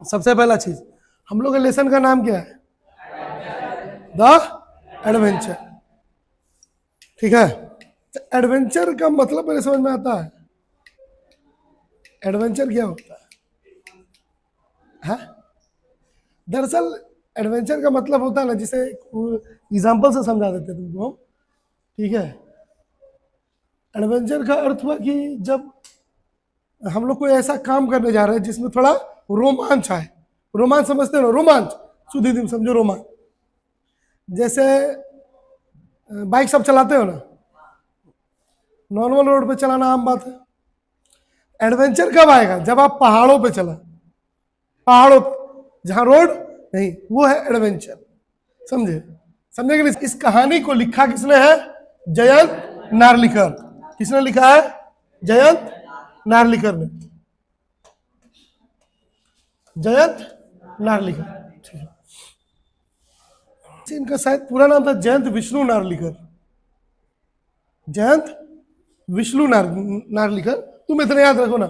सबसे पहला चीज, हम लोग के लेसन का नाम क्या है? The adventure. ठीक है, तो एडवेंचर का मतलब मेरे समझ में आता है। एडवेंचर क्या होता है? दरअसल एडवेंचर का मतलब होता है ना, जिसे एग्जाम्पल से समझा देते हैं तुमको हम। ठीक है, एडवेंचर का अर्थ हुआ कि जब हम लोग कोई ऐसा काम करने जा रहे हैं जिसमें थोड़ा रोमांच आए। रोमांच समझते हो ना? रोमांच शुद्ध हिंदी में समझो, रोमांच। जैसे बाइक सब चलाते हो ना, नॉर्मल रोड पे चलाना आम बात है। एडवेंचर कब आएगा? जब आप पहाड़ों पे चला, पहाड़ों पे जहां रोड नहीं, वो है एडवेंचर। समझे? समझे कि नहीं? इस कहानी को लिखा किसने है? जयंत नार्लिकर। किसने लिखा है? जयंत नार्लिकर ने। जयंत नार्लिकर। ठीक है, इनका शायद पूरा नाम था जयंत विष्णु नार्लिकर। जयंत विष्णु नार्लिकर। तुम इतना याद रखो ना,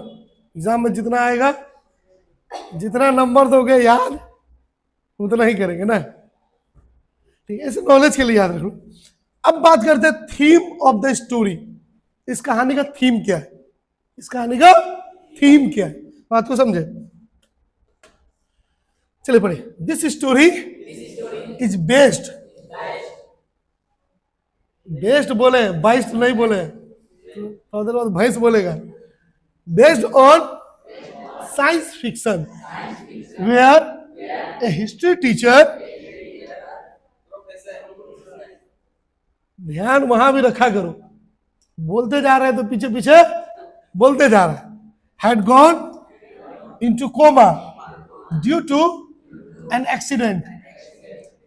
एग्जाम में जितना आएगा, जितना नंबर दोगे याद, उतना ही करेंगे ना। ठीक है, ऐसे नॉलेज के लिए याद रखो। अब बात करते हैं थीम ऑफ द स्टोरी। इस कहानी का थीम क्या है? इस कहानी का थीम क्या है? बात को समझे? चलिए पढ़िए। This story is based, based बोले, बाइस्ट नहीं बोले, बाद भैंस बोलेगा। Based on science fiction where a history teacher, ध्यान वहां भी रखा करो, बोलते जा रहे हैं तो पीछे पीछे बोलते जा रहे हैं, had gone into coma due to an accident.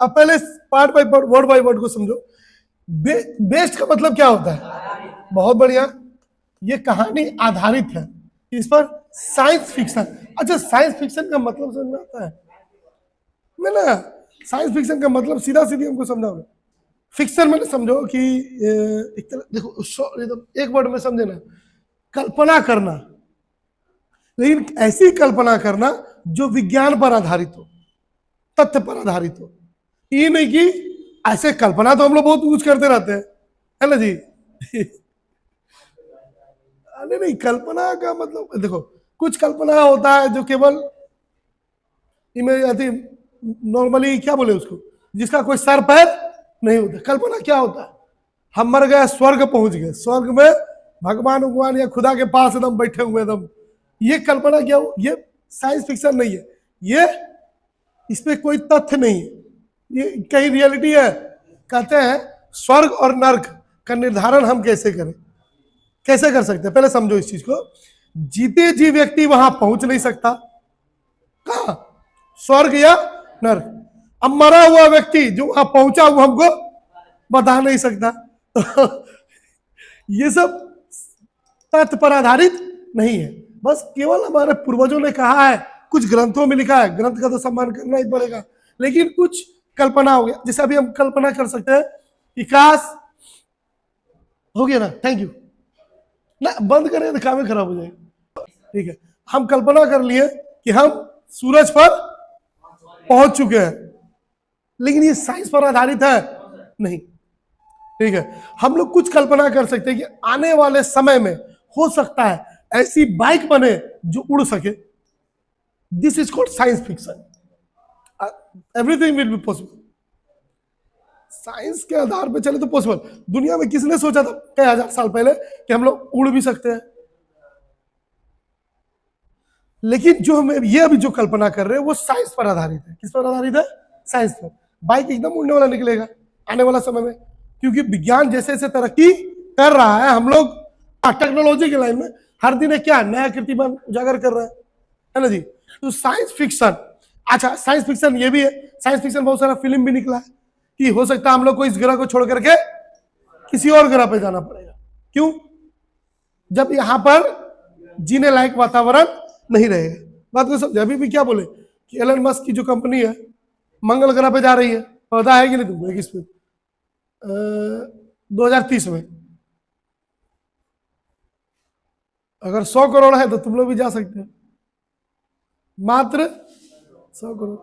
अब पहले part by part, word by word को समझो। बेस्ड का मतलब क्या होता है? बहुत बढ़िया, ये कहानी आधारित है इस पर, साइंस फिक्शन। अच्छा, साइंस फिक्शन का मतलब समझ में आता है मैं ना? साइंस फिक्शन का मतलब सीधा सीधी हमको समझाओ। फिक्शन मैंने समझो कि एक तरह देखो, एक वर्ड में समझे ना, कल्पना करना, लेकिन ऐसी कल्पना करना जो विज्ञान पर आधारित हो, तथ्य पर आधारित हो। ये नहीं कि ऐसे कल्पना तो हम लोग बहुत कुछ करते रहते हैं, है ना जी? नहीं नहीं, कल्पना का मतलब देखो, कुछ कल्पना होता है जो केवल इमेज, नॉर्मली क्या बोले उसको, जिसका कोई सर पैर नहीं होता। कल्पना क्या होता है? हम मर गए, स्वर्ग पहुंच गए, स्वर्ग में भगवान उगवान या खुदा के पास एकदम बैठे हुए एकदम, ये कल्पना क्या हो? ये साइंस फिक्शन नहीं है, ये इसमें कोई तथ्य नहीं है, ये कहीं रियलिटी है। कहते हैं स्वर्ग और नर्क का निर्धारण हम कैसे करें, कैसे कर सकते हैं? पहले समझो इस चीज को। जीते जी व्यक्ति वहां पहुंच नहीं सकता, कहा? स्वर्ग या नर्क। अब मरा हुआ व्यक्ति जो वहां पहुंचा वो हमको बता नहीं सकता। तो ये सब तथ्य पर आधारित नहीं है, बस केवल हमारे पूर्वजों ने कहा है, कुछ ग्रंथों में लिखा है, ग्रंथ का तो सम्मान करना ही पड़ेगा, लेकिन कुछ कल्पना हो गया। जैसे अभी हम कल्पना कर सकते हैं कि काश, हो गया ना, थैंक यू ना, बंद करें तो काम खराब हो जाएगा। ठीक है, हम कल्पना कर लिए कि हम सूरज पर पहुंच चुके हैं, लेकिन ये साइंस पर आधारित है नहीं। ठीक है, हम लोग कुछ कल्पना कर सकते हैं कि आने वाले समय में हो सकता है ऐसी बाइक बने जो उड़ सके। This is called science fiction. Everything will be possible. Science के आधार पे चले तो पॉसिबल। दुनिया में किसने सोचा था कई हजार साल पहले कि हम लोग उड़ भी सकते हैं? लेकिन जो हम ये अभी जो कल्पना कर रहे हैं वो साइंस पर आधारित है। किस पर आधारित है? साइंस पर। बाइक एकदम उड़ने वाला निकलेगा आने वाला समय में, क्योंकि विज्ञान जैसे जैसे तरक्की कर रहा है, हम लोग टेक्नोलॉजी के लाइन में हर दिन है क्या नया कीर्तिमान उजागर कर रहे हैं, है ना जी? तो साइंस फिक्शन, अच्छा साइंस फिक्शन ये भी है, साइंस फिक्शन बहुत सारा फिल्म भी निकला है कि हो सकता है हम लोग को इस ग्रह को छोड़ करके किसी और ग्रह पे जाना पड़ेगा। क्यों? जब यहां पर जीने लायक वातावरण नहीं रहेगा। बात को समझे? अभी भी क्या बोले कि एलन मस्क की जो कंपनी है मंगल ग्रह पे जा रही है, पता है कि नहीं तुमको? किस पे? 2030 में। अगर 100 करोड़ है तो तुम लोग भी जा सकते हो। मात्र 100 करोड़।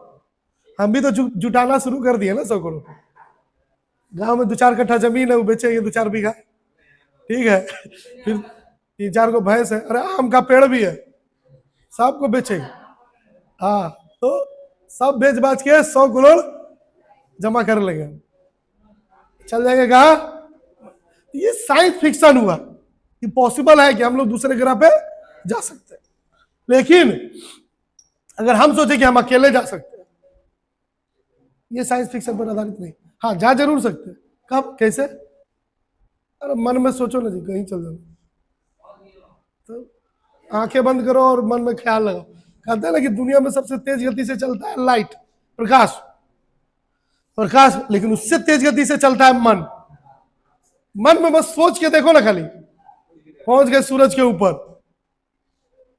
हम भी तो जुटाना शुरू कर दिए ना 100 करोड़। गांव में 2-4 कट्ठा जमीन है, वो बेचेंगे 2-4 बीघा, ठीक है। फिर 3-4 को भैंस है, अरे आम का पेड़ भी है, सबको बेचेंगे। हाँ, तो सब बेच बाच के 100 करोड़ जमा कर लेंगे, चल जाएंगे कहा। ये साइंस फिक्शन हुआ कि पॉसिबल है कि हम लोग दूसरे ग्रह पे जा सकते हैं, लेकिन अगर हम सोचे कि हम अकेले जा सकते हैं, ये साइंस फिक्शन पर आधारित नहीं। हाँ, जा जरूर सकते हैं। कब, कैसे? अरे मन में सोचो ना जी, कहीं चल जाओ, तो आंखें बंद करो और मन में ख्याल लगाओ। कहते हैं ना कि दुनिया में सबसे तेज गति से चलता है लाइट, प्रकाश, प्रकाश, लेकिन उससे तेज गति से चलता है मन। मन में बस सोच के देखो ना, खाली पहुंच गए सूरज के ऊपर,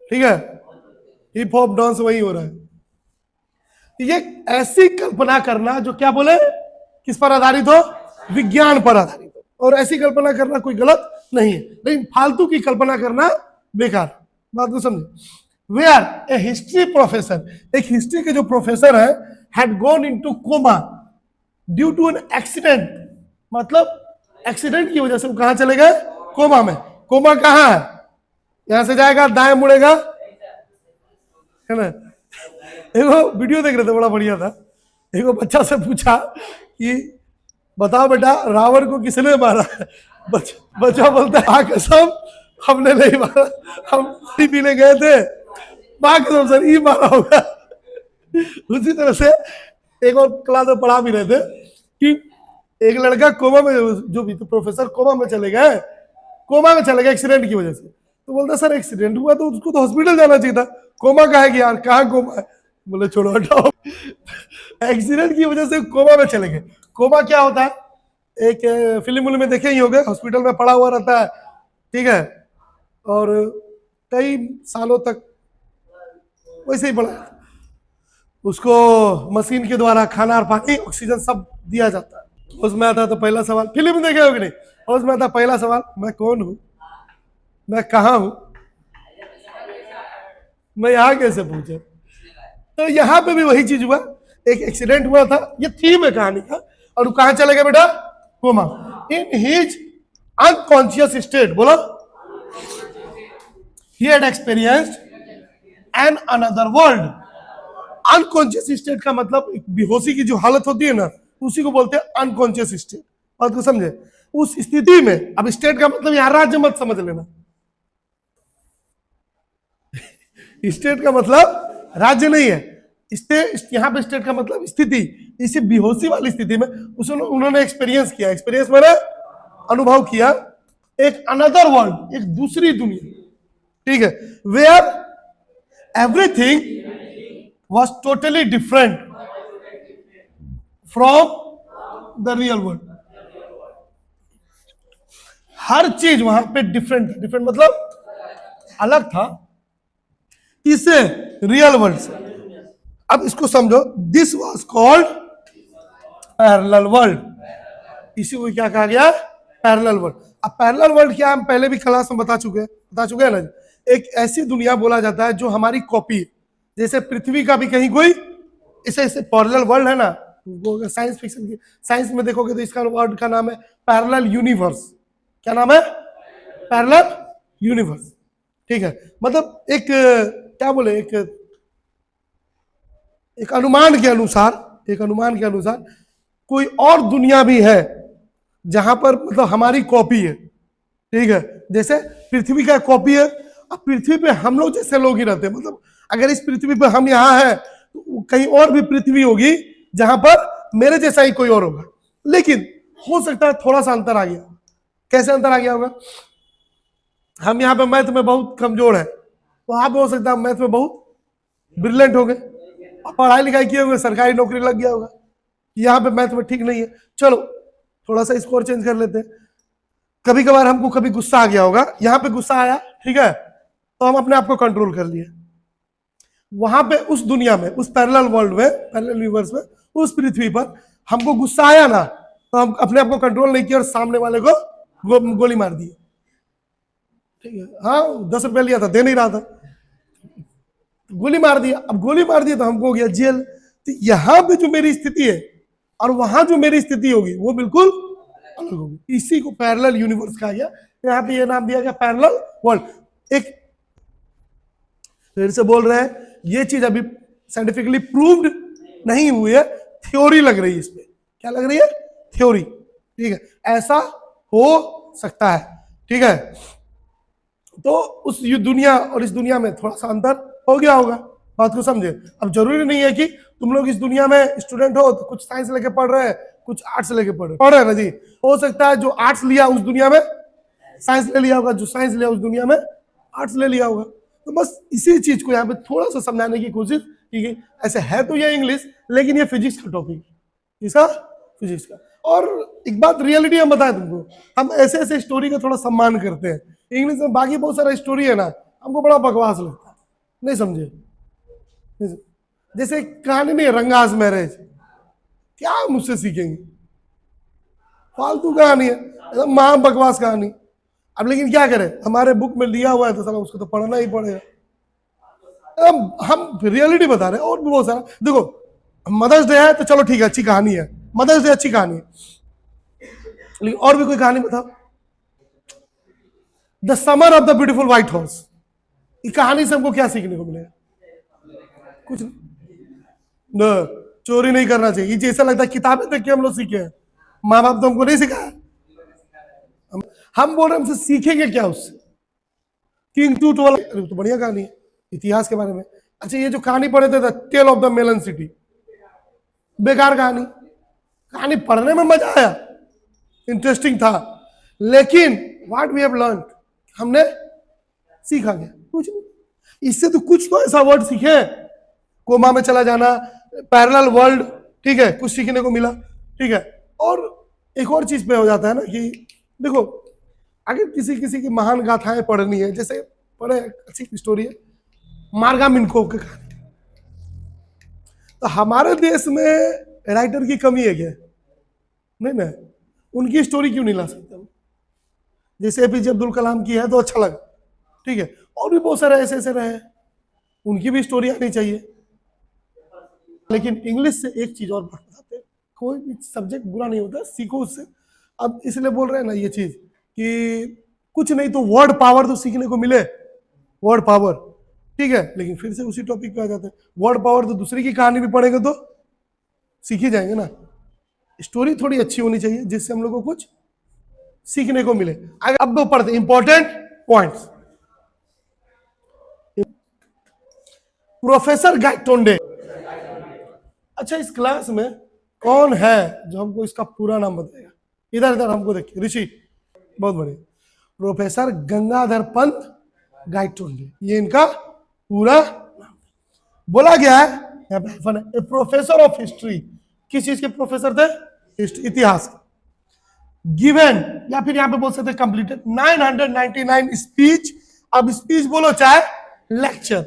ठीक है। हिप हॉप डांस वही हो रहा है। ये ऐसी कल्पना करना जो क्या बोले, किस पर आधारित हो, विज्ञान पर आधारित हो, और ऐसी कल्पना करना कोई गलत नहीं है, लेकिन फालतू की कल्पना करना बेकार। बात को समझे। वेयर ए हिस्ट्री प्रोफेसर, एक हिस्ट्री के जो प्रोफेसर है, had gone into coma due to an accident, मतलब एक्सीडेंट की वजह से वो कहां चले गए, कोमा में। कोमा कहां है, यहां से जाएगा दाएं मुड़ेगा, है ना। एगो वीडियो देख रहे थे, बड़ा बढ़िया था। एगो बच्चा से पूछा कि बताओ बेटा, रावण को किसने मारा? बच्चा बोलता है, कसम हमने नहीं मारा, हम पानी पीने गए थे, माँ कसम सर ये मारा होगा। उसी तरह से एक और क्लास में पढ़ा भी रहे थे कि एक लड़का कोमा में, जो भी तो प्रोफेसर कोमा में चले गए, कोमा में चले गए एक्सीडेंट की वजह से। तो बोलता सर एक्सीडेंट हुआ तो उसको तो हॉस्पिटल जाना चाहिए था, कोमा का है कि यार, कहाँ कोमा है? बोले छोड़ो हटाओ। एक्सीडेंट की वजह से कोमा में चले गए। कोमा क्या होता है, एक फिल्म में देखे ही होंगे, हॉस्पिटल में पड़ा हुआ रहता है, ठीक है, और कई सालों तक वैसे ही पड़ा, उसको मशीन के द्वारा खाना और पानी, ऑक्सीजन सब दिया जाता है। उसमें आता तो पहला सवाल, फिल्म देखे हो कि नहीं, उसमें आता पहला सवाल, मैं कौन हूं, मैं कहां हूं, मैं यहां कैसे पहुंचा। तो यहां पे भी वही चीज हुआ, एक एक्सीडेंट हुआ था, ये थीम है कहानी का, और वो कहां चले गए बेटा, coma. In his unconscious state, बोलो, he had experienced an another world. Unconscious state का मतलब बेहोशी की जो हालत होती है ना, उसी को बोलते हैं अनकॉन्शियस स्टेट। बात को समझे। उस स्थिति में, अब स्टेट का मतलब यहां राज्य मत समझ लेना, स्टेट का मतलब राज्य नहीं है, स्टेट यहां पे स्टेट का मतलब स्थिति। इसी बेहोशी वाली स्थिति में उन्होंने एक्सपीरियंस किया, एक्सपीरियंस मैंने अनुभव किया, एक अनदर वर्ल्ड, एक दूसरी दुनिया, ठीक है, where everything was totally different from the real world। हर चीज वहां पे डिफरेंट, डिफरेंट मतलब अलग था, इससे रियल वर्ल्ड से। अब इसको समझो, this was called parallel world. इसी को क्या कहा गया, पैरेलल वर्ल्ड। अब पैरेलल वर्ल्ड क्या, हम पहले भी क्लास में बता चुके हैं ना, एक ऐसी दुनिया बोला जाता है जो हमारी कॉपी है, जैसे पृथ्वी का भी कहीं कोई ऐसे पैरेलल वर्ल्ड है ना। वो साइंस फिक्शन की, साइंस में देखोगे तो इसका वर्ड का नाम है पैरेलल यूनिवर्स। क्या नाम है, पैरेलल यूनिवर्स, ठीक है। मतलब एक क्या बोले, एक अनुमान के अनुसार कोई और दुनिया भी है जहां पर मतलब हमारी कॉपी है, ठीक है। जैसे पृथ्वी का कॉपी है, अब पृथ्वी पे हम लोग जैसे लोग ही रहते हैं, मतलब अगर इस पृथ्वी पे हम यहाँ हैं तो कहीं और भी पृथ्वी होगी जहां पर मेरे जैसा ही कोई और होगा, लेकिन हो सकता है थोड़ा सा अंतर आ गया। कैसे अंतर आ गया होगा, हम यहाँ पे मैथ में बहुत कमजोर है, तो आप हो सकता है मैथ में बहुत ब्रिलियंट हो गए, पढ़ाई लिखाई किए हुए, सरकारी नौकरी लग गया होगा, यहाँ पे मैथ में ठीक नहीं है, चलो थोड़ा सा स्कोर चेंज कर लेते हैं। कभी कभार हमको कभी गुस्सा आ गया होगा, यहाँ पे गुस्सा आया, ठीक है, तो हम अपने आप को कंट्रोल कर लिए। वहां पे उस दुनिया में, उस पैरेलल वर्ल्ड में, पैरेलल यूनिवर्स में, उस पृथ्वी पर हमको गुस्सा आया ना, तो हम अपने आप को कंट्रोल नहीं किया और सामने वाले को गोली मार दी, ठीक है। हाँ, 10 रुपया लिया था, दे नहीं रहा था, गोली मार दिया, अब गोली मार दिया तो हमको हो गया जेल। तो यहाँ पे जो मेरी स्थिति है और वहां जो मेरी स्थिति होगी वो बिल्कुल अलग होगी। इसी को पैरेलल यूनिवर्स कहा गया। यहाँ पे ये नाम दिया गया पैरेलल वर्ल्ड। एक फिर से बोल रहे हैं, ये चीज अभी साइंटिफिकली प्रूव्ड नहीं हुई है, थ्योरी लग रही है इसमें। क्या लग रही है? थ्योरी। ठीक है, ऐसा हो सकता है। ठीक है, तो उस दुनिया और इस दुनिया में थोड़ा सा अंतर हो गया होगा, बात को समझे। अब जरूरी नहीं है कि तुम लोग इस दुनिया में स्टूडेंट हो तो कुछ साइंस लेके पढ़ रहे हैं, कुछ आर्ट्स लेके पढ़ रहे हैं ना जी। हो सकता है जो आर्ट्स लिया उस दुनिया में साइंस ले लिया होगा, जो साइंस लिया उस दुनिया में आर्ट्स ले लिया होगा। तो बस इसी चीज को यहाँ पे थोड़ा सा समझाने की कोशिश की गई। ऐसे है तो ये इंग्लिश, लेकिन ये फिजिक्स का टॉपिक, इसका फिजिक्स का। और एक बात रियलिटी हम बताएं तुमको, हम ऐसे ऐसे स्टोरी का थोड़ा सम्मान करते हैं। इंग्लिश में बाकी बहुत सारा स्टोरी है ना, हमको बड़ा बकवास लगता है, नहीं समझे। जैसे कहानी में रंगास मैरिज, क्या मुझसे सीखेंगे? फालतू कहानी है, एकदम महा बकवास कहानी। अब लेकिन क्या करें, हमारे बुक में लिया हुआ है तो साला उसको तो पढ़ना ही पड़ेगा। अब हम रियलिटी बता रहे हैं, और भी बहुत सारा। देखो मदर्स डे है तो चलो ठीक है, अच्छी कहानी है, मदर्स डे अच्छी कहानी है, लेकिन और भी कोई कहानी बताओ। The summer of the beautiful white horse, ये कहानी से हमको क्या सीखने को मिलेगा? कुछ न, चोरी नहीं करना चाहिए। ये जैसा लगता है किताबें देख के हम लोग सीखे हैं, माँ बाप तो हमको नहीं सिखाया। हम बोल रहे हैं हमसे सीखेंगे क्या उससे? किंग टूट वाला तो बढ़िया कहानी है, इतिहास के बारे में। अच्छा, ये जो कहानी पढ़े थे, tale of the melon city, बेकार कहानी। कहानी पढ़ने में मजा आया, इंटरेस्टिंग था, लेकिन व्हाट वी हैव लर्न, हमने सीखा क्या? कुछ नहीं। इससे तो कुछ तो ऐसा वर्ड सीखे, कोमा में चला जाना, पैरेलल वर्ल्ड, ठीक है, कुछ सीखने को मिला। ठीक है, और एक और चीज पे हो जाता है ना कि देखो, अगर किसी किसी की महान गाथाएं पढ़नी है, जैसे पढ़े अच्छी स्टोरी है मार्गा मिन्कोव की कहानी, तो हमारे देश में राइटर की कमी है क्या? नहीं ना, उनकी स्टोरी क्यों नहीं ला सकते हम? जैसे एपीजे अब्दुल कलाम की है तो अच्छा लगा, ठीक है, और भी बहुत सारे ऐसे ऐसे रहे, उनकी भी स्टोरी आनी चाहिए। लेकिन इंग्लिश से एक चीज और बताते हैं, कोई भी सब्जेक्ट बुरा नहीं होता, सीखो उससे। अब इसलिए बोल रहे हैं ना ये चीज कि कुछ नहीं तो वर्ड पावर तो सीखने को मिले, वर्ड पावर, ठीक है। लेकिन फिर से उसी टॉपिक पे आ जाते हैं, वर्ड पावर तो दूसरी की कहानी भी पढ़ेंगे तो सीख ही जाएंगे ना। स्टोरी थोड़ी अच्छी होनी चाहिए जिससे हम लोग को कुछ सीखने को मिले। अब दो पढ़ते इंपॉर्टेंट पॉइंट्स। प्रोफेसर गाइटोंडे। अच्छा, इस क्लास में कौन है जो हमको इसका पूरा नाम बताएगा? इधर इधर हमको देखिए, ऋषि, बहुत बढ़िया। प्रोफेसर गंगाधर पंत गाइटोंडे, ये इनका पूरा नाम। बोला गया है यहाँ पे प्रोफेसर ऑफ हिस्ट्री, किस चीज के प्रोफेसर थे? इतिहास के। गिवन, या फिर यहाँ पे बोल सकते कंप्लीटेड 999 स्पीच। अब स्पीच बोलो चाहे लेक्चर,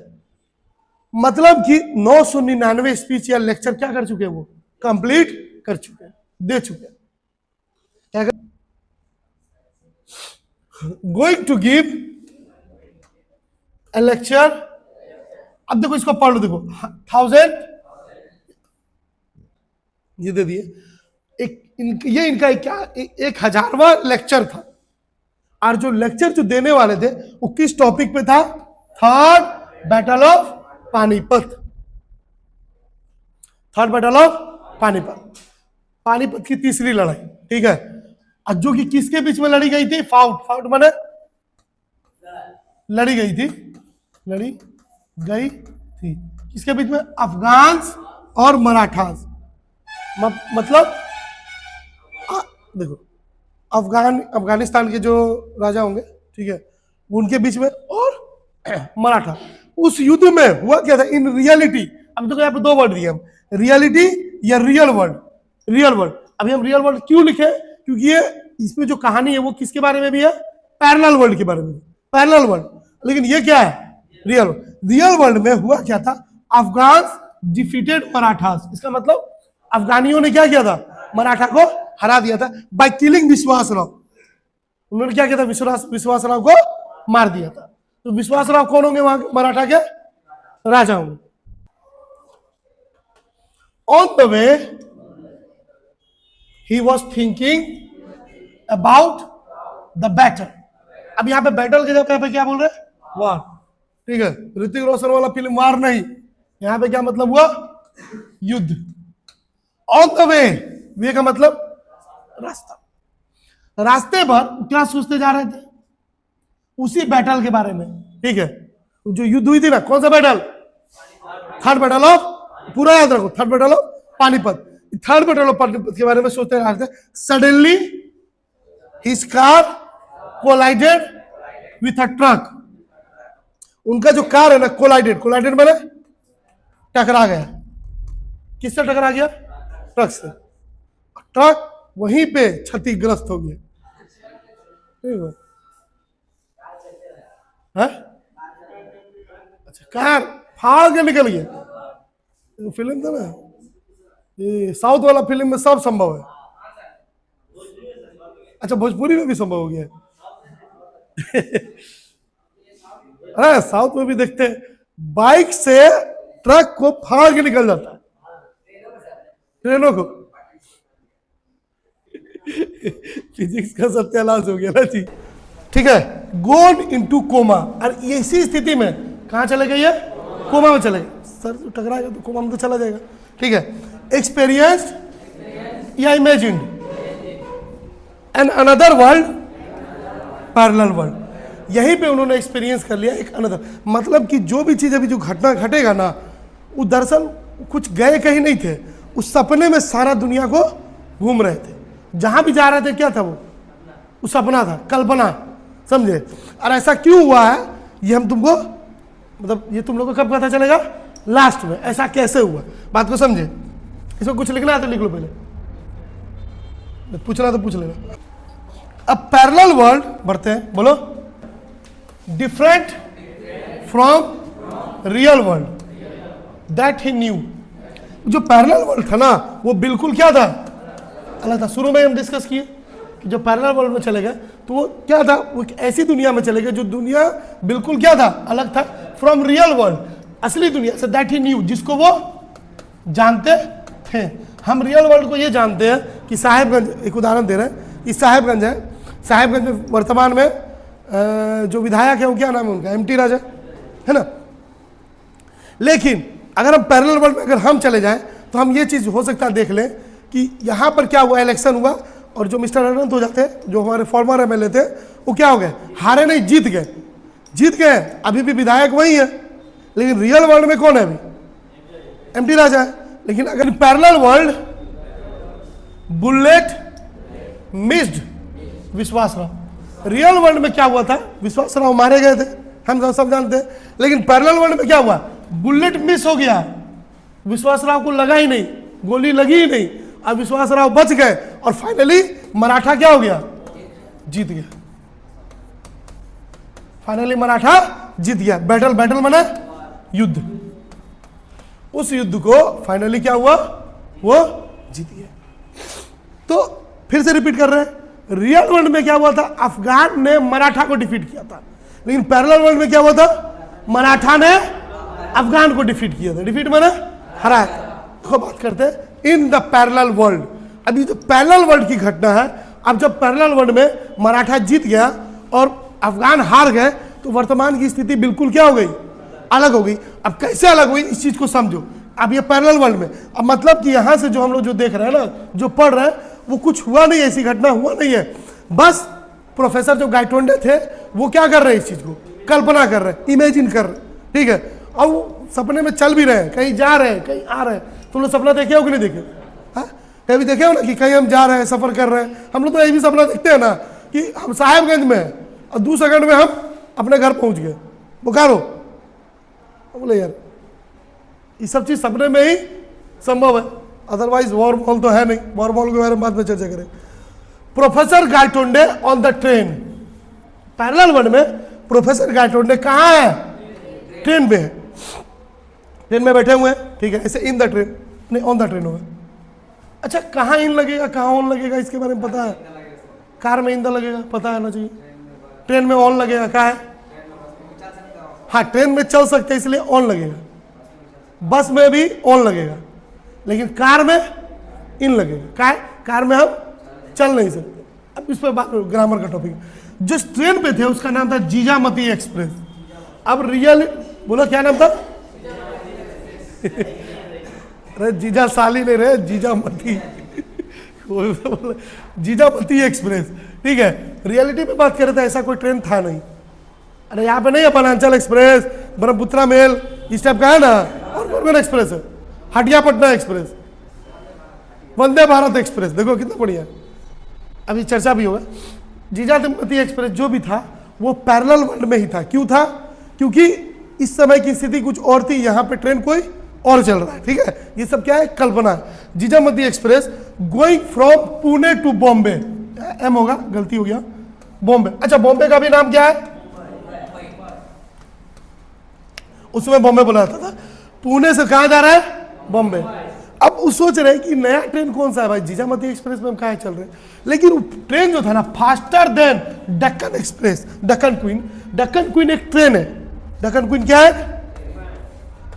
मतलब कि 999 स्पीच या लेक्चर क्या कर चुके हैं? वो कंप्लीट कर चुके हैं, दे चुके हैं। क्या कर? Going to give a lecture. अब देखो इसको पढ़ लो, देखो 1000 ये दे दिए। ये इनका क्या 1000वां लेक्चर था, और जो लेक्चर जो देने वाले थे वो किस टॉपिक पे था? Third battle of Panipat. Third battle of Panipat, Panipat की तीसरी लड़ाई, ठीक है। और जो कि किसके बीच में लड़ी गई थी? फाउट, फाउट माने लड़ी गई थी, लड़ी गई थी किसके बीच में? अफगान और मराठास। मतलब देखो, अफगानिस्तान के जो राजा होंगे, ठीक है, उनके बीच में और मराठा। उस युद्ध में हुआ क्या था इन रियलिटी? अब देखो यहाँ पे दो वर्ड दिए हम, रियलिटी या रियल वर्ल्ड। रियल वर्ल्ड, अभी हम रियल वर्ल्ड क्यों लिखे? क्योंकि ये इसमें जो कहानी है वो किसके बारे में भी है? पैरेलल वर्ल्ड के बारे में, पैरेलल वर्ल्ड। लेकिन ये क्या है? Real world. रियल वर्ल्ड में हुआ क्या था? अफगान डिफीटेड मराठास। इसका मतलब अफगानियों ने क्या किया था? मराठा को हरा दिया था बाय किलिंग विश्वासराव। उन्होंने क्या किया था? विश्वासराव को मार दिया था। तो विश्वासराव कौन होंगे वहां मराठा के? राजा हूं। On the way he was thinking about the battle. अब यहां पे बैटल की जगह पे क्या बोल रहे हैं? वार। ठीक है, ऋतिक रोशन वाला फिल्म वार नहीं, यहां पे क्या मतलब हुआ? युद्ध। ऑन द वे का मतलब रास्ता। रास्ते पर क्या सोचते जा रहे थे? उसी बैटल के बारे में। ठीक है, जो युद्ध हुई थी ना, कौन सा बैटल? थर्ड बैटल ऑफ, पूरा याद रखो, third battle of Panipat. Third battle of Panipat के बारे में सोचते रहे थे। Suddenly his car collided with a truck. उनका जो कार है ना, कोलाइडेड मैंने टकरा गया। किससे टकरा गया? ट्रक से। ट्रक वहीं पे क्षतिग्रस्त हो गया। अच्छा, कार फाड़ के निकल गया। फिल्म था ना, ये साउथ वाला फिल्म में सब संभव है। अच्छा, भोजपुरी में भी संभव हो गया। अरे साउथ में भी देखते हैं, बाइक से ट्रक को फाड़ के निकल जाता है, ट्रेनों को। फिजिक्स का सत्यानाश हो गया ना जी। ठीक है, गोड इनटू कोमा। और इसी स्थिति में कहां चले गए? ये कोमा में चले गए। सर टकराएगा तो कोमा में तो चला जाएगा। ठीक है, एक्सपीरियंस्ड या imagined N another world, parallel world. यहीं पे उन्होंने एक्सपीरियंस कर लिया एक अनदर, मतलब कि जो भी चीज अभी जो घटना घटेगा ना, वो दरअसल कुछ गए कहीं नहीं थे, उस सपने में सारा दुनिया को घूम रहे थे। जहां भी जा रहे थे क्या था? वो सपना था, कल्पना, समझे? और ऐसा क्यों हुआ है ये हम तुमको, मतलब ये तुम लोग को कब पता चलेगा? लास्ट में। ऐसा कैसे हुआ, बात को समझे? इसको कुछ लिखना है तो लिख लो, पहले पूछना तो पूछ लेना। अब पैरेलल वर्ल्ड बढ़ते हैं, बोलो। Different from real world that he new. जो पैरेलल वर्ल्ड था ना, वो बिल्कुल क्या था? अलग था। शुरू में हम डिस्कस किए कि जो पैरेलल वर्ल्ड में चले गए तो वो क्या था? वो एक ऐसी दुनिया में चले गए जो दुनिया बिल्कुल क्या था? अलग था फ्रॉम रियल वर्ल्ड, असली दुनिया से, दैट ही न्यू, जिसको वो जानते थे। हम रियल वर्ल्ड को ये जानते हैं कि साहेबगंज, एक उदाहरण दे रहे हैं कि साहेबगंज है, साहेबगंज में वर्तमान में जो विधायक है वो क्या नाम है उनका? एमटी राजा, है ना। लेकिन अगर हम पैरेलल वर्ल्ड में अगर हम चले जाएं तो हम ये चीज हो सकता है देख लें कि यहाँ पर क्या हुआ? इलेक्शन हुआ और जो मिस्टर अनंत हो जाते हैं, जो हमारे फॉर्मर एमएलए थे, वो क्या हो गए? हारे नहीं, जीत गए। जीत गए, अभी भी विधायक वही है, लेकिन रियल वर्ल्ड में कौन है? अभी एमटी राजा है। लेकिन अगर पैरेलल वर्ल्ड, बुलेट मिस्ड विश्वास राव। रियल वर्ल्ड में क्या हुआ था? विश्वास राव मारे गए थे, हम सब जानते हैं। लेकिन पैरेलल वर्ल्ड में क्या हुआ? बुलेट मिस हो गया, विश्वास राव को लगा ही नहीं, गोली लगी ही नहीं, अब विश्वास राव बच गए और फाइनली मराठा क्या हो गया? जीत गया। फाइनली मराठा जीत गया। बैटल माने युद्ध। उस युद्ध को फाइनली क्या हुआ? वो जीत गया। तो फिर से रिपीट कर रहे हैं, रियल वर्ल्ड में क्या हुआ था? अफगान ने मराठा को डिफीट किया था। लेकिन पैरेलल वर्ल्ड में क्या हुआ था? मराठा ने अफगान को डिफीट किया था। डिफीट माने हराया था। तो बात करते हैं इन द पैरेलल वर्ल्ड। अभी जो पैरेलल वर्ल्ड की घटना है, अब जब पैरेलल वर्ल्ड में मराठा जीत गया और अफगान हार गए, तो वर्तमान की स्थिति बिल्कुल क्या हो गई? अलग हो गई। अब कैसे अलग हुई, इस चीज को समझो। अब ये पैरेलल वर्ल्ड में, अब मतलब कि यहां से जो हम लोग जो देख रहे हैं ना, जो पढ़ रहे हैं, वो कुछ हुआ नहीं, ऐसी घटना हुआ नहीं है। बस प्रोफेसर जो गायटोंडे थे वो क्या कर रहे हैं? इस चीज को कल्पना कर रहे हैं, इमेजिन कर रहे हैं। ठीक है, अब वो सपने में चल भी रहे हैं, कहीं जा रहे हैं, कहीं आ रहे हैं। तुम लोग सपना देखे हो कि नहीं देखे? कभी देखे हो ना कि कहीं हम जा रहे हैं, सफर कर रहे हैं? हम लोग तो यही भी सपना देखते हैं ना कि हम साहेबगंज में हैं और 2 सेकंड में हम अपने घर पहुंच गए, बोकारो। बोले यार, ये सब चीज सपने में ही संभव है, अदरवाइज वॉर मॉल तो है नहीं। वॉर मॉल के बारे में बाद में चर्चा करें। Professor Gaitonde on the train. Parallel world में प्रोफेसर गायटोंडे कहाँ है? ट्रेन में है, ट्रेन में बैठे हुए हैं। ठीक है, ऐसे इन द ट्रेन नहीं, ऑन द ट्रेन होगा। अच्छा, कहाँ इन लगेगा, कहाँ ऑन लगेगा, इसके बारे में पता है? कार में इन द लगेगा, पता है ना चाहिए। ट्रेन में ऑन लगेगा, कहाँ है? हाँ, ट्रेन में चल सकते हैं इसलिए ऑन लगेगा। बस में भी ऑन लगेगा, लेकिन कार में इन लगेगा। कार में हम चल नहीं सकते। अब इस पर बात, ग्रामर का टॉपिक। जिस ट्रेन पे थे उसका नाम था जीजामती एक्सप्रेस। अब रियल बोलो क्या नाम था? अरे जीजा साली नहीं रहे, जीजामती जीजामती एक्सप्रेस, ठीक है। रियलिटी में बात कर रहे थे, ऐसा कोई ट्रेन था नहीं। अरे यहाँ पे नहीं है वनांचल एक्सप्रेस, ब्रह्मपुत्रा मेल, इस टाइप का है ना। और कौन कौन एक्सप्रेस है? हटिया पटना एक्सप्रेस, वंदे भारत एक्सप्रेस, देखो कितना बढ़िया। अभी चर्चा भी होगा। जीजामती एक्सप्रेस जो भी था वो पैरेलल वर्ल्ड में ही था। क्यों था? क्योंकि इस समय की स्थिति कुछ और थी, यहाँ पे ट्रेन कोई और चल रहा है, ठीक है। ये सब क्या है? कल्पना। Jijamati express going from Pune to Bombay, एम होगा, गलती हो गया, बॉम्बे। अच्छा, बॉम्बे का भी नाम क्या है? उसमें बॉम्बे बोला जाता था। पुणे से कहां जा रहा है? बॉम्बे। अब वो सोच रहे हैं कि नया ट्रेन कौन सा है भाई, जीजामती एक्सप्रेस में हम कहां चल रहे हैं। लेकिन ट्रेन जो था ना, faster than Deccan express, Deccan queen. Deccan queen एक ट्रेन है। दक्कन क्वीन क्या है?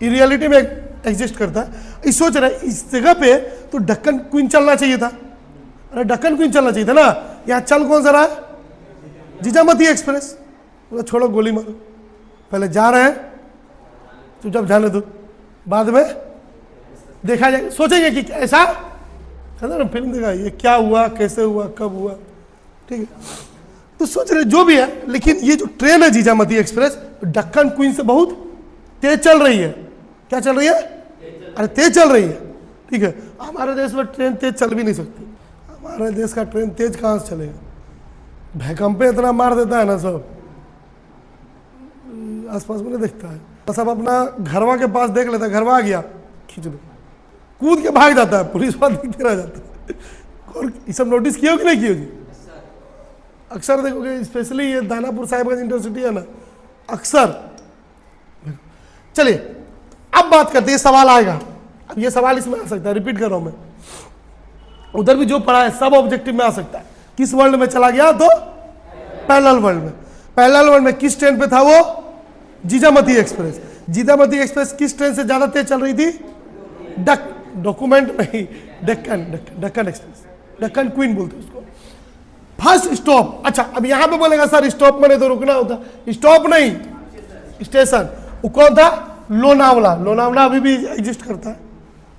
रियलिटी में एग्जिस्ट करता है। इस सोच रहे इस जगह पे तो दक्कन क्वीन चलना चाहिए था। अरे दक्कन क्वीन चलना चाहिए था ना, यहाँ चल कौन सा रहा है? जीजामती एक्सप्रेस। बोला छोड़ो, गोली मारो, पहले जा रहे हैं, चुपचाप जाने दो, बाद में देखा जाए। सोचेंगे कि ऐसा ना, फिल्म देखा ये क्या हुआ, कैसे हुआ, कब हुआ, ठीक है। तो सोच रहे जो भी है, लेकिन ये जो ट्रेन है जीजामती एक्सप्रेस, दक्कन क्वीन से बहुत तेज चल रही है। क्या चल रही है? अरे तेज चल रही है, ठीक है। हमारे देश में ट्रेन तेज चल भी नहीं सकती। हमारे देश का ट्रेन तेज कहाँ से चलेगा? भैकंपे इतना मार देता है ना, सब आसपास में नहीं देखता है, सब अपना घरवा के पास देख लेता है, घरवा आ गया, खींच दो, कूद के भाग जाता है, पुलिस वाला दिखते रह जाता है। और ये सब नोटिस किया हो कि नहीं किया जी? अक्सर देखोगे, स्पेशली ये दानापुर साहिबगंज इंटरसिटी है ना, अक्सर। चलिए अब बात करते हैं, सवाल आएगा। अब ये सवाल इसमें आ सकता है, रिपीट कर रहा हूं मैं, उधर भी जो पढ़ा है सब ऑब्जेक्टिव में आ सकता है। किस वर्ल्ड में चला गया? तो पैरेलल वर्ल्ड में। पैरेलल वर्ल्ड में किस ट्रेन पे था वो? जीजामती एक्सप्रेस। जीजामती एक्सप्रेस किस ट्रेन से ज्यादा तेज चल रही थी? डॉक्यूमेंट नहीं, दक्कन एक्सप्रेस, दक्कन क्वीन बोलते हैं उसको। First stop. अच्छा, अब यहां पे बोलेगा सर स्टॉप मैंने तो रुकना होता। स्टॉप नहीं, स्टेशन। वो कौन था? लोनावला। लोनावला अभी भी एग्जिस्ट करता है,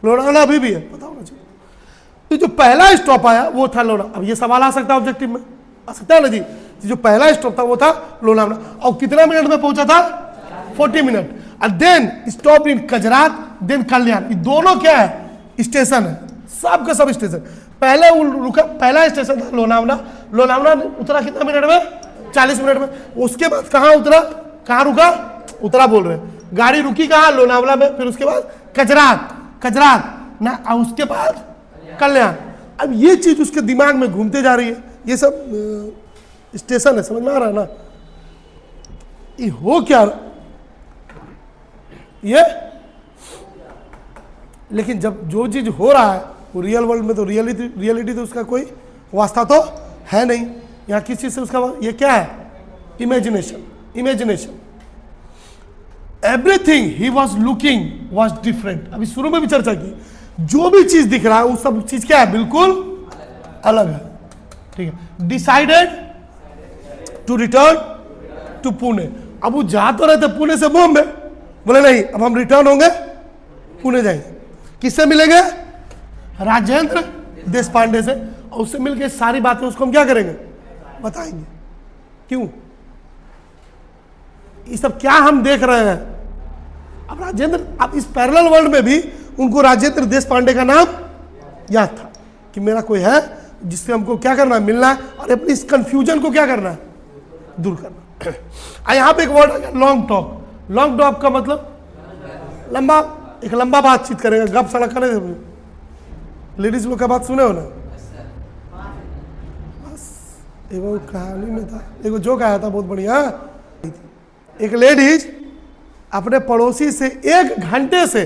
लोनावला अभी भी है, पता होना चाहिए। तो जो पहला स्टॉप आया वो था लोनावला। अब ये सवाल आ सकता है ऑब्जेक्टिव में, आ सकता है ना जी। जो पहला स्टॉप था वो था लोनावला, और कितना मिनट में पहुंचा था? 40 मिनट। और देन स्टॉप इन कजरात, देन कल्याण। ये दोनों क्या है? स्टेशन है, सब का सब स्टेशन। पहले रुका, पहला स्टेशन था लोनावला। लोनावला उतरा कितना मिनट में? 40 मिनट में। उसके बाद कहाँ उतरा, कहाँ रुका? उतरा बोल रहे, गाड़ी रुकी कहाँ? लोनावला में। फिर उसके बाद कजरात ना, और उसके बाद कल्याण। अब ये चीज उसके दिमाग में घूमते जा रही है। ये सब स्टेशन है, समझ में आ रहा है ना? ये हो क्या ये, लेकिन जब जो चीज हो रहा है वो रियल वर्ल्ड में, तो रियलिटी तो उसका कोई वास्ता तो है नहीं। यहाँ किस चीज से उसका, ये क्या है? Imagination. Everything he was looking was different. अभी शुरू में भी चर्चा की, जो भी चीज दिख रहा है वो सब चीज क्या है? बिल्कुल अलग है, ठीक है। Decided to return to Pune. अब वो जा तो रहे थे पुणे से बॉम्बे, बोले नहीं अब हम रिटर्न होंगे, पुणे जाएंगे। किससे मिलेंगे? राजेंद्र देशपांडे से। और उससे मिलकर सारी बातें उसको हम क्या करेंगे? बताएंगे। क्यों? ये सब क्या हम देख रहे हैं? अब राजेंद्र, अब इस पैरेलल वर्ल्ड में भी उनको राजेंद्र देशपांडे का नाम याद था कि मेरा कोई है जिससे हमको क्या करना है? मिलना है, और अपनी इस कंफ्यूजन को क्या करना है? दूर करना। यहाँ पे एक वर्ड आ गया, लॉन्ग टॉक। लॉन्ग टॉक का मतलब लंबा, एक लंबा बातचीत करेगा, गप सड़क करे। लेडीज लोग का बात सुने हो ना? बस एगो कहानी में था, एगो जोक आया था बहुत बढ़िया। एक लेडीज अपने पड़ोसी से 1 घंटे से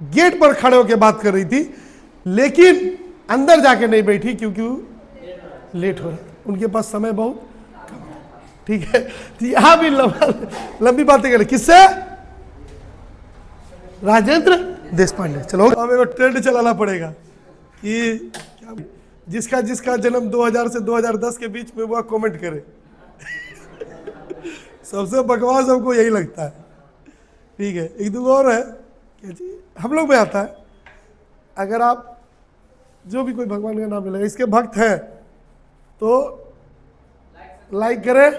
गेट पर खड़े होकर बात कर रही थी, लेकिन अंदर जाके नहीं बैठी क्योंकि लेट हो रहा, उनके पास समय बहुत कम था, ठीक है। तो यहां भी लंबी बातें करें, किससे? राजेंद्र देश पांडे। चलो अब एक ट्रेंड चलाना पड़ेगा कि क्या जिसका जिसका जन्म 2000 से 2010 के बीच में हुआ कमेंट करे। सबसे बकवास हमको यही लगता है। ठीक है, एक दो और है क्या जी, हम लोग में आता है, अगर आप जो भी कोई भगवान का नाम ले, इसके भक्त हैं तो लाइक करें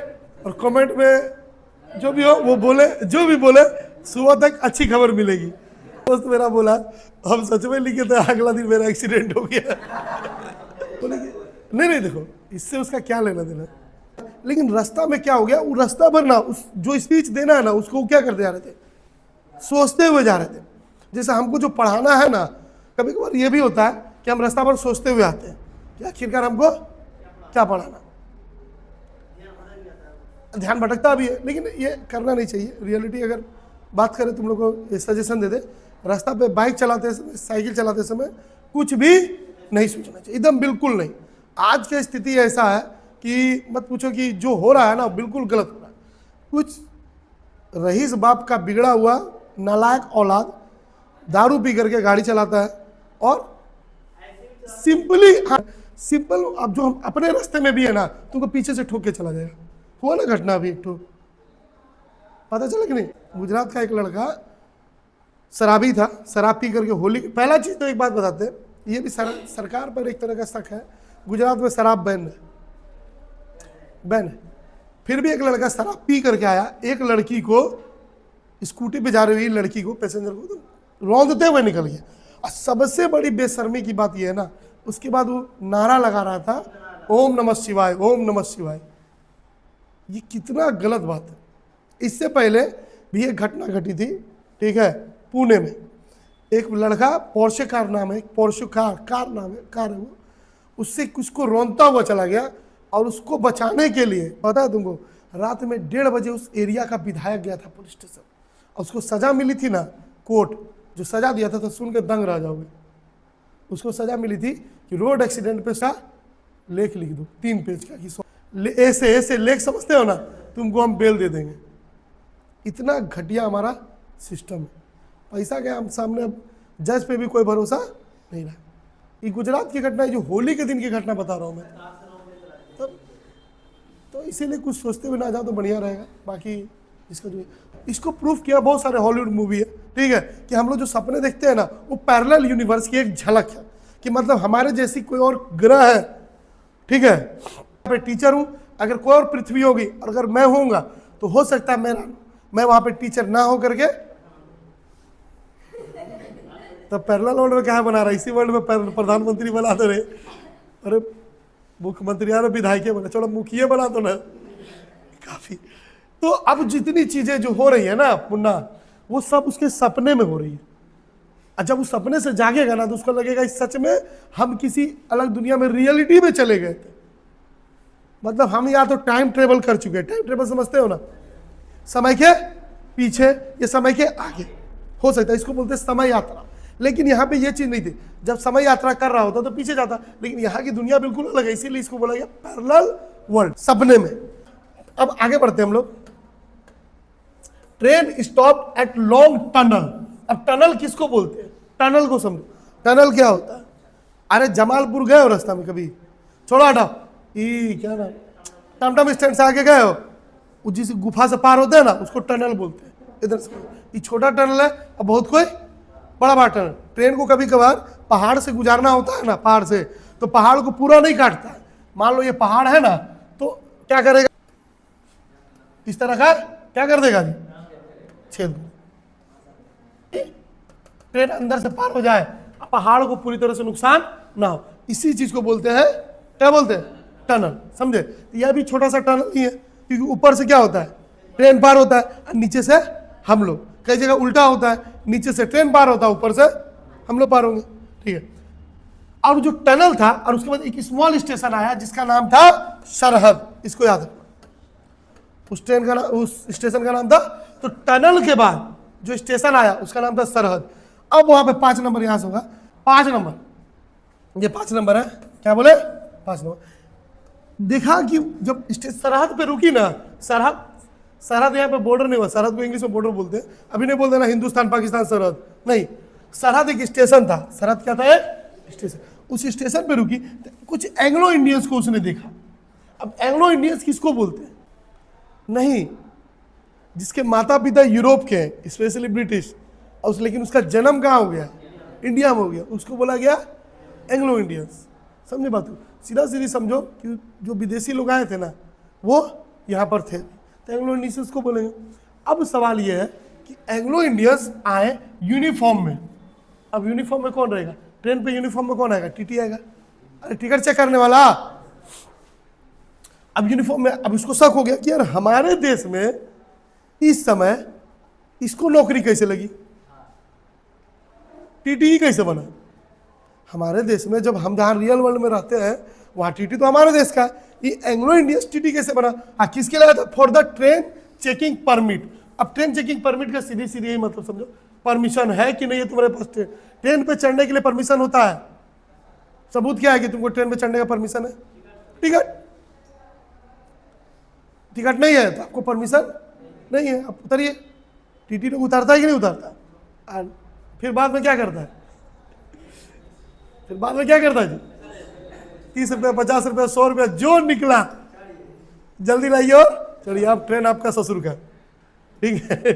और कमेंट में जो भी हो वो बोले, जो भी बोले सुबह तक अच्छी खबर मिलेगी। दोस्त मेरा बोला हम सच में लिखे थे, अगला दिन मेरा एक्सीडेंट हो गया। बोले नहीं नहीं देखो इससे उसका क्या लेना देना, लेकिन रास्ता में क्या हो गया, वो रास्ता भर ना उस जो स्पीच देना है ना उसको क्या करते जा रहे थे, सोचते हुए जा रहे थे। जैसे हमको जो पढ़ाना है ना, कभी कभार ये भी होता है कि हम रास्ता पर सोचते हुए आते हैं कि आखिरकार हमको क्या पढ़ाना, ध्यान भटकता भी है, लेकिन ये करना नहीं चाहिए। रियलिटी अगर बात करें, तुम लोग को सजेशन दे दे, रास्ता पे बाइक चलाते समय, साइकिल चलाते समय कुछ भी नहीं सोचना चाहिए, एकदम बिल्कुल नहीं। आज की स्थिति ऐसा है कि मत पूछो कि जो हो रहा है ना बिल्कुल गलत हो रहा है। कुछ रईस बाप का बिगड़ा हुआ नालायक औलाद दारू पी करके गाड़ी चलाता है और सिंपली, हाँ सिंपल, अब जो हम अपने रास्ते में भी है ना तुमको पीछे से ठोक के चला जाएगा। हुआ ना घटना अभी एक ठो, पता चला कि नहीं, गुजरात का एक लड़का शराबी था, शराब पी करके होली, पहला चीज तो एक बात बताते हैं, ये भी सरकार पर एक तरह का शक है, गुजरात में शराब बैन है, फिर भी एक लड़का शराब पी करके आया, एक लड़की को स्कूटी पे जा रही हुई लड़की को, पैसेंजर को तो रौंदते हुए निकल गया। और सबसे बड़ी बेशर्मी की बात यह है ना, उसके बाद वो नारा लगा रहा था ओम नमः शिवाय, ओम नमः शिवाय। ये कितना गलत बात है। इससे पहले भी एक घटना घटी थी, ठीक है, पुणे में एक लड़का, पोर्शे कार नाम है, पोर्शे कार नाम है, कार है वो, उससे उसको रौंदता हुआ चला गया और उसको बचाने के लिए पता है तुमको, रात में 1:30 बजे उस एरिया का विधायक गया था पुलिस स्टेशन, और उसको सजा मिली थी ना, कोर्ट जो सजा दिया था तो सुन के दंग रह जाओगे। उसको सजा मिली थी कि रोड एक्सीडेंट पे सा लेख लिख दो 3 पेज का, कि ऐसे ऐसे लेख समझते हो ना, तुमको हम बेल दे देंगे। इतना घटिया हमारा सिस्टम है। पैसा के हम सामने अब जज पे भी कोई भरोसा नहीं रहा। ये गुजरात की घटना है, जो होली के दिन की घटना बता रहा हूँ मैं, तो इसीलिए कुछ सोचते हुए ना जाओ तो बढ़िया रहेगा। बाकी इसका जो इसको प्रूफ किया बहुत सारे हॉलीवुड मूवी है, ठीक है, कि हम लोग जो सपने देखते हैं ना वो पैरेलल यूनिवर्स की एक झलक है, कि मतलब हमारे जैसी कोई और ग्रह है, ठीक है। मैं टीचर हूँ, अगर कोई और पृथ्वी होगी और अगर मैं होऊंगा तो हो सकता है मैं वहां पे टीचर ना हो करके, तो पैरेलल वर्ल्ड में क्या बना रहा है, इसी वर्ल्ड में प्रधानमंत्री बना दो रे, अरे मुख्यमंत्री यार विधायक बना, चलो मुखिया बना दो ना, काफी। तो अब जितनी चीजें जो हो रही है ना मुन्ना, वो सब उसके सपने में हो रही है। और जब उस सपने से जागेगा ना तो उसको लगेगा इस सच में हम किसी अलग दुनिया में, रियलिटी में चले गए थे। मतलब हम या तो टाइम ट्रेवल कर चुके हैं, टाइम ट्रेवल समझते हो ना, समय के पीछे या समय के आगे हो सकता है, इसको बोलते हैं समय यात्रा। लेकिन यहाँ पे ये चीज नहीं थी, जब समय यात्रा कर रहा होता तो पीछे जाता, लेकिन यहाँ की दुनिया बिल्कुल अलग है, इसीलिए इसको बोला गया पैरेलल वर्ल्ड, सपने में। अब आगे बढ़ते हैं हम लोग। Train stop at long tunnel. अब टनल किसको बोलते हैं, टनल को समझो। टनल क्या होता है, अरे जमालपुर गए हो रास्ता में कभी, छोड़ो हटाओ, क्या नाम, टमटम स्टैंड से आगे गए हो, वो जिस गुफा से पार होते हैं ना उसको टनल बोलते हैं। इधर से ये छोटा टनल है और बहुत कोई बड़ा बड़ा टनल। ट्रेन को कभी कभार पहाड़ से गुजारना होता है ना, पहाड़ से, तो पहाड़ को पूरा नहीं काटता है। मान लो ये पहाड़ है ना, तो क्या करेगा, इस तरह का क्या कर देगा जी, छेद। ट्रेन अंदर से पार हो जाए, पहाड़ को पूरी तरह से नुकसान ना हो, इसी चीज को बोलते हैं, क्या बोलते हैं, टनल। समझे, यह भी छोटा सा टनल ही है, क्योंकि ऊपर से क्या होता है, ट्रेन पार होता है, और नीचे से हम लोग, कई जगह उल्टा होता है, नीचे से ट्रेन पार होता है, ऊपर से हम लोग पार होंगे, ठीक है। और जो टनल था, और उसके बाद एक स्मॉल स्टेशन आया जिसका नाम था सरहद, इसको याद रखो, उस ट्रेन का उस स्टेशन का नाम था। तो टनल के बाद जो स्टेशन आया उसका नाम था सरहद। अब वहां पे 5 नंबर यहां से होगा, 5 नंबर, ये 5 नंबर है, क्या बोले, 5 नंबर। देखा कि जब सरहद पे रुकी ना, सरहद सरहद यहाँ पे बॉर्डर नहीं हुआ, सरहद को इंग्लिश में बॉर्डर बोलते हैं, अभी नहीं बोलते ना हिंदुस्तान पाकिस्तान सरहद, नहीं, सरहद एक स्टेशन था। सरहद क्या था? एक स्टेशन। उस स्टेशन पे रुकी, कुछ एंग्लो इंडियंस को उसने देखा। अब एंग्लो इंडियंस किसको बोलते हैं? नहीं, जिसके माता पिता यूरोप के हैं, स्पेशली ब्रिटिश, और लेकिन उसका जन्म कहाँ हो गया? इंडिया में हो गया, उसको बोला गया एंग्लो इंडियंस। समझे बात को? सीधा सीधी समझो कि जो विदेशी लोग आए थे ना, वो यहाँ पर थे, तो एंग्लो इंडियंस को बोलेंगे। अब सवाल ये है कि एंग्लो इंडियंस आए यूनिफॉर्म में। अब यूनिफॉर्म में कौन रहेगा? ट्रेन पे यूनिफॉर्म में कौन आएगा? टीटी आएगा। अरे टिकट चेक करने वाला। अब यूनिफॉर्म में, अब उसको शक हो गया कि यार हमारे देश में इस समय इसको नौकरी कैसे लगी? टीटी ही कैसे बना? हमारे देश में जब हम जहाँ रियल वर्ल्ड में रहते हैं वहाँ टीटी तो हमारे देश का है, ये एंग्लो इंडियंस टीटी कैसे बना? हाँ, किसके लिए था? For the train checking permit. अब ट्रेन चेकिंग परमिट का सीधी सीधी यही मतलब समझो, परमिशन है कि नहीं है तुम्हारे पास? ट्रेन पे चढ़ने के लिए परमिशन होता है, सबूत क्या है कि तुमको ट्रेन पे चढ़ने का परमिशन है? टिकट। टिकट नहीं है तो आपको परमिशन नहीं है, आप उतरिए। टीटी लोग उतारता है कि नहीं उतारता? फिर बाद में क्या करता है? फिर बाद में क्या करता है जी? 30 रुपया, 50 रुपया, 100 रुपया जो निकला जल्दी लाइए और चलिए, आप ट्रेन आपका ससुर का, ठीक है।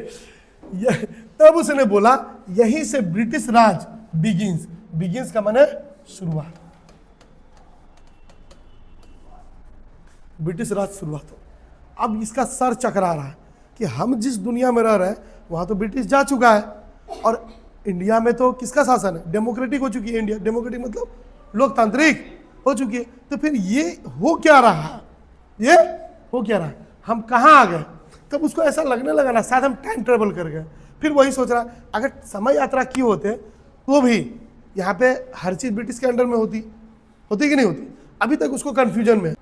तब उसने बोला यहीं से ब्रिटिश राज बिगिंस। बिगिंस का माने शुरुआत, ब्रिटिश राज शुरुआत हो। अब इसका सर चकरा रहा है कि हम जिस दुनिया में रह रहे हैं वहां तो ब्रिटिश जा चुका है, और इंडिया में तो किसका शासन है? डेमोक्रेटिक हो चुकी है इंडिया। डेमोक्रेटिक मतलब लोकतांत्रिक हो चुकी है। तो फिर ये हो क्या रहा है? ये हो क्या रहा है? हम कहाँ आ गए? तब उसको ऐसा लगने लगा ना शायद हम टाइम ट्रेवल कर गए। फिर वही सोच रहा अगर समय यात्रा की होते तो भी यहाँ पे हर चीज ब्रिटिश के अंडर में होती कि नहीं होती? अभी तक उसको कंफ्यूजन में है।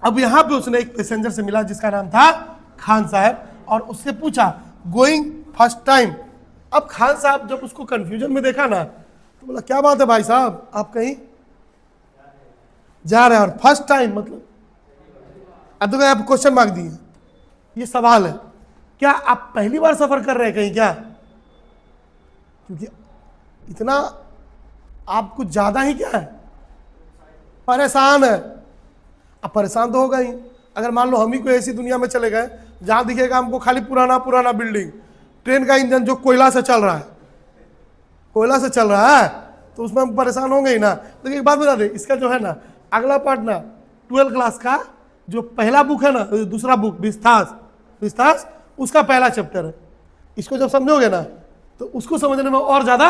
अब यहाँ पे उसने एक पैसेंजर से मिला जिसका नाम था खान साहब, और उससे पूछा गोइंग फर्स्ट टाइम। अब खान साहब जब उसको कंफ्यूजन में देखा ना तो बोला क्या बात है भाई साहब, आप कहीं जा रहे हैं और फर्स्ट टाइम मतलब? अब तो आप क्वेश्चन मार्क दिए, ये सवाल है, क्या आप पहली बार सफर कर रहे हैं कहीं क्या? क्योंकि इतना आप कुछ ज्यादा ही क्या है, परेशान है। अब परेशान तो होगा ही। अगर मान लो हम ही कोई ऐसी दुनिया में चले गए जहां दिखेगा हमको खाली पुराना पुराना बिल्डिंग, ट्रेन का इंजन जो कोयला से चल रहा है, कोयला से चल रहा है, तो उसमें हम परेशान होंगे ही ना। लेकिन एक बात बता दे, इसका जो है ना अगला पार्ट ना 12th क्लास का जो पहला बुक है ना, दूसरा बुक विस्तास, उसका पहला चैप्टर है। इसको जब समझोगे ना तो उसको समझने में और ज्यादा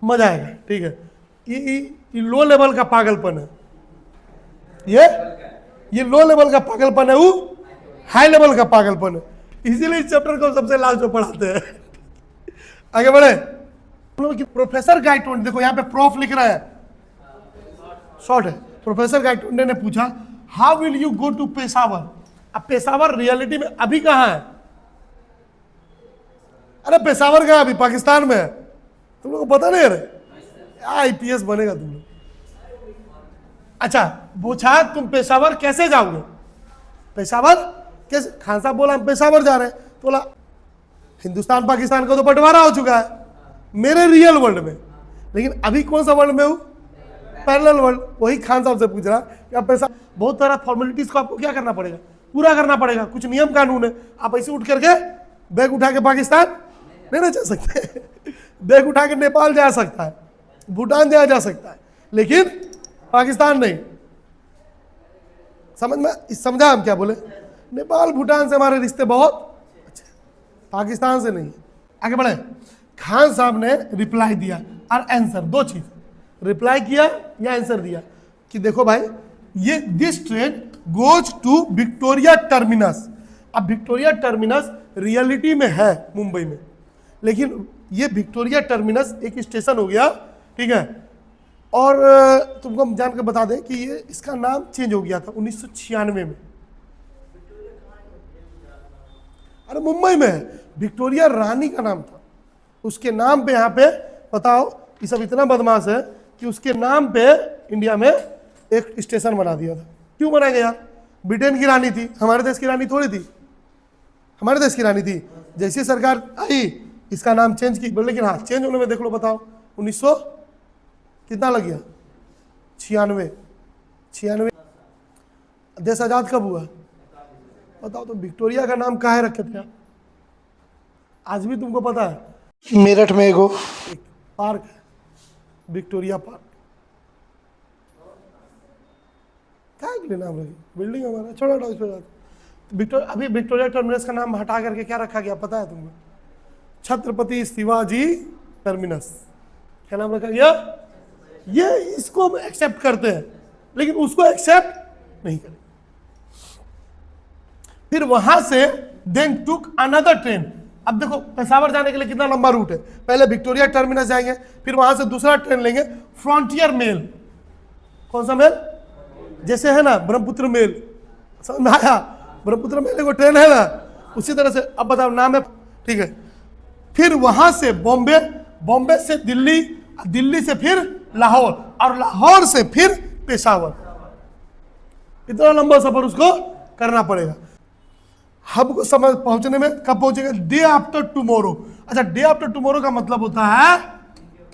मजा आएगा, ठीक है। ये लो लेवल का पागलपन है, ये लो लेवल का पागलपन है, वो हाई लेवल का पागलपन है। इसीलिए इस चैप्टर को सबसे लास्ट में पढ़ाते हैं। आगे बढ़े। प्रोफेसर गाइटोंडे, देखो यहाँ पे प्रोफ लिख रहा है, शॉर्ट है। प्रोफेसर गाइटोंडे ने पूछा how will you go to Peshawar? अब पेशावर रियलिटी में अभी कहाँ है? अरे पेशावर कहाँ अभी? पाकिस्तान में है। तुम लोग को पता नहीं है? IPS बनेगा तुम लोग। अच्छा पूछा तुम पेशावर कैसे जाओगे? पेशावर कैसे? खान साहब बोला हम पेशावर जा रहे हैं। तो बोला हिंदुस्तान पाकिस्तान का तो बंटवारा हो चुका है मेरे रियल वर्ल्ड में, लेकिन अभी कौन सा वर्ल्ड में हूँ? Parallel world. वही खान साहब से पूछ रहा कि आप पैसा, बहुत सारा फॉर्मेलिटीज को आपको क्या करना पड़ेगा? पूरा करना पड़ेगा। कुछ नियम कानून है। आप ऐसे उठ करके बैग उठा के पाकिस्तान नहीं ना जा सकते। बैग उठा के नेपाल जा सकता है, भूटान जा सकता है, लेकिन पाकिस्तान नहीं। समझ में समझा हम क्या बोले? नेपाल भूटान से हमारे रिश्ते बहुत अच्छे, पाकिस्तान से नहीं। आगे बढ़े। खान साहब ने रिप्लाई दिया और आंसर, दो चीज, रिप्लाई किया या आंसर दिया कि देखो भाई ये this train goes to Victoria Terminus. अब विक्टोरिया टर्मिनस रियलिटी में है मुंबई में, लेकिन ये विक्टोरिया टर्मिनस एक स्टेशन हो गया, ठीक है। और तुमको हम जान के बता दें कि ये इसका नाम चेंज हो गया था 1996 में। अरे मुंबई में है, विक्टोरिया रानी का नाम था, उसके नाम पे यहाँ पे बताओ, ये सब इतना बदमाश है कि उसके नाम पे इंडिया में एक स्टेशन बना दिया था। क्यों बनाया गया? ब्रिटेन की रानी थी, हमारे देश की रानी थोड़ी थी। हमारे देश की रानी थी। जैसी सरकार आई इसका नाम चेंज की, लेकिन हाँ चेंज होने में देख लो, बताओ 1900 कितना लग गया, 96 देश आजाद कब हुआ बताओ। तो विक्टोरिया का नाम काहे रखे थे आप? आज भी तुमको पता है मेरठ में एक पार्क है विक्टोरिया पार्क, क्या के लिए नाम लगे, बिल्डिंग हमारा छोटा उस पर। अभी विक्टोरिया टर्मिनस का नाम हटा करके क्या रखा गया पता है तुमको? छत्रपति शिवाजी टर्मिनस। क्या नाम रखा गया? ये इसको हम एक्सेप्ट करते हैं लेकिन उसको एक्सेप्ट नहीं करें। फिर वहां से देन टुक अनदर ट्रेन। अब देखो पेशावर जाने के लिए कितना लंबा रूट है, पहले विक्टोरिया टर्मिनस जाएंगे, फिर वहां से दूसरा ट्रेन लेंगे फ्रंटियर मेल। कौन सा मेल? जैसे है ना ब्रह्मपुत्र मेल, समझ में आया? ब्रह्मपुत्र मेल को ट्रेन है ना, उसी तरह से। अब बताओ नाम है, ठीक है। फिर वहां से बॉम्बे, बॉम्बे से दिल्ली, दिल्ली से फिर लाहौर, और लाहौर से फिर पेशावर। इतना लंबा सफर उसको करना पड़ेगा। हमको समझ पहुंचने में कब पहुंचेगा? Day after tomorrow. अच्छा, डे आफ्टर टुमारो का मतलब होता है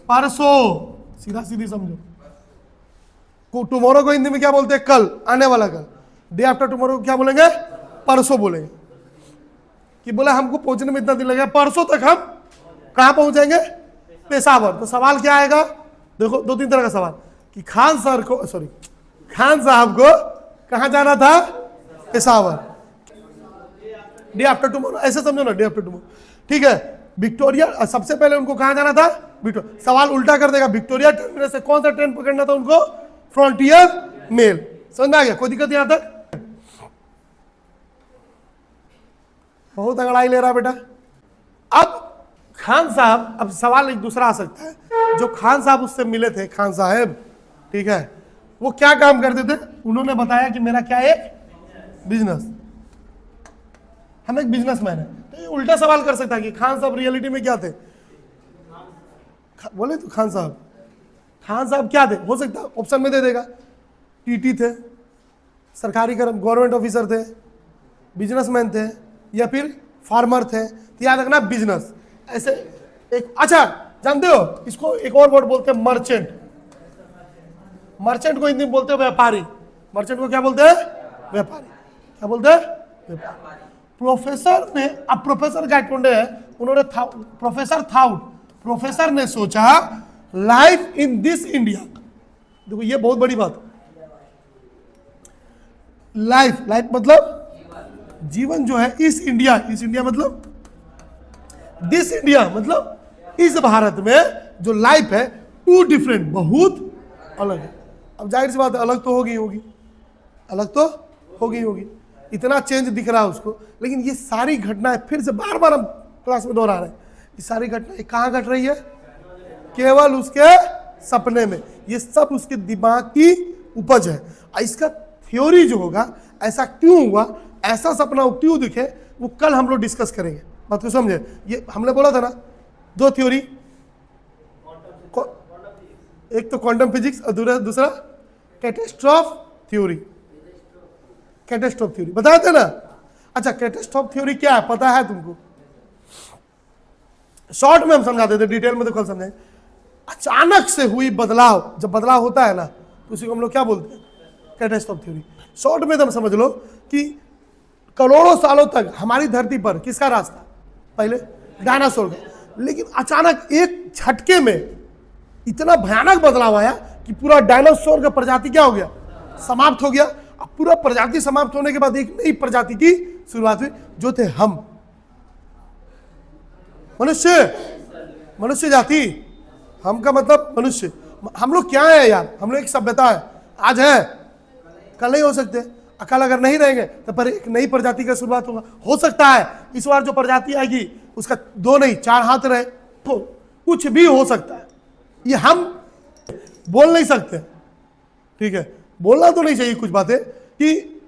परसों, सीधा सीधी समझो। टुमारो को हिंदी में क्या बोलते हैं? कल, आने वाला कल। डे आफ्टर टुमारो को क्या बोलेंगे? परसों बोलेंगे। कि बोला हमको पहुंचने में इतना दिन लगेगा, परसों तक हम कहां पहुंचेंगे? पेशावर। तो सवाल क्या आएगा? देखो दो तीन तरह का सवाल कि खान साहब को कहां जाना था? पेशावर। डे आफ्टर टुमारो ऐसे समझो ना, डे आफ्टर टुमारो, ठीक है। विक्टोरिया, सबसे पहले उनको कहां जाना था? विक्टोरिया। सवाल उल्टा कर देगा, विक्टोरिया टर्मिनस से कौन सा ट्रेन पकड़ना था उनको? Frontier Mail. समझ में आ गया? कोई दिक्कत यहां तक? बहुत अंगड़ाई ले रहा बेटा। अब खान साहब, अब सवाल एक दूसरा आ सकता है, जो खान साहब उससे मिले थे, खान साहब, ठीक है, वो क्या काम करते थे? उन्होंने बताया कि मेरा क्या है? बिजनेस, हम एक बिजनेसमैन है। तो ये उल्टा सवाल कर सकता है कि खान साहब रियलिटी में क्या थे? बोले तो खान साहब क्या थे? हो सकता है ऑप्शन में दे देगा, टीटी थे, सरकारी गवर्नमेंट ऑफिसर थे, बिजनेसमैन थे, या फिर फार्मर थे। तो याद रखना बिजनेस ऐसे एक। अच्छा जानते हो इसको एक और वर्ड बोलते हैं मर्चेंट। मर्चेंट को हिंदी में बोलते हैं व्यापारी। मर्चेंट को क्या बोलते हैं? व्यापारी। क्या बोलते हैं? व्यापारी। प्रोफेसर ने, अब प्रोफेसर गायकवाड़ है, उन्होंने प्रोफेसर ने सोचा लाइफ इन दिस इंडिया। देखो ये बहुत बड़ी बात। लाइफ मतलब जीवन जो है, इस इंडिया मतलब दिस इंडिया मतलब इस भारत में जो लाइफ है, टू डिफरेंट, बहुत अलग है। अब जाहिर सी बात है अलग तो होगी। इतना चेंज दिख रहा है उसको, लेकिन ये सारी घटनाएं फिर से बार बार हम क्लास में दोहरा रहे हैं। ये सारी घटनाएं कहाँ घट रही है? केवल उसके सपने में। ये सब उसके दिमाग की उपज है। इसका थ्योरी जो होगा, ऐसा क्यों हुआ, ऐसा सपना क्यों दिखे, वो कल हम लोग डिस्कस करेंगे। बात को समझे? ये हमने बोला था ना, दो थ्योरी, एक तो क्वांटम फिजिक्स और दूसरा कैटास्ट्रॉफ थ्योरी बताए थे ना। अच्छा, कैटास्ट्रॉफ थ्योरी क्या है पता है तुमको? शॉर्ट में हम समझाते थे, डिटेल में तो कल समझेंगे। अचानक से हुई बदलाव, जब बदलाव होता है ना तो उसी को हम लोग क्या बोलते हैं? Catastrophe theory. शॉर्ट में तुम समझ लो कि करोड़ों सालों तक हमारी धरती पर किसका राज था? पहले डायनासोर का। लेकिन अचानक एक झटके में इतना भयानक बदलाव आया कि पूरा डायनासोर का प्रजाति क्या हो गया? समाप्त हो गया। अब पूरा प्रजाति समाप्त होने के बाद एक नई प्रजाति की शुरुआत हुई, जो थे हम, मनुष्य जाति। हम का मतलब मनुष्य। हम लोग क्या है यार? हम लोग एक सभ्यता है, आज है, कल नहीं हो सकते। कल अगर नहीं रहेंगे तो पर एक नई प्रजाति का शुरुआत होगा। हो सकता है इस बार जो प्रजाति आएगी उसका 2 नहीं 4 हाथ रहे, तो कुछ भी हो सकता है। ये हम बोल नहीं सकते, ठीक है? बोलना तो नहीं चाहिए कुछ बातें कि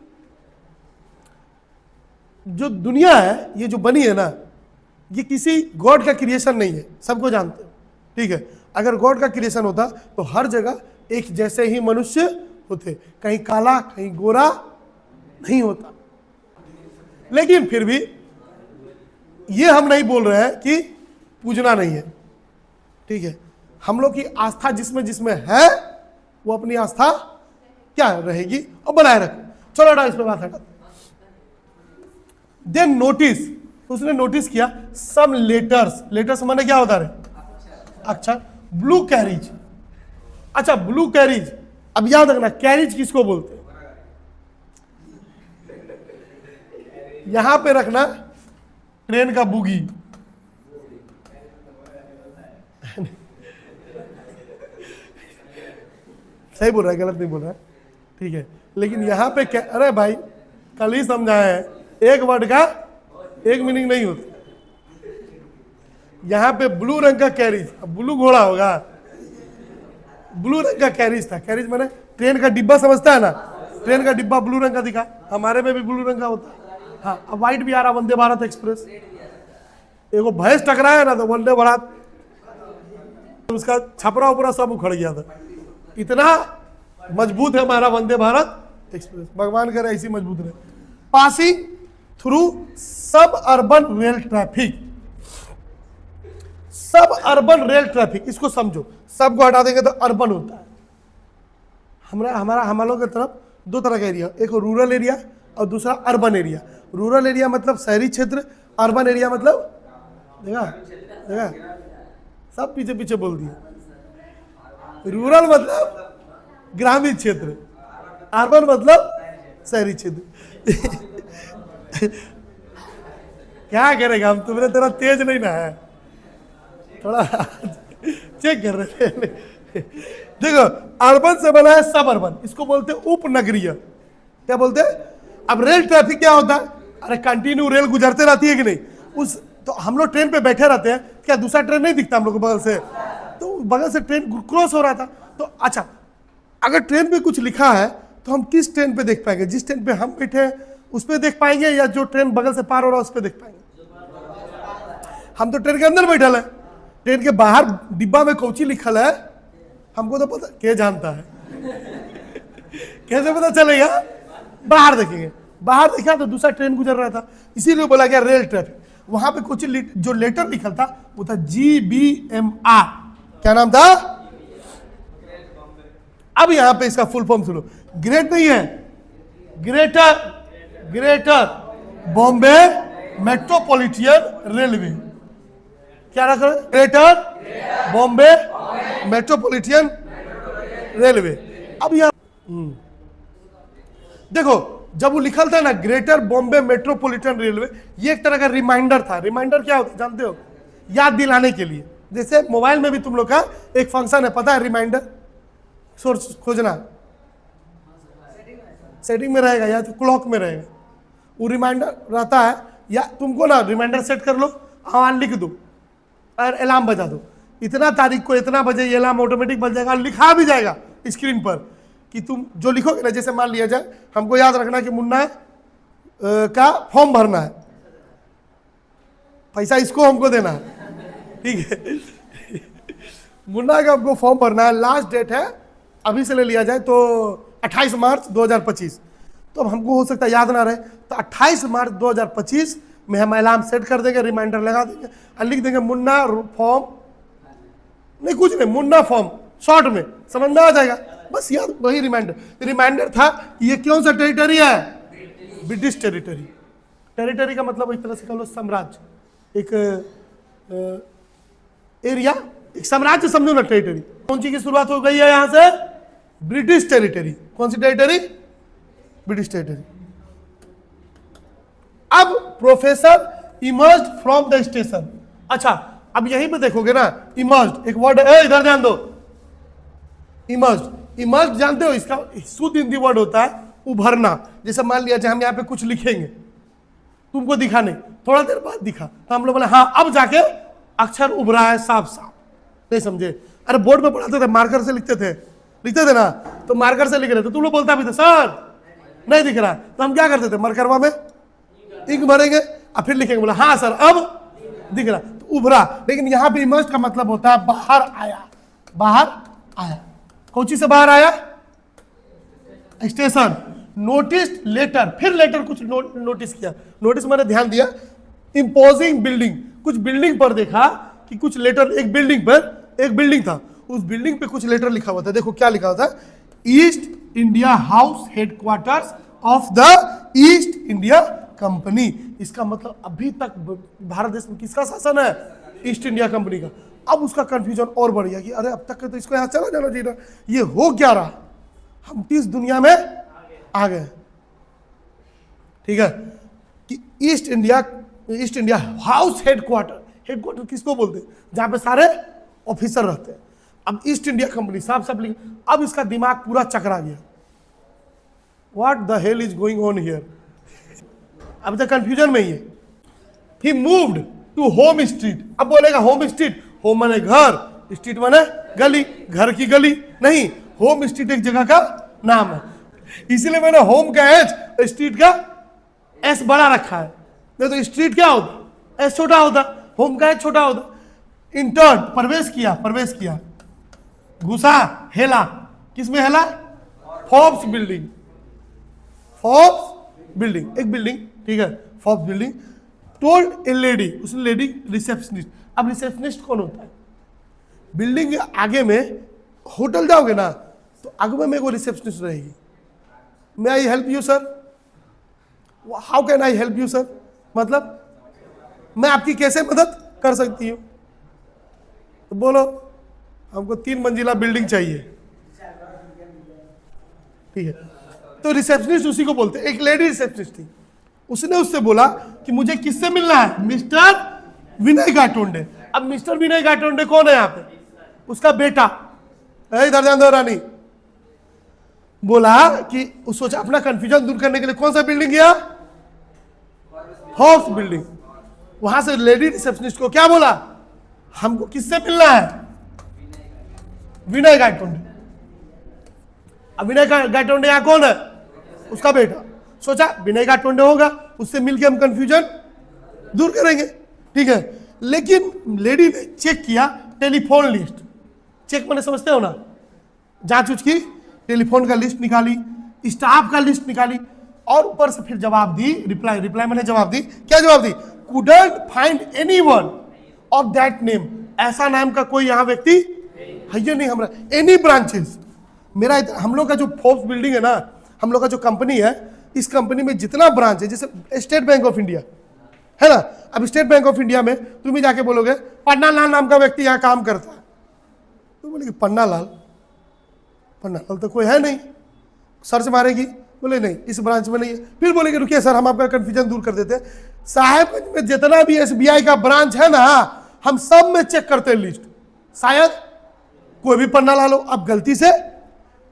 जो दुनिया है, ये जो बनी है ना, ये किसी गॉड का क्रिएशन नहीं है, सबको जानते हैं, ठीक है? अगर गॉड का क्रिएशन होता तो हर जगह एक जैसे ही मनुष्य होते, कहीं काला कहीं गोरा नहीं होता। लेकिन फिर भी ये हम नहीं बोल रहे हैं कि पूजना नहीं है, ठीक है। हम लोग की आस्था जिसमें जिसमें है वो अपनी आस्था क्या रहेगी और बनाए रखो। चलो हटा, इसमें बात हटा। देन नोटिस, उसने नोटिस किया सम लेटर्स, लेटर्स माने क्या होता है? अक्षर। ब्लू कैरिज, अच्छा ब्लू कैरिज, अब याद रखना कैरिज किसको बोलते हैं, यहां पे रखना ट्रेन का बुगी। सही बोल रहा है, गलत नहीं बोल रहा है, ठीक है। लेकिन यहाँ पे क्या, अरे भाई कल ही समझाया है, एक वर्ड का एक मीनिंग नहीं होता। यहाँ पे ब्लू रंग का कैरिज, अब ब्लू घोड़ा होगा, ब्लू रंग का कैरिज था। कैरिज माने ट्रेन का डिब्बा, समझता है ना, ट्रेन का डिब्बा ब्लू रंग का दिखा, हमारे में भी ब्लू रंग का होता है। हाँ, अब व्हाइट भी आ रहा, वंदे भारत एक्सप्रेस। एगो भैंस टकराया ना तो वंदे भारत, उसका छपरा उपरा सब उखड़ गया था। इतना मजबूत है हमारा वंदे भारत एक्सप्रेस, भगवान करे ऐसी मजबूत रहे। पासिंग थ्रू सब अर्बन रेल ट्रैफिक, सब अर्बन रेल ट्रैफिक, इसको समझो, सब को हटा देंगे तो अर्बन होता है। हमारा हम लोग की तरफ दो तरह का एरिया, एक रूरल एरिया और दूसरा अर्बन एरिया। रूरल एरिया मतलब शहरी क्षेत्र, अर्बन एरिया मतलब देखा देखा, सब पीछे पीछे बोल दिए। रूरल मतलब ग्रामीण क्षेत्र, अर्बन मतलब शहरी क्षेत्र। क्या करेगा हम, तुमने तेरा तेज नहीं ना है, थोड़ा चेक कर रहे थे। देखो अर्बन से बना है सब अर्बन, इसको बोलते हैं उपनगरीय। क्या बोलते हैं? अब रेल ट्रैफिक क्या होता है? अरे कंटिन्यू रेल गुजरते रहती है कि नहीं, उस तो हम लोग ट्रेन पे बैठे रहते हैं, क्या दूसरा ट्रेन नहीं दिखता हम लोग को बगल से? तो बगल से ट्रेन क्रॉस हो रहा था। तो अच्छा, अगर ट्रेन पे कुछ लिखा है तो हम किस ट्रेन पे देख पाएंगे? जिस ट्रेन पे हम बैठे हैं उस पे देख पाएंगे, या जो ट्रेन बगल से पार हो रहा है उस पे देख पाएंगे? हम तो ट्रेन के अंदर बैठल है, ट्रेन के बाहर डिब्बा में कौची लिखल है हमको तो पता, क्या जानता है? कैसे पता चलेगा? बाहर देखेंगे, बाहर देखा तो दूसरा ट्रेन गुजर रहा था, इसीलिए बोला गया रेल ट्रैफिक। वहां पे कुछ जो लेटर लिखल था वो था GBMR, क्या नाम था? अब यहां पे इसका फुल फॉर्म सुनो, ग्रेट नहीं है, greater, greater Bombay metropolitan railway. क्या रखा? Greater Bombay metropolitan railway. अब यहां देखो, जब वो लिखल था ना ग्रेटर बॉम्बे मेट्रोपॉलिटन रेलवे, ये एक तरह का रिमाइंडर था। रिमाइंडर क्या होता है जानते हो? याद दिलाने के लिए। जैसे मोबाइल में भी तुम लोग का एक फंक्शन है, पता है? रिमाइंडर सोर्स खोजना, सेटिंग में रहेगा या तो क्लॉक में रहेगा, वो रिमाइंडर रहता है। या तुमको ना रिमाइंडर सेट कर लो, हाँ लिख दो और अलार्म बजा दो, इतना तारीख को इतना बजे ये अलार्म ऑटोमेटिक बज जाएगा, लिखा भी जाएगा स्क्रीन पर कि तुम जो लिखोगे ना। जैसे मान लिया जाए हमको याद रखना कि मुन्ना का फॉर्म भरना है, पैसा इसको हमको देना है, ठीक है? मुन्ना का हमको फॉर्म भरना है, लास्ट डेट है अभी से ले लिया जाए तो 28 मार्च 2025। तो अब हमको हो सकता है याद ना रहे, तो 28 मार्च 2025 में हम अलार्म सेट कर देंगे, रिमाइंडर लगा देंगे और लिख देंगे मुन्ना फॉर्म, नहीं कुछ नहीं, मुन्ना फॉर्म, शॉर्ट में समझ में आ जाएगा, बस याद वही रिमाइंडर। रिमाइंडर था ये कौन सा टेरिटरी है? British territory. टेरिटरी का मतलब एक तरह से कह लो साम्राज्य, एक एरिया, एक साम्राज्य समझो ना टेरिटरी। कौन सी की शुरुआत हो गई है यहां से? British territory. कौन सी टेरिटरी? British territory. अब professor emerged from the station. अच्छा, अब यहीं पे देखोगे ना, इमर्ज्ड एक वर्ड है, इधर ध्यान दो, इमर्ज्ड। इमर्ज्ड जानते हो इसका शुद्ध हिंदी वर्ड होता है उभरना। जैसे मान लिया जाए हम यहाँ पे कुछ लिखेंगे, तुमको दिखा नहीं, थोड़ा देर बाद दिखा, तो हम लोग बोले हाँ अब जाके अक्षर उभरा है साफ साफ। नहीं समझे? अरे बोर्ड में पढ़ाते थे, मार्कर से लिखते थे ना, तो मार्कर से लिख रहे थे, तुम लोग बोलता भी था सर नहीं दिख रहा, तो हम क्या करते थे? मरकरवा में इंक भरेंगे और फिर लिखेंगे, बोला हाँ सर अब दिख रहा, तो उभरा। लेकिन यहाँ पे इमर्ज का मतलब होता है बाहर आया, बाहर आया। कोची से बाहर आया? स्टेशन। नोटिस लेटर, फिर लेटर कुछ नोटिस किया, नोटिस मैंने ध्यान दिया, इम्पोजिंग बिल्डिंग, कुछ बिल्डिंग पर देखा कि कुछ लेटर, एक बिल्डिंग पर, एक बिल्डिंग था, उस बिल्डिंग पे कुछ लेटर लिखा हुआ था। देखो क्या लिखा हुआ था, east India house headquarters of the east India company. इसका मतलब अभी तक भारत देश में किसका शासन है? ईस्ट इंडिया कंपनी का। अब उसका कंफ्यूजन और बढ़ गया कि अरे अब तक तो इसको यहां चला जाना चाहिए, ये हो क्या रहा, हम किस दुनिया में आ गए। ठीक है, कि east India house headquarter, headquarter किसको बोलते हैं? जहां पे सारे ऑफिसर रहते हैं। अब ईस्ट इंडिया कंपनी साफ साफ लिख, अब इसका दिमाग पूरा चकरा गया, what the hell is going on here. अब तक कंफ्यूजन में ही है। ही मूव्ड टू होम स्ट्रीट। अब बोलेगा होम स्ट्रीट, होम माने घर, स्ट्रीट माने गली, घर की गली नहीं, होम स्ट्रीट एक जगह का नाम है, इसीलिए मैंने होम का एच, स्ट्रीट का एस बड़ा रखा है। नहीं तो स्ट्रीट क्या होता, एस छोटा होता, होम का एच छोटा होता। इंटर्न, प्रवेश किया, घुसा, हेला, किसमें हेला? फोर्ब्स बिल्डिंग, एक बिल्डिंग, ठीक है, फोर्ब्स बिल्डिंग। टोल्ड ए लेडी, उस लेडी रिसेप्शनिस्ट। अब रिसेप्शनिस्ट कौन होता है? बिल्डिंग के आगे में, होटल जाओगे ना तो आगे में वो रिसेप्शनिस्ट रहेगी। May I help you sir? How can I help you sir? मतलब मैं आपकी कैसे मदद कर सकती हूँ? तो बोलो हमको 3 मंजिला बिल्डिंग चाहिए, ठीक है। तो रिसेप्शनिस्ट उसी को बोलते हैं। एक लेडी रिसेप्शनिस्ट थी, उसने उससे बोला कि मुझे किससे मिलना है? मिस्टर विनय गाटोंडे। अब मिस्टर विनय गाटोंडे कौन है यहाँ पे? उसका बेटा। इधर ध्यान दो रानी। बोला कि उस सोचा अपना कंफ्यूजन दूर करने के लिए कौन सा बिल्डिंग गया? House building. वहां से लेडी रिसेप्शनिस्ट को क्या बोला? हमको किससे मिलना है? विनय गाटोंडे। अब विनय गाटोंडे यहाँ कौन है? उसका बेटा। सोचा विनय गाटोंडे होगा, उससे मिलके हम कंफ्यूजन दूर करेंगे, ठीक है। लेकिन लेडी ने चेक किया टेलीफोन लिस्ट। चेक मैंने समझते हो ना, जांच उच की, टेलीफोन का लिस्ट निकाली, स्टाफ का लिस्ट निकाली, और ऊपर से फिर जवाब दी, रिप्लाई मैंने जवाब दी। क्या जवाब दी? Couldn't find anyone of that name. ऐसा नाम का कोई यहाँ व्यक्ति है ये नहीं हमारा। एनी ब्रांचेस, मेरा हम लोग का जो फोर्ब्स बिल्डिंग है ना, हम लोग का जो कंपनी है, इस कंपनी में जितना ब्रांच है, जैसे स्टेट बैंक ऑफ इंडिया है ना, अब स्टेट बैंक ऑफ इंडिया में तुम ही जाके बोलोगे पन्ना लाल नाम का व्यक्ति यहाँ काम करता है, तो बोलेगी पन्ना लाल तो कोई है नहीं। सर्च मारेगी, बोले नहीं इस ब्रांच में नहीं है। फिर बोलेगी रुकिए सर, हम आपका कंफ्यूजन दूर कर देते हैं, साहेबगंज में जितना भी एसबीआई का ब्रांच है ना, हम सब में चेक करते हैं लिस्ट, शायद कोई भी पन्ना लाल हो। अब गलती से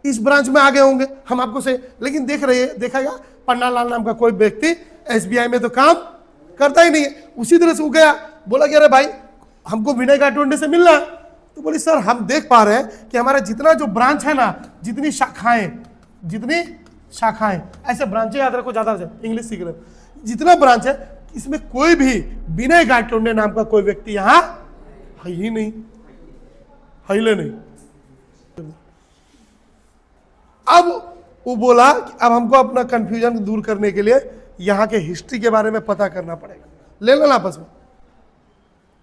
इस ब्रांच में आ गए होंगे, हम आपको से, लेकिन देखा गया पन्ना लाल नाम का कोई व्यक्ति एसबीआई में तो काम करता ही नहीं है। उसी तरह से वो गया, बोला कि अरे भाई हमको विनय गाटोंडे से मिलना है। तो बोली सर हम देख पा रहे हैं कि हमारा जितना जो ब्रांच है ना, जितनी शाखाएं, ऐसे ब्रांचें याद रखो, ज्यादा इंग्लिश सीख रहे हो, जितना ब्रांच है इसमें कोई भी विनय गाटोंडे नाम का कोई व्यक्ति यहाँ है ही नहीं, हिले नहीं। अब वो बोला कि अब हमको अपना कंफ्यूजन दूर करने के लिए यहाँ के हिस्ट्री के बारे में पता करना पड़ेगा, ले लेना आपस में।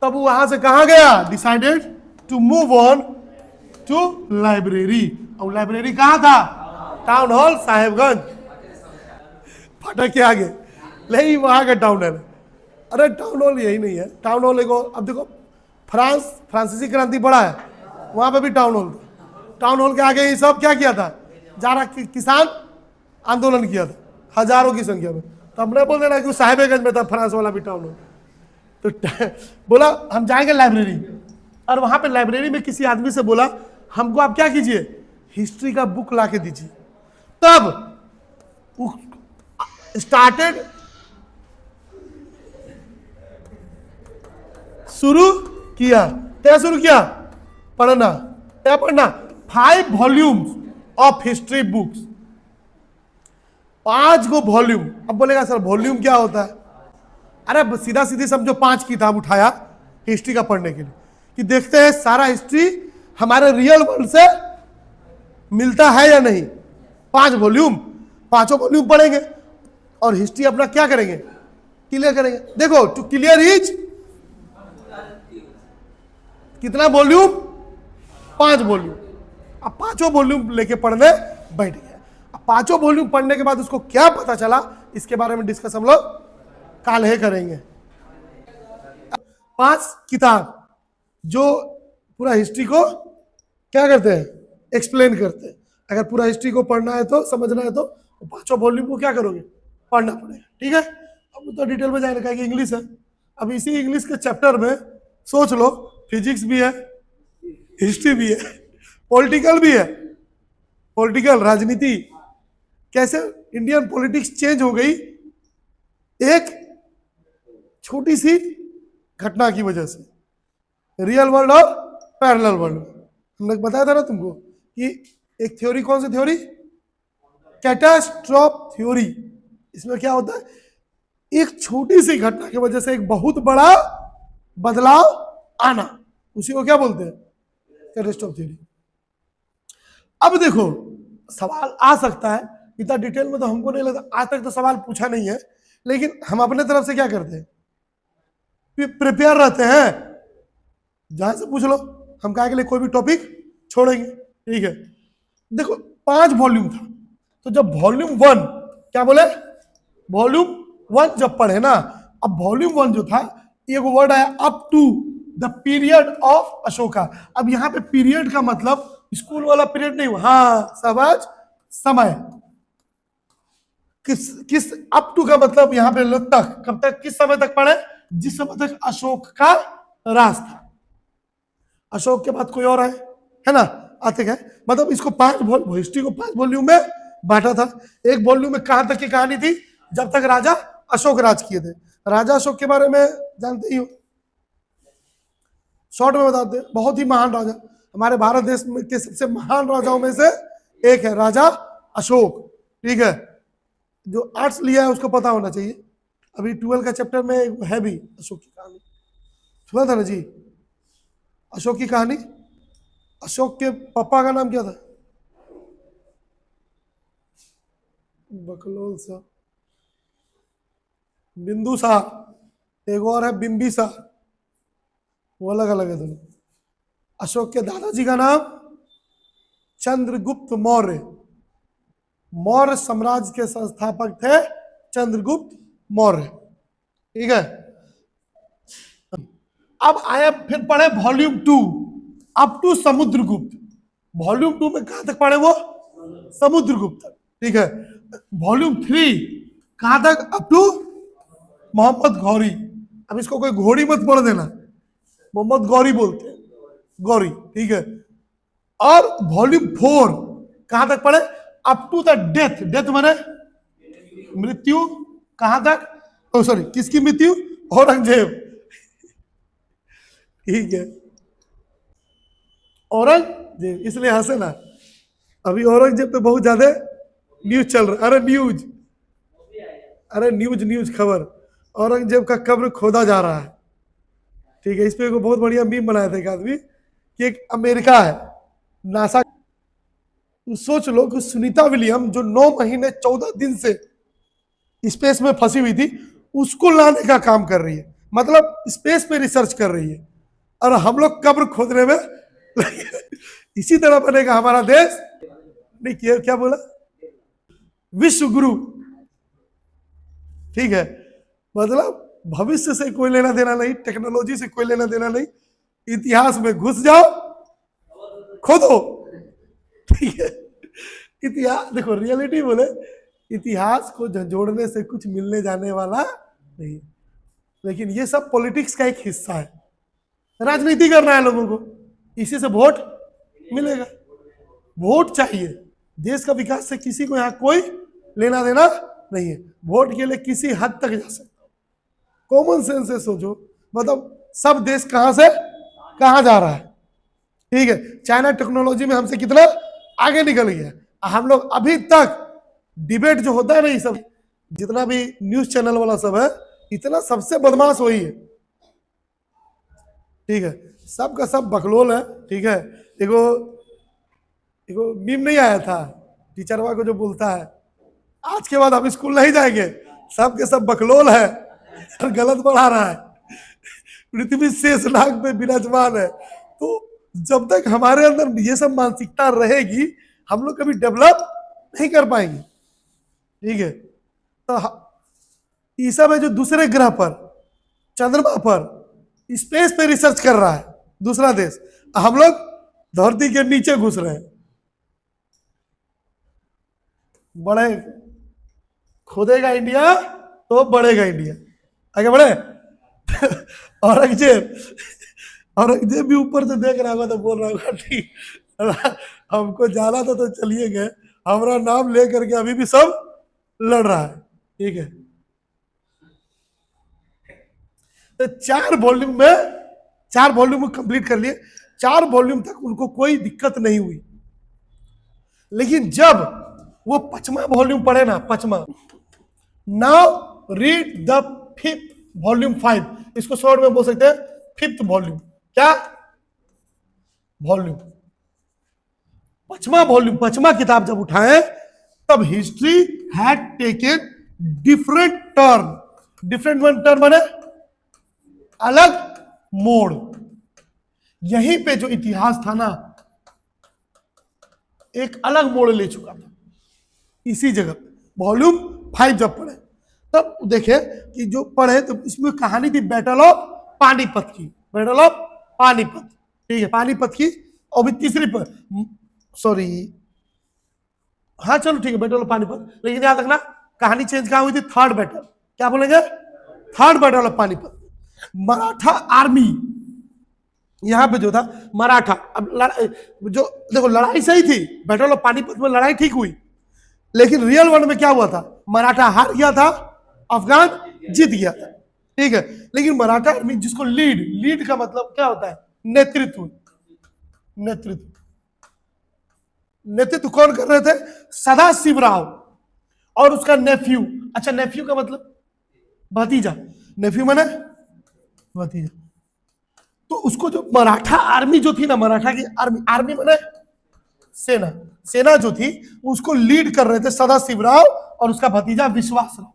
तब वो वहां से कहा गया, decided to move on to library. और लाइब्रेरी कहाँ था? टाउन हॉल साहेबगंज, फाटक के आगे, नहीं वहां का टाउन हॉल। अरे टाउन हॉल यही नहीं है, टाउन हॉल एगो, अब देखो फ्रांसीसी क्रांति बड़ा है, वहां पे भी टाउन हॉल था। टाउन हॉल के आगे ये सब क्या किया था? जारा किसान आंदोलन किया था, हजारों की संख्या में। तो हमने बोल देना कि साहेबगंज में था फ्रांस वाला भी टाउन हॉल। तो बोला हम जाएंगे लाइब्रेरी, और वहां पे लाइब्रेरी में किसी आदमी से बोला हमको आप क्या कीजिए, हिस्ट्री का बुक ला के दीजिए। तब स्टार्टेड, शुरू किया, क्या शुरू किया? पढ़ना। क्या पढ़ना? 5 volumes of history books, 5 go volume. अब बोलेगा सर वॉल्यूम क्या होता है? अरे सीधा सीधी समझो 5 किताब उठाया हिस्ट्री का पढ़ने के लिए, कि देखते हैं सारा हिस्ट्री हमारे रियल वर्ल्ड से मिलता है या नहीं। 5 वॉल्यूम, 5 वॉल्यूम पढ़ेंगे और हिस्ट्री अपना क्या करेंगे, क्लियर करेंगे। देखो टू क्लियर इज कितना वॉल्यूम, 5 वॉल्यूम। अब 5 वॉल्यूम लेके पढ़ने बैठ गया। अब 5 वॉल्यूम पढ़ने के बाद उसको क्या पता चला, इसके बारे में डिस्कस हम लोग कल ही करेंगे। 5 किताब जो पूरा हिस्ट्री को क्या करते हैं, एक्सप्लेन करते हैं। अगर पूरा हिस्ट्री को पढ़ना है तो, समझना है तो 5 वॉल्यूम को क्या करोगे, पढ़ना पड़ेगा। ठीक है, अब तो डिटेल में जाने का कि इंग्लिश है। अब इसी इंग्लिश के चैप्टर में सोच लो फिजिक्स भी है, हिस्ट्री भी है, पॉलिटिकल भी है, पॉलिटिकल राजनीति, कैसे इंडियन पॉलिटिक्स चेंज हो गई एक छोटी सी घटना की वजह से, रियल वर्ल्ड और पैरेलल वर्ल्ड। हमने बताया था ना तुमको कि एक थ्योरी, कौन सी थ्योरी, कैटास्ट्रॉफ थ्योरी। इसमें क्या होता है, एक छोटी सी घटना की वजह से एक बहुत बड़ा बदलाव आना, उसी को क्या बोलते हैं, कैटास्ट्रॉफ थ्योरी। अब देखो सवाल आ सकता है, इतना डिटेल में तो हमको नहीं लगता, आज तक तो सवाल पूछा नहीं है, लेकिन हम अपने तरफ से क्या करते हैं, प्रिपेयर रहते हैं, जहां से पूछ लो, हम कहा के लिए कोई भी टॉपिक छोड़ेंगे। ठीक है, देखो 5 वॉल्यूम था, तो जब वॉल्यूम 1, क्या बोले, वॉल्यूम 1 जब पढ़े ना, अब वॉल्यूम 1 जो था, एक वर्ड आया up to the period of Ashoka. अब यहाँ पे पीरियड का मतलब स्कूल वाला पीरियड नहीं हुआ, हाँ समझ, समय, किस अप टू का मतलब यहाँ पे तक, कब तक, किस समय तक पढ़े, जिस समय तक अशोक का राज था। अशोक के बाद कोई और है ना, आते गए, मतलब इसको 5 हिस्ट्री को 5 वॉल्यूम में बांटा था। एक वॉल्यूम में कहां तक की कहानी थी, जब तक राजा अशोक राज किए थे। राजा अशोक के बारे में जानते ही हो, शॉर्ट में बताते हैं, बहुत ही महान राजा, हमारे भारत देश में के सबसे महान राजाओं में से एक है राजा अशोक। ठीक है, जो आर्ट्स लिया है उसको पता होना चाहिए, अभी 12 का चैप्टर में है भी अशोक की कहानी, सुना था ना जी, अशोक की कहानी। अशोक के पापा का नाम क्या था, बकलोल सा, बिंदुसार, एक और है बिंबिसार, वो अलग अलग है दोनों। अशोक के दादाजी का नाम चंद्रगुप्त मौर्य, मौर्य साम्राज्य के संस्थापक थे चंद्रगुप्त मौर्य। ठीक है, अब आया फिर पढ़े volume 2 up to Samudragupta. Volume 2 में कहां तक पढ़े, वो समुद्रगुप्त तक। ठीक है, वॉल्यूम 3 कहां तक, अप टू मोहम्मद गौरी। अब इसको कोई घोड़ी मत पढ़ देना, मोहम्मद गौरी बोलते हैं, गौरी। ठीक है, और वॉल्यूम 4 कहां तक पढ़े, up to the death, death माने मृत्यु, कहां तक, ओ सॉरी किसकी मृत्यु, औरंगजेब। ठीक है, औरंगजेब, इसलिए हंसे ना, अभी औरंगजेब पे बहुत ज्यादा न्यूज चल रहा, अरे न्यूज, अरे न्यूज न्यूज खबर, औरंगजेब का कब्र खोदा जा रहा है। ठीक है, इस पे बहुत बढ़िया मीम बनाया था एक आदमी कि एक अमेरिका है, नासा, सोच लो कि सुनीता विलियम जो 9 महीने 14 दिन से स्पेस में फंसी हुई थी, उसको लाने का काम कर रही है, मतलब स्पेस पे रिसर्च कर रही है, और हम लोग कब्र खोदने में इसी तरह बनेगा हमारा देश। नहीं किया, क्या बोला, विश्व गुरु। ठीक है, मतलब भविष्य से कोई लेना देना नहीं, टेक्नोलॉजी से कोई लेना देना नहीं, इतिहास में घुस जाओ, खोदो। ठीक है, इतिहास देखो, रियलिटी बोले, इतिहास को झंझोड़ने से कुछ मिलने जाने वाला नहीं, लेकिन ये सब पॉलिटिक्स का एक हिस्सा है, राजनीति करना है लोगों को, इसी से वोट मिलेगा, वोट चाहिए। देश का विकास से किसी को यहाँ कोई लेना देना नहीं है, वोट के लिए किसी हद तक जा सकता, कॉमन सेंस से सोचो, मतलब सब देश कहां से कहां जा रहा है। ठीक है, चाइना टेक्नोलॉजी में हमसे कितना आगे निकल गया, हम लोग अभी तक डिबेट जो होता है ना, ये सब जितना भी न्यूज चैनल वाला सब है, इतना सबसे बदमाश वही है। ठीक है, सबका सब बकलोल है। ठीक है, एगो मीम नहीं आया था टीचरवा को जो बोलता है, आज के बाद हम स्कूल नहीं जाएंगे, सबके सब बकलोल है, और गलत बढ़ा रहा है। पृथ्वी शेष नाग पे विराजमान है। तो जब तक हमारे अंदर ये सब मानसिकता रहेगी, हम लोग कभी डेवलप नहीं कर पाएंगे। ठीक है, तो ये सब है जो दूसरे ग्रह पर, चंद्रमा पर, स्पेस पे रिसर्च कर रहा है दूसरा देश, हम लोग धरती के नीचे घुस रहे हैं। बड़े खोदेगा इंडिया तो बढ़ेगा इंडिया, आगे बढ़े। औरंगजेब, औरंगजेब भी ऊपर से देख रहा होगा तो बोल रहा होगा ठीक, हमको जाना था तो चलिए गए, हमारा नाम ले करके अभी भी सब लड़ रहा है। ठीक है, तो 4 वॉल्यूम कंप्लीट कर लिए। 4 वॉल्यूम तक उनको कोई दिक्कत नहीं हुई, लेकिन जब वो 5वां वॉल्यूम पढ़े ना, 5वां, now read the 5th volume 5, इसको शॉर्ट में बोल सकते हैं 5th वॉल्यूम। क्या वॉल्यूम? 5वां वॉल्यूम, 5वां किताब जब उठाए तब history had taken different turn. Different one turn माने अलग मोड़। यहीं पे जो इतिहास था ना, एक अलग मोड़ ले चुका था। इसी जगह वॉल्यूम 5 जब पढ़े तब देखे कि जो पढ़े तो इसमें कहानी थी बैटल ऑफ पानीपत की, बैटल ऑफ पानीपत। ठीक है, पानीपत की, और भी तीसरी पर, सॉरी, हाँ चलो ठीक है, बैटल ऑफ पानीपत। लेकिन याद रखना कहानी चेंज कहां हुई थी? 3rd battle. क्या बोलेंगे? 3rd battle of Panipat. Maratha army यहां पे जो था, मराठा, अब जो देखो लड़ाई सही थी, बैटल ऑफ पानीपत में लड़ाई ठीक हुई, लेकिन रियल वर्ल्ड में क्या हुआ था? मराठा हार गया था, अफगान जीत गया था। ठीक है, लेकिन मराठा आर्मी जिसको लीड का मतलब क्या होता है? नेतृत्व। नेतृत्व कौन कर रहे थे? सदाशिवराव और उसका नेफ्यू। अच्छा, नेफ्यू का मतलब भतीजा, नेफ्यू माने भतीजा। तो उसको जो मराठा आर्मी जो थी ना, मराठा की आर्मी माने सेना जो थी, उसको लीड कर रहे थे सदाशिवराव और उसका भतीजा विश्वासराव।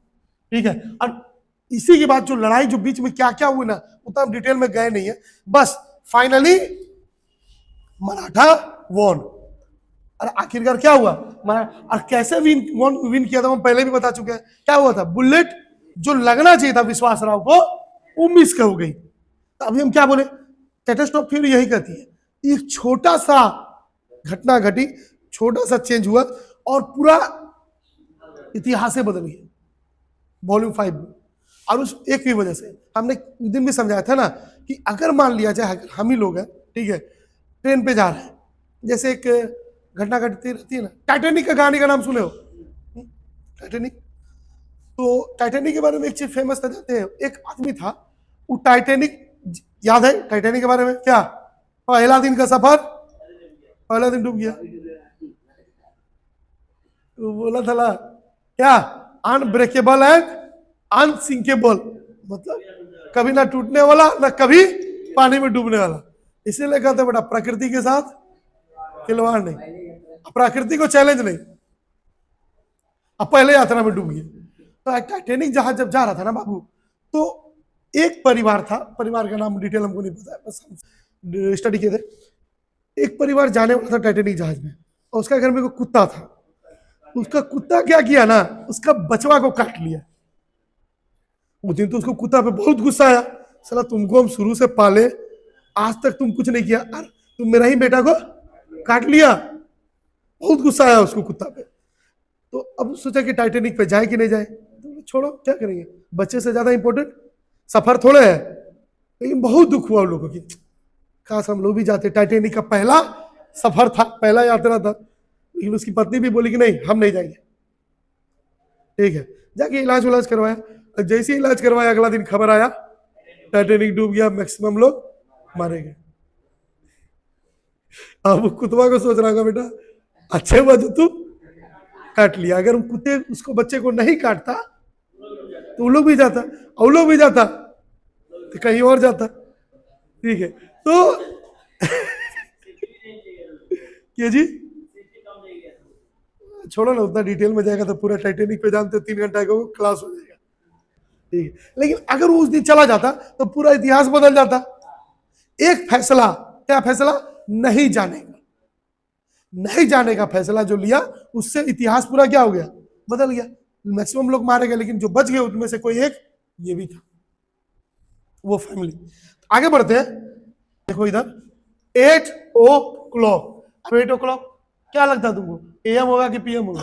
ठीक है, और इसी के बाद जो लड़ाई जो बीच में क्या क्या हुई ना, उतना हम डिटेल में गए नहीं है, बस फाइनली मराठा वॉन। और आखिरकार क्या हुआ? और कैसे विन किया था हम पहले भी बता चुके हैं। क्या हुआ था? बुलेट जो लगना चाहिए था विश्वासराव को, वो मिस हो गई। तो अभी हम क्या बोले? कैटास्ट्रोफी थ्योरी यही कहती है, एक छोटा सा घटना घटी, छोटा सा चेंज हुआ और पूरा इतिहास से बदल गया वॉल्यूम 5 में। और उस एक की वजह से हमने उस दिन भी समझाया था ना कि अगर मान लिया जाए हम ही लोग हैं, ठीक है, ट्रेन पे जा रहे हैं, जैसे एक घटना घटती रहती है ना, टाइटैनिक का कहानी का नाम सुने हो? टाइटैनिक, तो टाइटैनिक के बारे में एक चीज फेमस था, जानते हैं? एक आदमी था, वो टाइटैनिक, याद है टाइटैनिक के बारे में क्या? पहला दिन का सफर, पहला दिन डूब गया। तो बोला था क्या? अनब्रेकेबल एंड अनसिंकेबल, मतलब कभी ना टूटने वाला ना कभी पानी में डूबने वाला। इसीलिए कहते बेटा प्रकृति के साथ खिलवाड़ नहीं, प्रकृति को चैलेंज नहीं। अब पहले यात्रा में डूब गया। तो टाइटैनिक जहाज जब जा रहा था ना बाबू, तो एक परिवार था, परिवार का नाम डिटेल हमको नहीं पता है, बस हम स्टडी किए थे। एक परिवार जाने वाला था टाइटैनिक जहाज में, और उसका घर में कोई कुत्ता था। उसका कुत्ता क्या किया ना, उसका बचवा को काट लिया। उस दिन तो उसको कुत्ता पे बहुत गुस्सा आया, साला तुमको हम शुरू से पाले, आज तक तुम कुछ नहीं किया, और तुम मेरा ही बेटा को काट लिया। बहुत गुस्सा आया उसको कुत्ता पे। तो अब सोचा कि टाइटैनिक पे जाए कि नहीं जाए, तो छोड़ो क्या करेंगे, बच्चे से ज्यादा इंपॉर्टेंट सफर थोड़े है। लेकिन बहुत दुख हुआ उन लोगों की, खास हम लोग भी जाते। टाइटैनिक का पहला सफर था, पहला यात्रा था, लेकिन उसकी पत्नी भी बोली कि नहीं हम नहीं जाएंगे। ठीक है, जाके इलाज करवाया, जैसे ही इलाज करवाया अगला दिन खबर आया टाइटैनिक डूब गया, मैक्सिमम लोग मारे गए। अब कुत्ता को सोच रहा होगा बेटा अच्छे हुआ जो तू काट लिया, अगर हम कुत्ते उसको बच्चे को नहीं काटता तो वो लोग भी जाता, और लोग भी जाता तो कहीं और जाता। ठीक है, तो क्या जी, छोड़ो ना, उतना डिटेल में जाएगा तो पूरा टाइटैनिक पे जानते 3 घंटा का क्लास हो जाएगा। ठीक है, लेकिन अगर वो उस दिन चला जाता तो पूरा इतिहास बदल जाता। एक फैसला, क्या फैसला? नहीं जाने का, नहीं जाने का फैसला जो लिया, उससे इतिहास पूरा क्या हो गया? बदल गया। मैक्सिमम लोग मारे गए, लेकिन जो बच गए उनमें से कोई एक ये भी था, वो फैमिली। आगे बढ़ते हैं, देखो इधर 8 o'clock। अब 8 o'clock क्या लगता है तुमको, AM होगा कि PM होगा?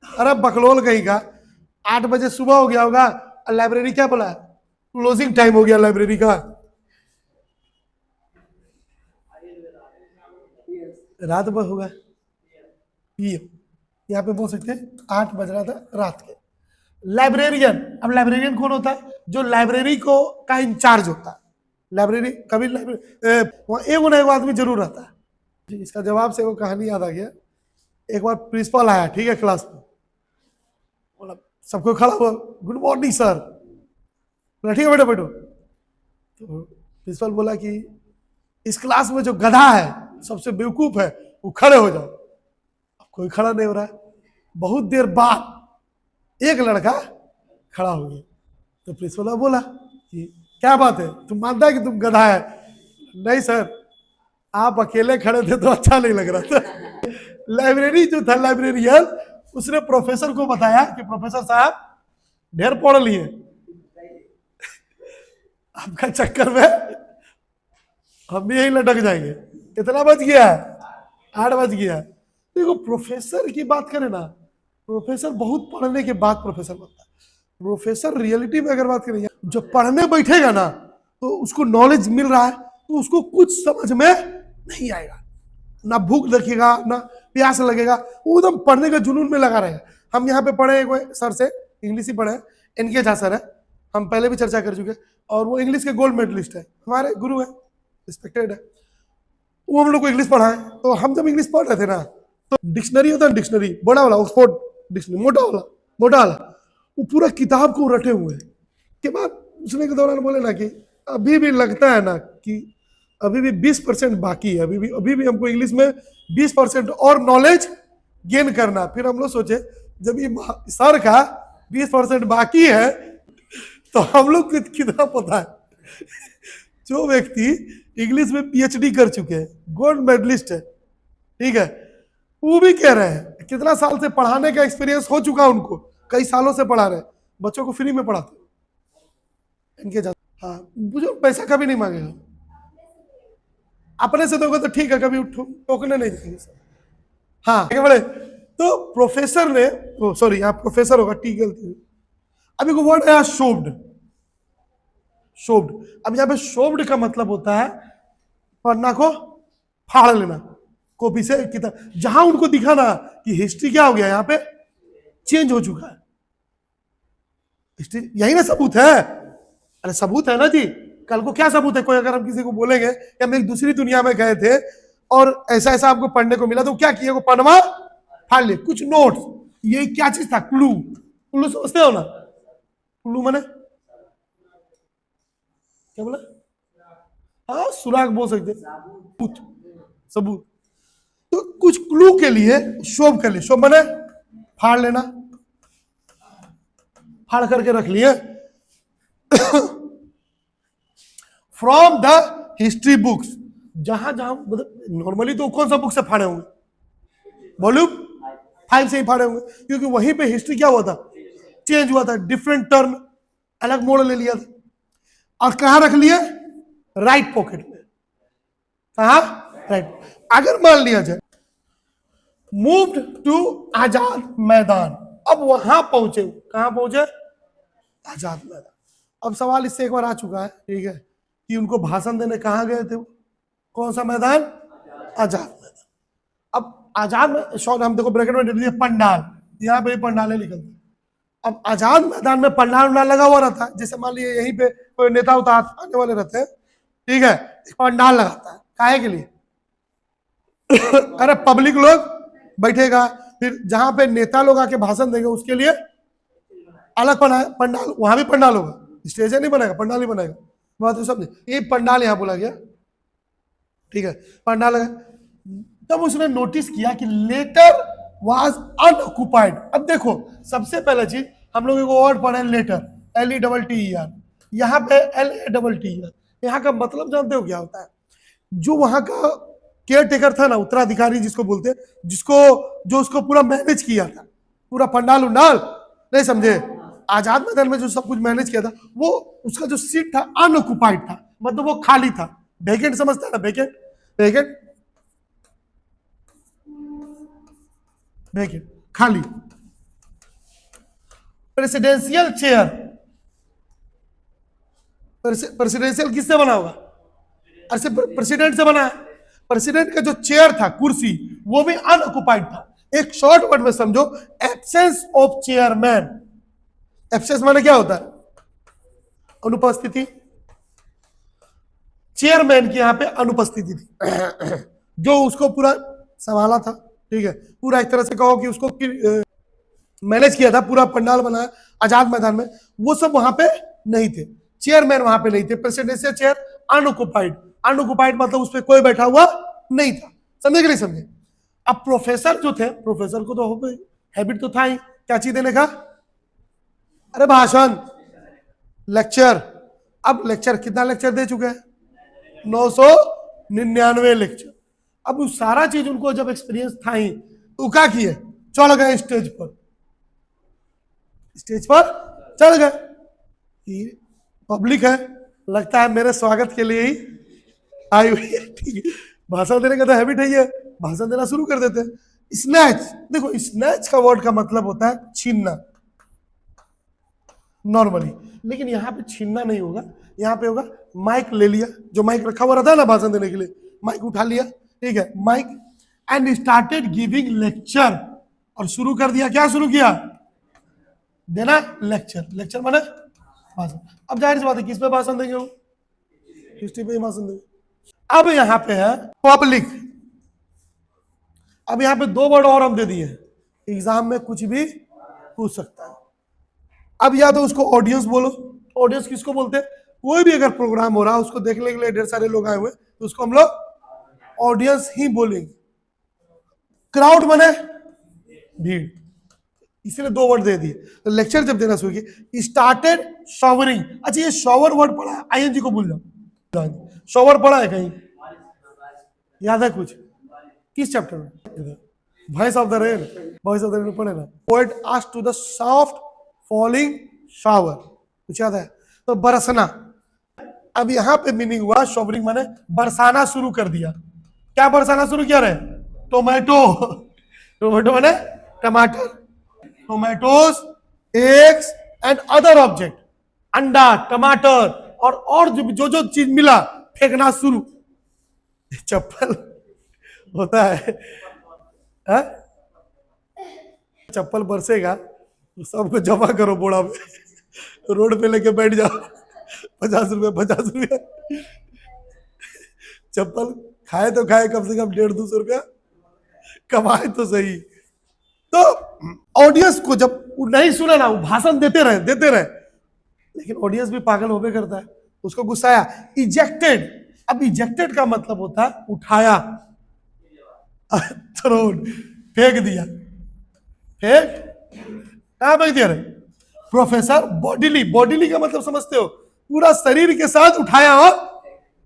अरे बकलोल कहीं का, 8 बजे सुबह हो गया होगा, लाइब्रेरी क्या बोला है, क्लोजिंग टाइम हो गया लाइब्रेरी का। रात भर होगा PM, यहाँ पे बोल सकते हैं 8 बज रहा था रात के। लाइब्रेरियन, अब लाइब्रेरियन कौन होता है? जो लाइब्रेरी को का इंचार्ज होता है। लाइब्रेरी कभी वहाँ एगो ना एगो आदमी जरूर रहता है। इसका जवाब से वो कहानी याद आ गया। एक बार प्रिंसिपल आया, ठीक है, क्लास में, बोला सबको खड़ा हुआ, गुड मॉर्निंग सर। बोला ठीक है बैठो बैठो। तो प्रिंसिपल बोला कि इस क्लास में जो गधा है, सबसे बेवकूफ है, वो खड़े हो जाओ। अब कोई खड़ा नहीं हो रहा है। बहुत देर बाद एक लड़का खड़ा हो गया। तो प्रिंसिपल बोला कि क्या बात है, तुम मानता है कि तुम गधा है? नहीं सर, आप अकेले खड़े थे तो अच्छा नहीं लग रहा था। लाइब्रेरी जो था, लाइब्रेरियन, उसने प्रोफेसर को बताया कि प्रोफेसर साहब ढेर पढ़ लिए, आपका चक्कर में हम भी यही लटक जाएंगे। कितना बज गया है? 8 बज गया है। देखो प्रोफेसर की बात करें ना, प्रोफेसर बहुत पढ़ने के बाद प्रोफेसर बनता है। प्रोफेसर रियलिटी में अगर बात करें, जो पढ़ने बैठेगा ना, तो उसको नॉलेज मिल रहा है तो उसको कुछ समझ में नहीं आएगा, ना भूख लगेगा ना प्यास लगेगा, वो एकदम पढ़ने के जुनून में लगा रहेगा। हम यहाँ पे पढ़े कोई सर से, इंग्लिश ही पढ़े, इनके झा सर है, हम पहले भी चर्चा कर चुके, और वो इंग्लिश के गोल्ड मेडलिस्ट है, हमारे गुरु है, रिस्पेक्टेड है। वो हम लोग को इंग्लिश पढ़ाए। तो हम जब इंग्लिश पढ़ रहे थे ना, तो डिक्शनरी होता है, डिक्शनरी बड़ा वाला, ऑक्सफोर्ड डिक्शनरी, मोटा वाला, वो पूरा किताब को रटे हुए हैं। के बाद उसने के दौरान बोले ना कि अभी भी लगता है ना कि अभी भी 20% बाकी है, अभी भी हमको इंग्लिश में 20% और नॉलेज गेन करना। फिर हम लोग सोचे जब ये सर का 20% बाकी है तो हम लोग को कितना पता है। जो व्यक्ति इंग्लिश में PhD कर चुके हैं, गोल्ड मेडलिस्ट है, ठीक है, वो भी कह रहे हैं कितना साल से पढ़ाने का एक्सपीरियंस हो चुका उनको, कई सालों से पढ़ा रहे, बच्चों को फ्री में पढ़ाते इनके जाते। हाँ, बुजुर्ग पैसा कभी नहीं मांगेगा, अपने से दोगे तो ठीक है, कभी टोकने नहीं देंगे। हाँ बड़े, तो प्रोफेसर ने, सॉरी यहाँ प्रोफेसर होगा, टी गलती। अभी को वर्ड है शोब्ड। शोब्ड, अब यहाँ पे शोब्ड का मतलब होता है पन्ना को फाड़ लेना, कॉपी से किताब। जहां उनको दिखा ना कि हिस्ट्री क्या हो गया, यहाँ पे चेंज हो चुका है हिस्ट्री, यही ना सबूत है। अरे सबूत है ना जी, कल को क्या सबूत है? कोई अगर हम किसी को बोलेंगे कि हम एक दूसरी दुनिया में गए थे और ऐसा ऐसा आपको पढ़ने को मिला, तो क्या किया? वो पनवा फाड़ लिए, कुछ नोट्स, ये क्या चीज था? क्लू। क्लू समझते हो ना? क्लू माने क्या बोला? हाँ, सुराग बोल सकते, सबूत। तो कुछ क्लू के लिए शोभ कर लिए, शोभ माने फाड़ लेना, फाड़ करके रख लिए फ्रॉम द हिस्ट्री बुक्स। जहां जहां मतलब नॉर्मली तो कौन सा बुक से फाड़े होंगे? वॉल्यूम 5 से ही फाड़े होंगे, क्योंकि वहीं पे हिस्ट्री क्या हुआ था? चेंज हुआ था, डिफरेंट टर्न, अलग मोड़ ले लिया था। और कहां रख लिए? राइट पॉकेट में। कहा? राइट। अगर मान लिया जाए मूव्ड टू आजाद मैदान, अब वहां पहुंचे, कहां पहुंचे? आजाद मैदान। अब सवाल इससे एक बार आ चुका है, ठीक है, कि उनको भाषण देने कहां गए थे? कौन सा मैदान? आजाद मैदान। अब आजाद में शॉर्ट हम देखो ब्रैकेट में लिख दिया पंडाल, यहाँ पे पंडालें लिखा। अब आजाद मैदान में पंडाल लगा हुआ रहता है, जैसे मान लीजिए यहीं पे कोई नेता उतार आने वाले रहते हैं, ठीक है, पंडाल लगाता है, काहे के लिए? अरे पब्लिक लोग बैठेगा, फिर जहां पे नेता लोग आके भाषण देंगे उसके लिए अलग पंडाल, वहां भी पंडाल होगा, स्टेज नहीं बनेगा, पंडाल ही बनेगा। बात तो समझे, ये पंडाल यहां बोला गया, ठीक है, पंडाल लगा। तब उसने नोटिस किया कि लेटर वाज अनऑक्युपाइड। अब देखो सबसे पहला चीज हम लोग एक वर्ड पढ़े लेटर, LETTER, यहाँ पे LATTER। यहाँ का मतलब जानते हो क्या होता है? जो वहां का केयर टेकर था ना, उत्तराधिकारी जिसको बोलते हैं, जिसको जो उसको पूरा मैनेज किया था, पूरा पंडाल उंडाल, नहीं समझे, आजाद मैदान में जो सब कुछ मैनेज किया था, वो उसका जो सीट था अनऑक्युपाइड था, मतलब वो खाली था। वेकेंट समझता है ना, वेकेंट, वेकेंट, वेकेंट, खाली। प्रेसिडेंशियल चेयर, प्रेसिडेंशियल किससे बना होगा? अरे प्रेसिडेंट से बना है। प्रेसिडेंट का जो चेयर था, कुर्सी, वो भी अनऑक्युपाइड था। एक शॉर्ट वर्ड में समझो, एब्सेंस ऑफ चेयरमैन। एब्सेंस माने क्या होता है? अनुपस्थिति। चेयरमैन की यहां पे अनुपस्थिति थी, जो उसको पूरा संभाला था, ठीक है, पूरा एक तरह से कहो कि उसको मैनेज किया था, पूरा पंडाल बनाया आजाद मैदान में, वो सब वहां पे नहीं थे। चेयरमैन वहां पे नहीं थे। प्रेसिडेंशियल चेयर अनऑक्युपाइड, अनऑक्युपाइड मतलब उस पर कोई बैठा हुआ नहीं था। समझे कि नहीं समझे? अब प्रोफेसर जो थे, प्रोफेसर को तो हो हैबिट तो था ही, क्या चीज देने का? अरे भाषण, लेक्चर। अब लेक्चर कितना लेक्चर दे चुके हैं? 999 लेक्चर। अब उस सारा चीज उनको जब एक्सपीरियंस था ही, तो क्या किए? चल गए स्टेज पर, स्टेज पर चढ़ गए। पब्लिक है, लगता है मेरे स्वागत के लिए ही आई हुई है, ठीक है, भाषण देने का तो हैबिट है, ये भाषण देना शुरू कर देते हैं। स्नैच, देखो स्नैच का वर्ड का मतलब होता है छीनना नॉर्मली, लेकिन यहाँ पे छीनना नहीं होगा, यहाँ पे होगा माइक ले लिया, जो माइक रखा हुआ रहता है ना भाषण देने के लिए, माइक उठा लिया, ठीक है, mike, and started giving lecture, और शुरू कर दिया। क्या शुरू किया? देना लेक्चर। लेक्चर माने भाषण। अब जाहिर सी बात है, किस पे भाषण देंगे? वो हिस्ट्री पे ही भाषण देंगे। अब यहाँ पे है पब्लिक। अब यहाँ पे दो वर्ड और हम दे दिए, एग्जाम में कुछ भी पूछ सकता है। अब या तो उसको ऑडियंस बोलो। ऑडियंस किसको बोलते हैं? कोई भी अगर प्रोग्राम हो रहा है, उसको देखने के लिए ढेर सारे लोग आए हुए, तो उसको हम लोग ऑडियंस ही बोलेंगे। क्राउड माने भीड़, इसलिए दो वर्ड दे दिए। तो लेक्चर जब देना शुरू किया, स्टार्टेड शॉवरिंग। अच्छा, ये शॉवर वर्ड पढ़ा है, आईएनजी को भूल जाओ। शॉवर पढ़ा है कहीं? याद है कुछ? किस चैप्टर में? Voice of the rain. Voice of the rain पढ़े ना? Poet asked to the soft falling shower, कुछ याद है? तो बरसना। अब यहाँ पे मीनिंग हुआ शॉवरिंग माने बरसाना शुरू कर दिया। क्या बरसाना शुरू किया? रहे टोमेटो। टोमेटो माने टमाटर, tomatoes, eggs and other object, अंडा, टमाटर और जो जो चीज मिला फेंकना शुरू। चप्पल होता है, हा? चप्पल बरसेगा तो सबको जमा करो बोड़ा में, रोड पे लेके बैठ जाओ, 50 रुपये 50 रुपये। चप्पल खाए तो खाए, कम से कम 150-200 रुपया कमाए तो सही। तो ऑडियंस को जब नहीं सुना ना, वो भाषण देते रहे, लेकिन ऑडियंस भी पागल होके करता है, उसको गुस्सा आया, इजेक्टेड। अब इजेक्टेड का मतलब होता है उठाया, थ्रोन, फेंक दिया। फेंक कहां फेंक दिया? प्रोफेसर बॉडीली, बॉडीली का मतलब समझते हो? पूरा शरीर के साथ उठाया और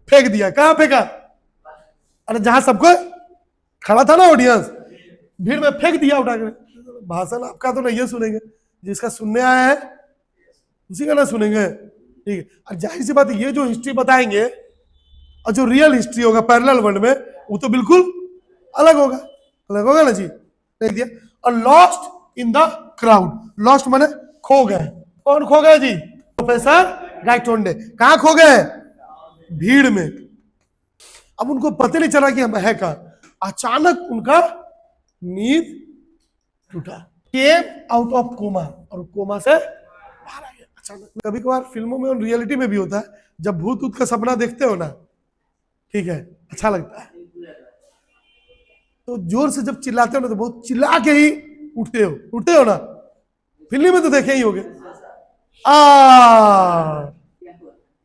फेंक दिया। कहां फेंका? अरे जहां सबको खड़ा था ना ऑडियंस, भीड़ में फेंक दिया उठा कर। भाषण आपका तो नहीं सुनेंगे, जिसका सुनने आया है उसी का ना सुनेंगे, ठीक है। और जाहिर सी बात है, ये जो हिस्ट्री बताएंगे और जो रियल हिस्ट्री होगा पैरेलल वर्ल्ड में, वो तो बिल्कुल अलग होगा ना जी। देख दिया। और lost in the crowd, lost माने खो गए। कौन खो गए जी? प्रोफेसर गाइटोंडे। कहां खो गए? भीड़ में। अब उनको पता नहीं चला कि हम है कहां। अचानक उनका नींद टूटा, केम आउट ऑफ कोमा, और कोमा से बाहर आ गया अचानक। कभी कभार फिल्मों में और रियलिटी में भी होता है, जब भूत ऊत का सपना देखते हो ना, ठीक है, अच्छा लगता है, तो जोर से जब चिल्लाते हो ना, तो बहुत चिल्ला के ही उठते हो ना। फिल्म में तो देखे ही होगे।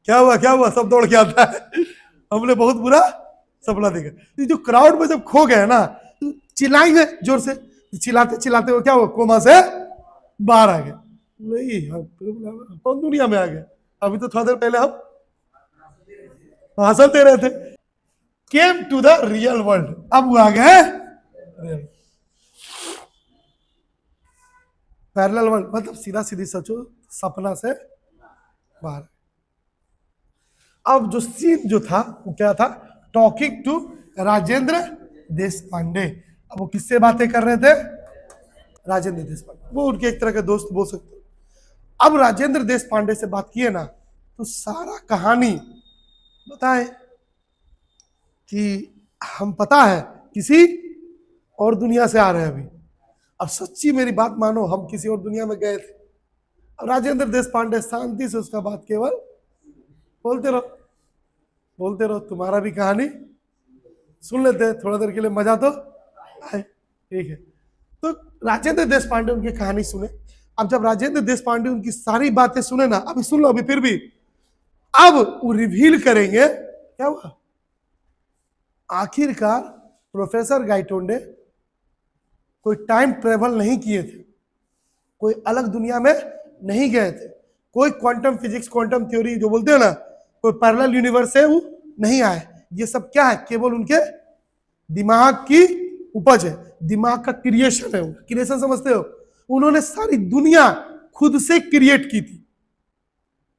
क्या हुआ सब दौड़ के आता है, हमने बहुत बुरा सपना देखा। तो जो क्राउड में जब खो गए ना, तो चिल्लाएंगे जोर से, चिल्लाते चिल्लाते वो क्या हुआ? कोमा से बाहर आ गए। नहीं, हम कौन दुनिया में आ गए? अभी तो थोड़ा देर पहले हम हंसते रहे थे। Came to the real world, अब वो आ गए पैरेलल वर्ल्ड, मतलब सीधा सीधी सोचो, सपना से बाहर। अब जो सीन जो था वो क्या था? टॉकिंग टू राजेंद्र देश पांडे। अब वो किससे बातें कर रहे थे? राजेंद्र देश पांडे, वो उनके एक तरह के दोस्त बोल सकते हो। अब राजेंद्र देश पांडे से बात किए ना, तो सारा कहानी बताए कि हम पता है किसी और दुनिया से आ रहे हैं अभी। अब सच्ची मेरी बात मानो, हम किसी और दुनिया में गए थे। अब राजेंद्र देश पांडे शांति से उसका बात केवल बोलते रहो, बोलते रहो, तुम्हारा भी कहानी सुन लेते हैं, थोड़ा देर के लिए मजा तो आए। ठीक है, तो राजेंद्र देश पांडे उनकी कहानी सुने। अब जब राजेंद्र देश पांडे उनकी सारी बातें सुने ना, अभी सुन लो, अभी फिर भी अब वो रिवील करेंगे क्या हुआ। आखिरकार प्रोफेसर गाइटोंडे कोई टाइम ट्रेवल नहीं किए थे, कोई अलग दुनिया में नहीं गए थे, कोई क्वांटम फिजिक्स, क्वांटम थ्योरी जो बोलते हैं ना, कोई पैरेलल यूनिवर्स से वो नहीं आए। ये सब क्या है? केवल उनके दिमाग की उपज है, दिमाग का क्रिएशन है। क्रिएशन समझते हो? उन्होंने सारी दुनिया खुद से क्रिएट की थी।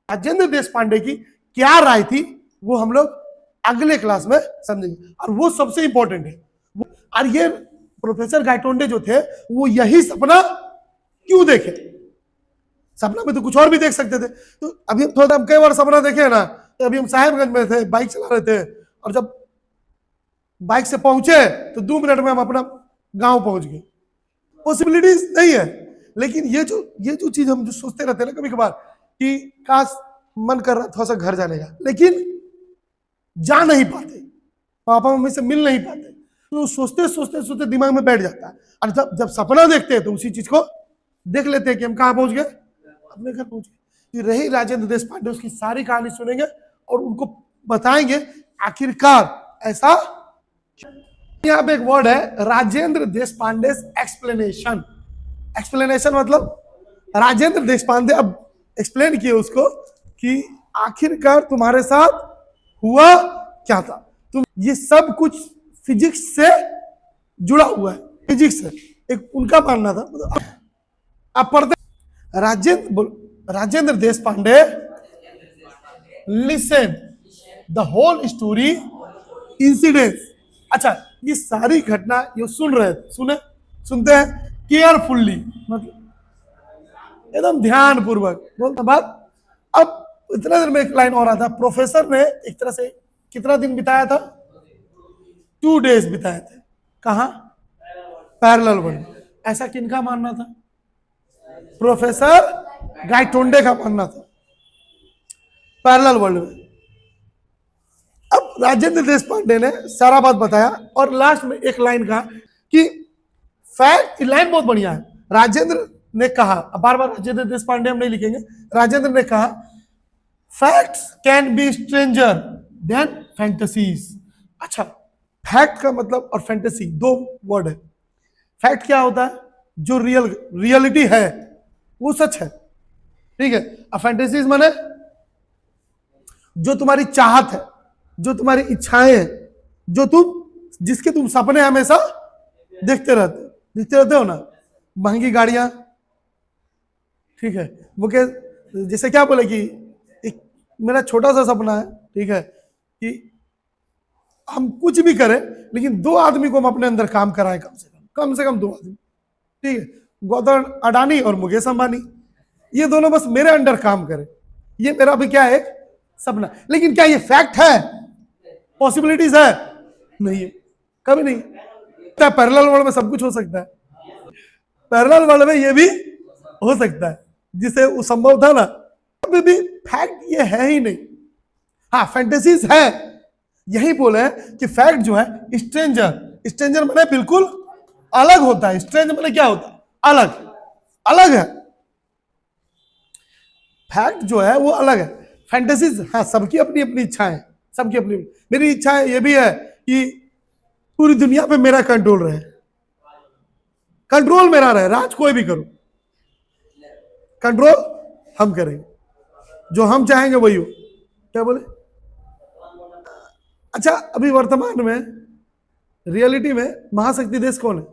राजेंद्र देश पांडे की क्या राय थी वो हम लोग अगले क्लास में समझेंगे, और वो सबसे इंपॉर्टेंट है। और ये प्रोफेसर गाइटोंडे जो थे वो यही सपना क्यों देखे? सपना में तो कुछ और भी देख सकते थे। तो अभी हम थोड़ा, हम कई बार सपना देखे ना, तो अभी हम साहेबगंज में थे, बाइक चला रहे थे, और जब बाइक से पहुंचे तो 2 मिनट में हम अपना गांव पहुंच गए। पॉसिबिलिटीज नहीं है, लेकिन ये जो चीज हम जो सोचते रहते हैं ना कभी कभार कि काश मन कर रहा थोड़ा सा घर जाने का, लेकिन जा नहीं पाते, पापा मम्मी से मिल नहीं पाते, तो सोचते सोचते सोचते दिमाग में बैठ जाता है। और जब सपना देखते हैं तो उसी चीज को देख लेते हैं कि हम कहाँ पहुंच गए, अपने घर पहुंच गए। रही राजेंद्र देश पांडे, उसकी सारी कहानी सुनेंगे और उनको बताएंगे आखिरकार ऐसा। यहाँ पे एक वर्ड है राजेंद्र देश पांडे एक्सप्लेनेशन। एक्सप्लेनेशन मतलब राजेंद्र देश पांडे अब एक्सप्लेन किए उसको कि आखिरकार तुम्हारे साथ हुआ क्या था। तुम ये सब कुछ फिजिक्स से जुड़ा हुआ है, फिजिक्स से एक उनका मानना था। आप पढ़ते Rajendra Deshpande listen the whole story incidents. अच्छा, ये सारी घटना ये सुनते हैं केयरफुल्ली, मतलब एकदम ध्यान पूर्वक बोलता बात। अब इतना देर में एक लाइन और आता, प्रोफेसर ने एक तरह से कितना दिन बिताया था? 2 डेज बिताए थे। कहा? Parallel world. ऐसा किनका मानना था? प्रोफेसर गाइटोंडे का मानना था, पैरेलल वर्ल्ड में। अब राजेंद्र देश पांडे ने सारा बात बताया और लास्ट में एक लाइन कहा कि फैक्ट, लाइन बहुत बढ़िया है। राजेंद्र ने कहा, बार बार राजेंद्र देश पांडे हम नहीं लिखेंगे, राजेंद्र ने कहा facts can be stranger then fantasies. अच्छा, फैक्ट का मतलब और फैंटेसी 2 वर्ड है। फैक्ट क्या होता है? जो रियलिटी है वो सच है, ठीक है। और फैंटेसीज माने जो तुम्हारी चाहत है, जो तुम्हारी इच्छाएं हैं, जिसके तुम सपने हमेशा देखते रहते हो ना। महंगी गाड़ियां, ठीक है, वो क्या, जैसे क्या बोले कि एक मेरा छोटा सा सपना है, ठीक है, कि हम कुछ भी करें लेकिन 2 आदमी को हम अपने अंदर काम कराएं, कम से कम 2 आदमी, ठीक है। गौतम अडानी और मुकेश अंबानी, ये दोनों बस मेरे अंडर काम करें। ये मेरा भी क्या है? एक सपना। लेकिन क्या ये फैक्ट है? पॉसिबिलिटीज है? नहीं है, कभी नहीं। पैरेलल वर्ल्ड में सब कुछ हो सकता है, पैरेलल वर्ल्ड में ये भी हो सकता है, जिसे वो संभव था ना, अभी भी फैक्ट ये है ही नहीं। हाँ, फैंटेसीज है, यही बोले हैं कि फैक्ट जो है स्ट्रेंजर माने बिल्कुल अलग होता है। स्ट्रेंज माने क्या होता है? अलग है। फैक्ट जो है वो अलग है। फैंटेसीज, हाँ, सबकी अपनी अपनी इच्छाएं, सबकी अपनी। मेरी इच्छा ये भी है कि पूरी दुनिया पे मेरा कंट्रोल रहे, कंट्रोल मेरा रहे, राज कोई भी करो। कंट्रोल हम करेंगे, जो हम चाहेंगे वही हो। क्या बोले? अच्छा, अभी वर्तमान में रियलिटी में महाशक्ति देश कौन है?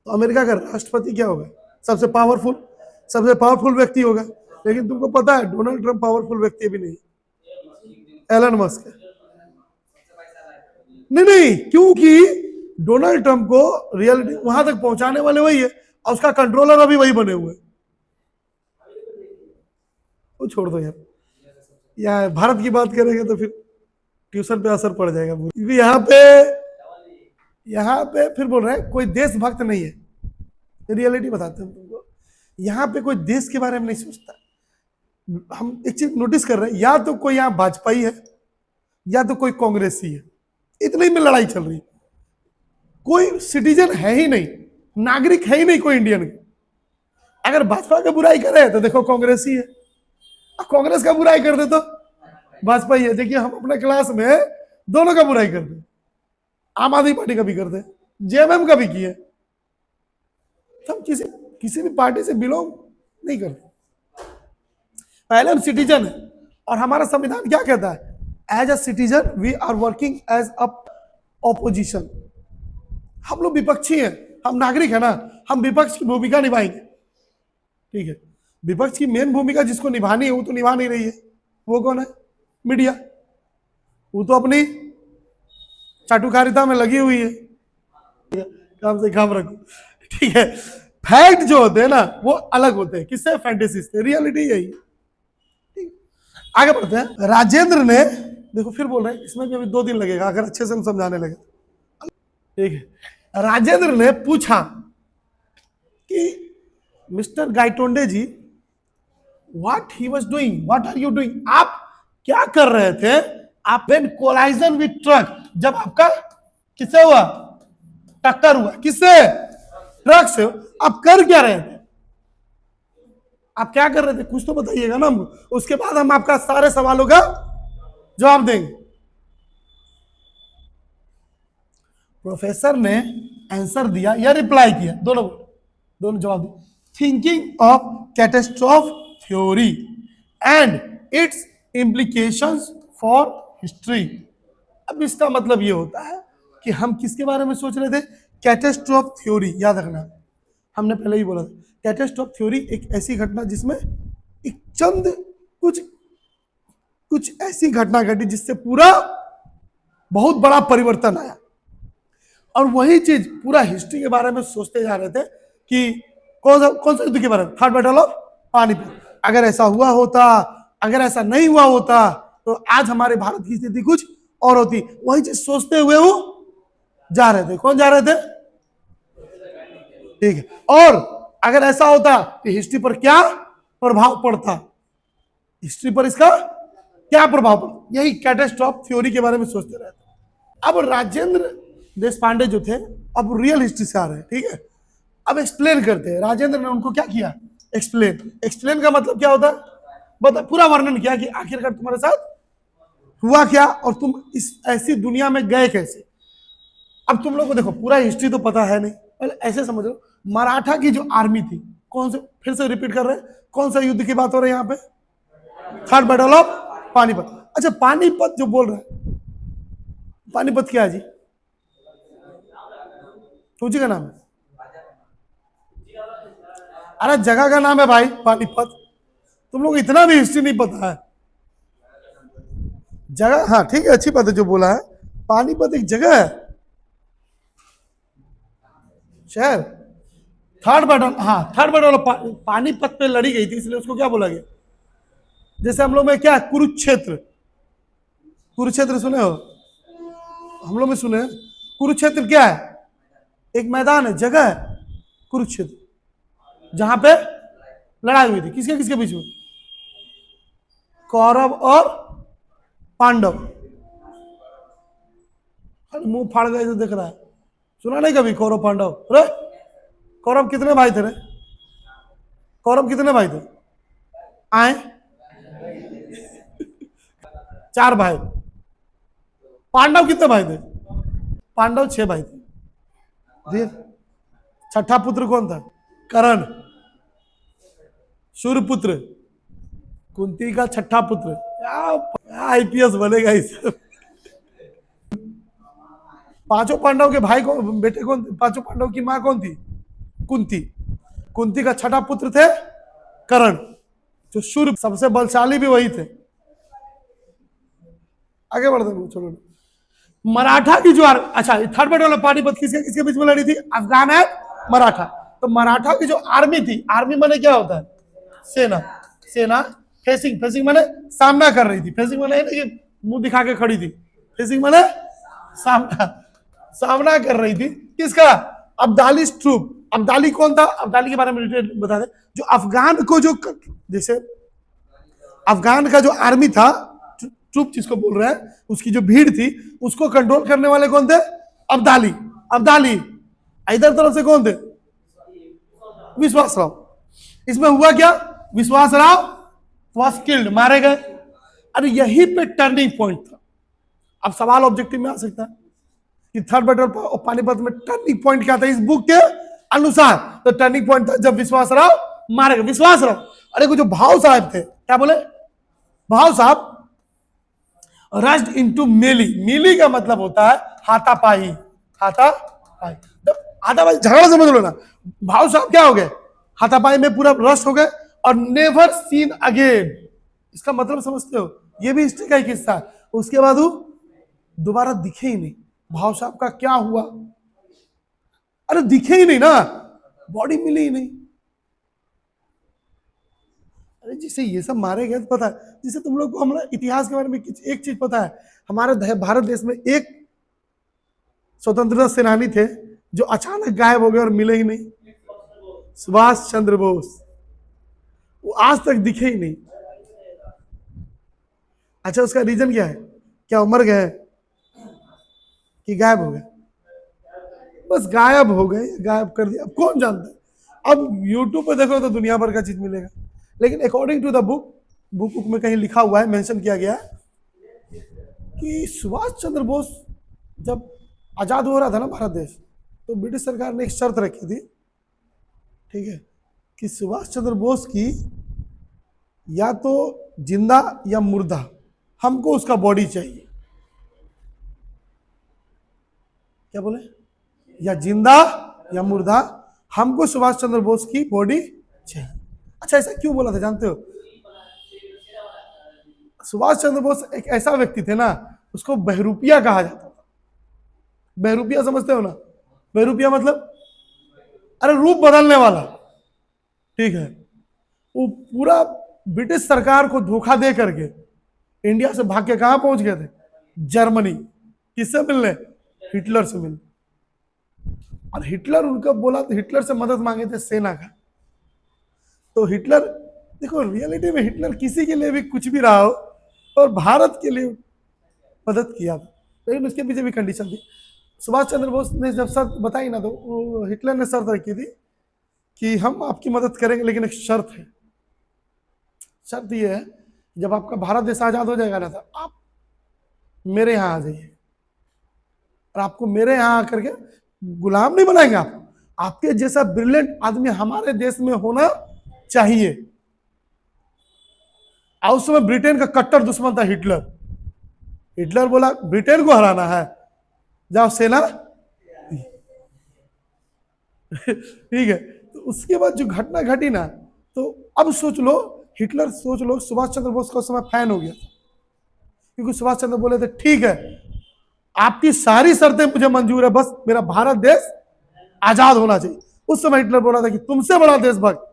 तो अमेरिका का राष्ट्रपति क्या होगा? सबसे पावरफुल व्यक्ति होगा। लेकिन तुमको पता है डोनाल्ड ट्रंप पावरफुल व्यक्ति भी नहीं, एलन मस्क है। नहीं, क्योंकि डोनाल्ड ट्रंप को रियलिटी वहां तक पहुंचाने वाले वही है और उसका कंट्रोलर अभी वही बने हुए। वो छोड़ दो यार, भारत की बात करेंगे तो फिर ट्यूशन पे असर पड़ जाएगा। क्योंकि यहाँ पे फिर बोल रहे हैं कोई देशभक्त नहीं है। रियलिटी बताते हैं तुमको, यहाँ पे कोई देश के बारे में नहीं सोचता। हम एक चीज नोटिस कर रहे हैं, या तो कोई यहाँ भाजपाई है या तो कोई कांग्रेसी है, इतने में लड़ाई चल रही। कोई सिटीजन है ही नहीं, नागरिक है ही नहीं कोई इंडियन। अगर भाजपा का बुराई करे तो देखो कांग्रेसी है, कांग्रेस का बुराई कर दे तो भाजपा ही है। देखिए हम अपने क्लास में दोनों का बुराई करते हैं, आम आदमी पार्टी का भी करते हैं, जेएमएम का भी किया। हम किसी भी पार्टी से बिलोंग नहीं करते। पहले हम सिटीजन है और हमारा संविधान क्या कहता है? As a citizen we are working as a opposition. हम लोग विपक्षी हैं, हम नागरिक है ना, हम विपक्ष की भूमिका निभाएंगे। ठीक है, विपक्ष की मेन भूमिका जिसको निभानी है वो तो निभा नहीं रही है। वो कौन है? मीडिया। वो तो अपनी चाटुकारिता में लगी हुई है, काम से काम रखो। ठीक है, फैक्ट जो होते हैं ना वो अलग होते हैं, किससे? फैंटेसी से। रियलिटी यही। आगे बढ़ते हैं। राजेंद्र ने, देखो फिर बोल रहे हैं, इसमें भी अभी 2 दिन लगेगा अगर अच्छे से हम समझाने लगे। ठीक है, राजेंद्र ने पूछा कि mister Gaitonde ji, what he was doing, what are you doing, आप क्या कर रहे थे? आप व्हेन कोलाइजन विद ट्रक, जब आपका किससे हुआ? टक्कर हुआ। किससे? ट्रक से। आप कर क्या रहे थे? आप क्या कर रहे थे? कुछ तो बताइएगा ना हमको, उसके बाद हम आपका सारे सवालों का जवाब देंगे। प्रोफेसर ने आंसर दिया या रिप्लाई किया, दोनों जवाब दिए। Thinking of catastrophe theory and it's implications for history. अब इसका मतलब ये होता है कि हम किसके बारे में सोच रहे थे? Catastrophe theory. याद रखना, हमने पहले ही बोला था कैटास्ट्रोफ थ्योरी एक ऐसी घटना जिसमें एक चंद कुछ ऐसी घटना घटी जिससे पूरा बहुत बड़ा परिवर्तन आया। और वही चीज पूरा हिस्ट्री के बारे में सोचते जा रहे थे कि कौन सा युद्ध के बारे में? Third battle of Panipat. अगर ऐसा हुआ होता, अगर ऐसा नहीं हुआ होता तो आज हमारे भारत की स्थिति कुछ और होती। वही चीज सोचते हुए वो जा रहे थे। कौन जा रहे थे? ठीक है, और अगर ऐसा होता तो हिस्ट्री पर क्या प्रभाव पड़ता? हिस्ट्री पर इसका क्या प्रभाव पड़ता? यही कैटास्ट्रोफ थ्योरी के बारे में सोचते रहते। अब राजेंद्र देश पांडे जो थे, अब रियल हिस्ट्री से आ रहे हैं। ठीक है, अब एक्सप्लेन करते हैं। राजेंद्र ने उनको क्या किया? एक्सप्लेन का मतलब क्या होता है? बता, पूरा वर्णन किया कि आखिरकार तुम्हारे साथ हुआ क्या और तुम इस ऐसी दुनिया में गए कैसे। अब तुम लोग को देखो पूरा हिस्ट्री तो पता है नहीं, पहले ऐसे समझ लो, मराठा की जो आर्मी थी, कौन से, फिर से रिपीट कर रहे हैं, कौन सा युद्ध की बात हो रही है यहाँ पे? Third battle of Panipat. अच्छा, पानीपत जो बोल रहे हैं, पानीपत क्या है जी? सूची का नाम है? अरे जगह का नाम है भाई पानीपत। तुम लोग इतना भी हिस्ट्री नहीं पता है। जगह, हाँ ठीक है, अच्छी बात है जो बोला है। पानीपत एक जगह है, शहर। थर्ड बैटल, हाँ थर्ड बैटल पानीपत पे लड़ी गई थी, इसलिए उसको क्या बोला गया? जैसे हम लोग में क्या, कुरुक्षेत्र। कुरुक्षेत्र सुने हो? हम लोग में सुने। कुरुक्षेत्र क्या है? एक मैदान है, जगह है कुरुक्षेत्र, जहां पे लड़ाई हुई थी। किसके किसके बीच में? कौरव और पांडव। मुंह फाड़ गए तो दिख रहा है, सुना नहीं कभी कौरव पांडव? अरे कौरव कितने भाई थे रे? कौरव कितने भाई थे? आए 4 भाई। पांडव कितने भाई थे? पांडव 6 भाई थे। छठा पुत्र कौन था? कर्ण। सूर्यपुत्र, कुंती का छठा पुत्र। आईपीएस बनेगा इस। पांचों पांडव के भाई कौन, बेटे कौन, पांचों पांडव की मां कौन थी? कुंती। कुंती का छठा पुत्र थे कर्ण, जो सूर्य सबसे बलशाली भी वही थे। आगे बढ़ते हैं, छोड़ो। मराठा की जो अच्छा थर्ड बैटल ऑफ पानीपत किसके किसके बीच में लड़ी थी? अफगान है मराठा। तो मराठा की जो आर्मी थी, आर्मी माने क्या होता है? सेना। सेना फेसिंग, फेसिंग माने सामना कर रही थी। फेसिंग माने कि मुंह दिखा के खड़ी थी। फेसिंग माने सामना, सामना कर रही थी। किसका? अब्दाली ट्रूप। अब्दाली कौन था? अब्दाली के बारे में डिटेल बता दे। जो अफगान को जो, जैसे अफगान का जो आर्मी था, ट्रूप जिसको बोल रहे हैं, उसकी जो भीड़ थी, उसको कंट्रोल करने वाले कौन थे? अब्दाली। अब्दाली। इधर तरफ से कौन थे? विश्वासराव। इसमें हुआ क्या? विश्वासराव वॉज किल्ड, मारे गए। अरे यही पे टर्निंग पॉइंट था। अब सवाल ऑब्जेक्टिव में आ सकता है कि थर्ड बैटल ऑफ पानीपत में टर्निंग पॉइंट क्या था इस बुक के अनुसार? तो टर्निंग पॉइंट था जब विश्वासराव मारे गए। विश्वासराव, अरे वो जो भाव साहब थे, क्या बोले? भाव साहब रश्ड इनटू मेली। मेली का मतलब होता है हाथापाई। हाथापाई, हाथापाई झगड़ा समझ लो ना। भाव साहब क्या हो गए? हाथापाई में पूरा रश हो गए और नेवर सीन अगेन। इसका मतलब समझते हो? ये भी हिस्ट्री का एक हिस्सा है। उसके बाद वो दोबारा दिखे ही नहीं। भाव साहब का क्या हुआ? अरे दिखे ही नहीं ना, बॉडी मिली ही नहीं। अरे जिसे ये सब मारे गए तो पता है, जिसे तुम लोग को हमारा इतिहास के बारे में एक चीज पता है, हमारे भारत देश में एक स्वतंत्रता सेनानी थे जो अचानक गायब हो गए और मिले ही नहीं। सुभाष चंद्र बोस। वो आज तक दिखे ही नहीं। अच्छा, उसका रीजन क्या है? क्या मर गए कि गायब हो गए? बस गायब हो गए, गायब कर दिया, अब कौन जानता है। अब यूट्यूब पे देखो तो दुनिया भर का चीज मिलेगा, लेकिन अकॉर्डिंग टू द बुक में कहीं लिखा हुआ है, मेंशन किया गया है कि सुभाष चंद्र बोस जब आजाद हो रहा था ना भारत देश, तो ब्रिटिश सरकार ने एक शर्त रखी थी, ठीक है, कि सुभाष चंद्र बोस की या तो जिंदा या मुर्दा, हमको उसका बॉडी चाहिए। क्या बोले? या जिंदा या मुर्दा, हमको सुभाष चंद्र बोस की बॉडी चाहिए। अच्छा, ऐसा क्यों बोला था जानते हो? सुभाष चंद्र बोस एक ऐसा व्यक्ति थे ना, उसको बहरूपिया कहा जाता था। बहरूपिया समझते हो ना? बहरूपिया मतलब अरे रूप बदलने वाला, ठीक है। वो पूरा ब्रिटिश सरकार को धोखा दे करके इंडिया से भाग के कहां पहुंच गए थे? जर्मनी। किससे मिलने? हिटलर से मिलने। और हिटलर उनका बोला, तो हिटलर से मदद मांगे थे सेना का। तो हिटलर, देखो रियलिटी में हिटलर किसी के लिए भी कुछ भी रहा हो, और भारत के लिए मदद किया था, लेकिन उसके पीछे भी कंडीशन थी। सुभाष चंद्र बोस ने जब शर्त बताई ना, तो हिटलर ने शर्त रखी थी कि हम आपकी मदद करेंगे, लेकिन एक शर्त है। शर्त ये है, जब आपका भारत देश आजाद हो जाएगा ना, तो आप मेरे यहाँ आ जाइए, और आपको मेरे यहाँ आकर के गुलाम नहीं बनाएंगे। आपके जैसा ब्रिलियंट आदमी हमारे देश में होना चाहिए। और उस समय ब्रिटेन का कट्टर दुश्मन था हिटलर। हिटलर बोला ब्रिटेन को हराना है, जाओ सेना। ठीक है। तो उसके बाद जो घटना घटी ना, तो अब सोच लो, हिटलर सोच लो सुभाष चंद्र बोस का उस समय फैन हो गया, क्योंकि सुभाष चंद्र बोले थे ठीक है, आपकी सारी शर्तें मुझे मंजूर है, बस मेरा भारत देश आजाद होना चाहिए। उस समय हिटलर बोला था कि तुमसे बड़ा देशभक्त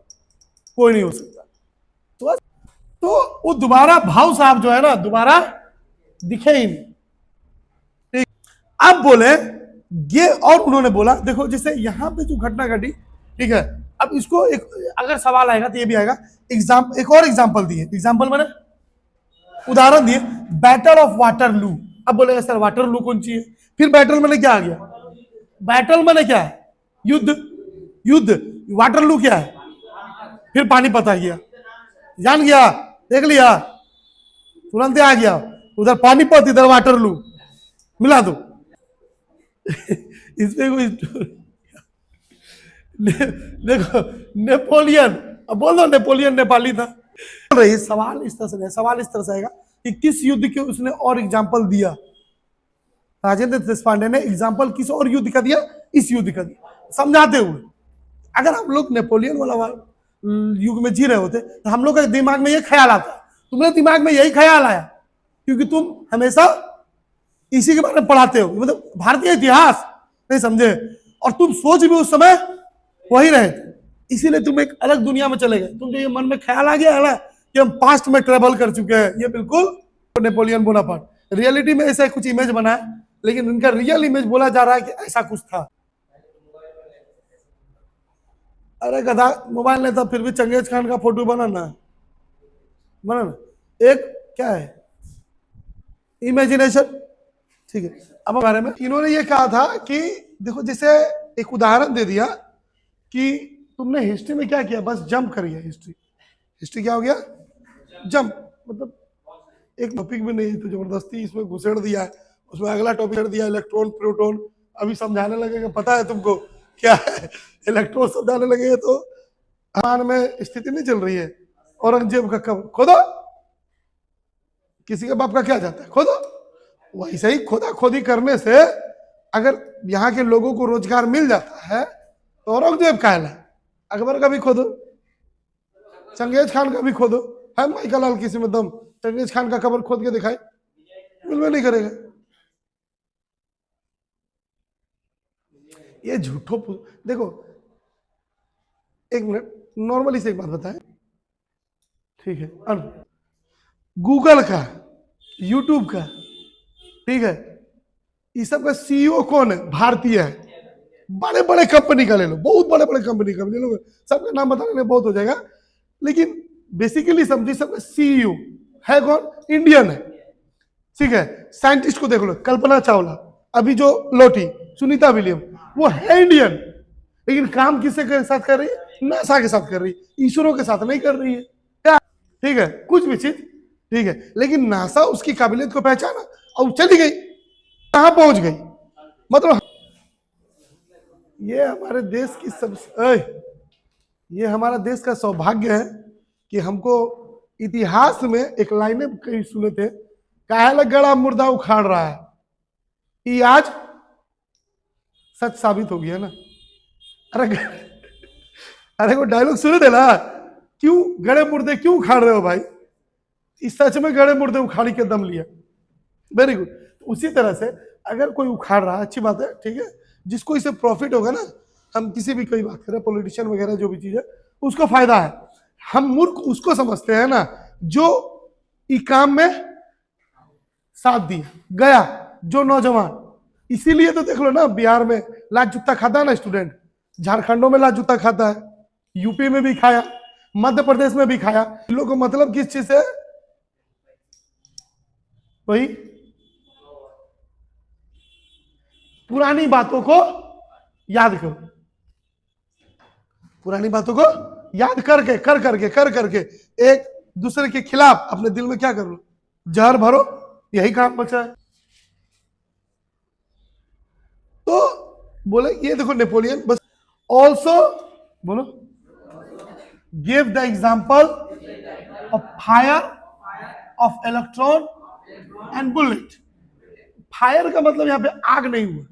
कोई नहीं हो सकता। तो वो दोबारा भाव साहब जो है ना, दोबारा दिखे ही नहीं। ठीक, अब बोले ये, और उन्होंने बोला देखो, जैसे यहां पे जो घटना घटी, ठीक है, अब इसको एक अगर सवाल आएगा तो ये भी आएगा। एक और एग्जांपल दिए, एग्जांपल मैंने उदाहरण दिए, बैटल ऑफ वाटरलू। अब बोले सर वाटरलू कौन सी है? फिर बैटल मैंने क्या आ गया? बैटल मैंने क्या है? युद्ध। युद्ध। वाटरलू क्या है? फिर पानीपत आ गया, जान गया, देख लिया, तुरंत आ गया। उधर पानीपत, इधर वाटरलू, मिला दो। इसमें कोई देखो, नेपोलियन अब बोल दो नेपोलियन नेपाली था। रही सवाल इस तरह से नहीं, सवाल इस तरह से आएगा कि किस युद्ध के उसने और एग्जाम्पल दिया। राजेंद्र देशपांडे ने एग्जाम्पल किस और युद्ध का दिया, इस युद्ध का दिया समझाते हुए। अगर हम लोग नेपोलियन वाला युग में जी रहे होते तो हम लोग के दिमाग में ये ख्याल आता, तुम्हारे दिमाग में यही ख्याल आया क्योंकि तुम हमेशा इसी के बारे में पढ़ाते हो, मतलब भारतीय इतिहास नहीं समझे, और तुम सोच भी उस समय वही रहे थे, इसीलिए तुम एक अलग दुनिया में चले गए। तुम जो ये मन में ख्याल आ गया है ना कि हम पास्ट में ट्रेवल कर चुके हैं, ये बिल्कुल नेपोलियन बोनापार्ट। रियलिटी में ऐसा कुछ इमेज बना है, लेकिन इनका रियल इमेज बोला जा रहा है कि ऐसा कुछ था। अरे गधा, मोबाइल नहीं था फिर भी चंगेज खान का फोटो बना ना। एक क्या है इमेजिनेशन, ठीक है। अब बारे में इन्होंने ये कहा था कि देखो, जैसे एक उदाहरण दे दिया कि तुमने हिस्ट्री में क्या किया, बस जंप करिए। हिस्ट्री क्या हो गया, जंप, मतलब एक टॉपिक भी नहीं तो जबरदस्ती इसमें घुसेड़ दिया है, उसमें अगला टॉपिक दिया इलेक्ट्रॉन प्रोटॉन। अभी समझाने लगेगा, पता है तुमको क्या है इलेक्ट्रॉन समझाने लगे तो हमारे में स्थिति नहीं चल रही है। औरंगजेब का कब खोदो, किसी के बाप का क्या जाता है खोदो, वैसे ही खोदा खोदी करने से अगर यहाँ के लोगों को रोजगार मिल जाता है तो औरंगजेब का है, अकबर का भी खोदो, चंगेज खान का भी खोदो, है माइकल लाल किसी में दम चंगेज खान का कब्र खोद के दिखाए, बिल्कुल नहीं करेगा। ये झूठो देखो, एक मिनट नॉर्मली से एक बात बताएं, ठीक है। और गूगल का, यूट्यूब का, ठीक है, ये सब का सीईओ कौन है, भारतीय है। बड़े बड़े कंपनी का ले लो, बहुत बड़े बड़े कंपनी का ले लो, सबका नाम बताने में बहुत हो जाएगा, लेकिन बेसिकली समझिए सबका सीईओ है कौन, इंडियन है, ठीक है। साइंटिस्ट को देख लो, कल्पना चावला, अभी जो लोटी, सुनीता विलियम, वो है इंडियन, लेकिन काम किससे के साथ कर रही है, नासा के साथ कर रही है, ईश्वरों के साथ नहीं कर रही है क्या, ठीक है, कुछ भी चीज, ठीक है। लेकिन नासा उसकी काबिलियत को पहचाना और चली गई, कहां पहुंच गई, मतलब ये हमारे देश की ये हमारा देश का सौभाग्य है कि हमको इतिहास में एक लाइनें कहीं सुने थे, काहे गड़ा मुर्दा उखाड़ रहा है, ये आज सच साबित हो गया ना। अरे वो डायलॉग सुने थे ना, क्यों गड़े मुर्दे क्यों उखाड़ रहे हो भाई, इस सच में गड़े मुर्दे उखाड़ी के दम लिया, वेरी गुड। उसी तरह से अगर कोई उखाड़ रहा है अच्छी बात है, ठीक है, जिसको इससे प्रॉफिट होगा ना, हम किसी भी कोई बात करें पॉलिटिशियन वगैरह जो भी चीज है उसको फायदा है, हम मूर्ख उसको समझते हैं ना जो ई काम में साथ दिया गया, जो नौजवान। इसीलिए तो देख लो ना, बिहार में लात जूता खाता है ना स्टूडेंट, झारखंडों में लात जूता खाता है, यूपी में भी खाया, मध्य प्रदेश में भी खाया। इन लोगों को मतलब किस चीज से, वही पुरानी बातों को याद करो, पुरानी बातों को याद कर करके एक दूसरे के खिलाफ अपने दिल में क्या कर लो, जहर भरो, यही काम बचा है। तो बोले ये देखो नेपोलियन, बस ऑल्सो बोलो give the example of fire of electron and bullet. Fire का मतलब यहां पे आग नहीं हुआ,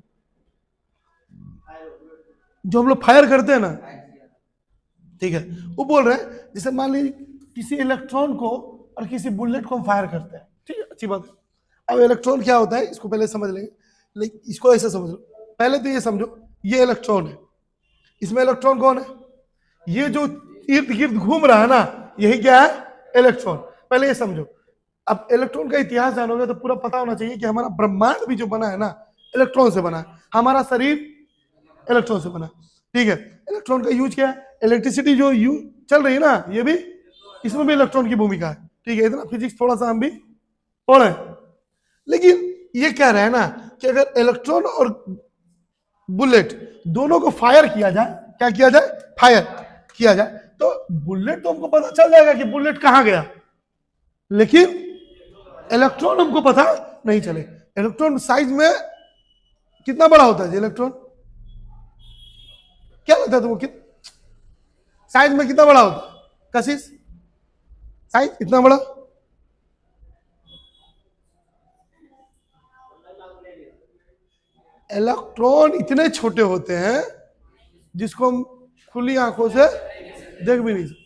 जो हम लोग फायर करते हैं ना, ठीक है, वो बोल रहे हैं जैसे मान लीजिए किसी इलेक्ट्रॉन को और किसी बुलेट को हम फायर करते हैं, ठीक है, अच्छी बात है। अब इलेक्ट्रॉन क्या होता है इसको पहले समझ लेंगे, लेकिन इसको ऐसे समझ लो, पहले तो ये समझो ये इलेक्ट्रॉन है, इसमें इलेक्ट्रॉन कौन है, ये जो इर्द गिर्द घूम रहा है ना, यही क्या है, इलेक्ट्रॉन। पहले ये समझो, अब इलेक्ट्रॉन का इतिहास जानोगे तो पूरा पता होना चाहिए कि हमारा ब्रह्मांड भी जो बना है ना इलेक्ट्रॉन से बना है, हमारा शरीर इलेक्ट्रॉन से बना, ठीक है। इलेक्ट्रॉन का यूज क्या है, इलेक्ट्रिसिटी जो यूज चल रही है ना, ये भी इसमें भी इलेक्ट्रॉन की भूमिका है, ठीक है। इतना फिजिक्स थोड़ा सा हम भी पढ़े, लेकिन ये कह रहे हैं ना कि अगर इलेक्ट्रॉन और बुलेट दोनों को फायर किया जाए, क्या किया जाए, फायर किया जाए, तो बुलेट तो हमको पता चल जाएगा कि बुलेट कहां गया, लेकिन इलेक्ट्रॉन हमको पता नहीं चले। इलेक्ट्रॉन साइज में कितना बड़ा होता है इलेक्ट्रॉन, क्या लगता है तुमको, साइज में कितना बड़ा होता है, कशिश साइज इतना बड़ा, इलेक्ट्रॉन इतने छोटे होते हैं जिसको हम खुली आंखों से देख भी नहीं सकते।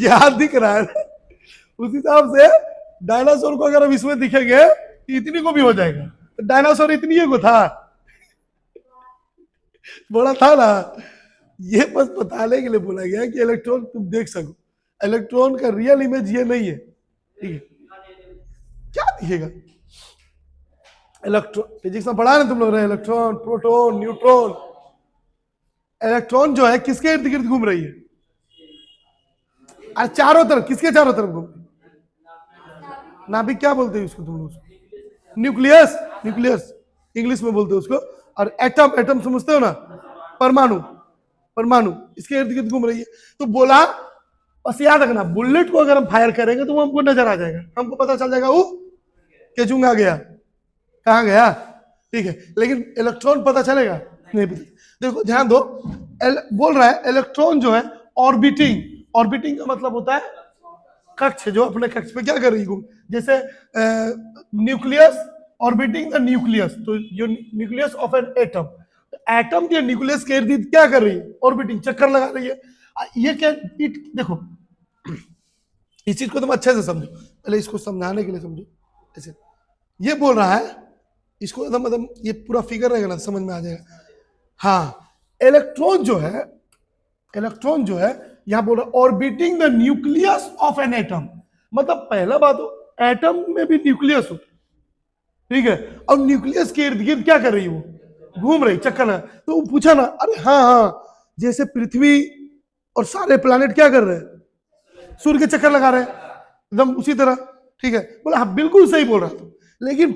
याद दिख रहा है उस हिसाब से डायनासोर को अगर हम इसमें दिखेंगे इतनी को भी हो जाएगा, तो डायनासोर इतनी को था, बड़ा था ना। ये बस बताने के लिए बोला गया कि इलेक्ट्रॉन तुम देख सको, इलेक्ट्रॉन का रियल इमेज ये नहीं है, ठीक है। क्या दिखेगा इलेक्ट्रॉन, फिजिक्स में पढ़ा ना तुम लोग, इलेक्ट्रॉन, प्रोटॉन, न्यूट्रॉन। इलेक्ट्रॉन जो है किसके इर्द गिर्द घूम रही है, और चारों तरफ, किसके चारों तरफ घूम, नाभिक क्या बोलते हैं उसको तुम लोग, न्यूक्लियस, न्यूक्लियस इंग्लिश में बोलते हैं उसको। और एटम, एटम समझते हो ना, परमाणु, परमाणु इसके इर्द गिर्द घूम रही है। तो बोला, बस याद रखना, बुलेट को अगर हम फायर करेंगे तो वो हमको नजर आ जाएगा, हमको पता चल जाएगा वो केचुंगा गया, कहाँ गया, ठीक है। लेकिन इलेक्ट्रॉन पता चलेगा नहीं पता। देखो ध्यान दो, बोल रहा है इलेक्ट्रॉन जो है ऑर्बिटिंग, ऑर्बिटिंग का मतलब होता है कक्ष, जो अपने कक्ष पे क्या कर रही है, जैसे न्यूक्लियस ऑर्बिटिंग द न्यूक्लियस, तो जो nucleus of an atom, atom के न्यूक्लियस के इर्द क्या कर रही है, ऑर्बिटिंग, चक्कर लगा रही है। ये क्या, देखो इस चीज को तुम अच्छे से समझो, पहले इसको समझाने के लिए समझो। ऐसे ये बोल रहा है, इसको मतलब ये पूरा फिगर रहेगा ना, समझ में आ जाएगा। हाँ, इलेक्ट्रॉन जो है, इलेक्ट्रॉन जो है यहां बोल रहा है orbiting the nucleus of an atom, मतलब पहला बात हो एटम में भी न्यूक्लियस हो, ठीक है, और न्यूक्लियस के इर्द गिर्द क्या कर रही है, वो घूम रही, चक्कर लगा। तो वो पूछा ना, अरे हाँ हाँ, जैसे पृथ्वी और सारे प्लैनेट क्या कर रहे हैं, सूर्य के चक्कर लगा रहे हैं, एकदम उसी तरह, ठीक है। बोला हाँ बिल्कुल सही बोल रहा था, लेकिन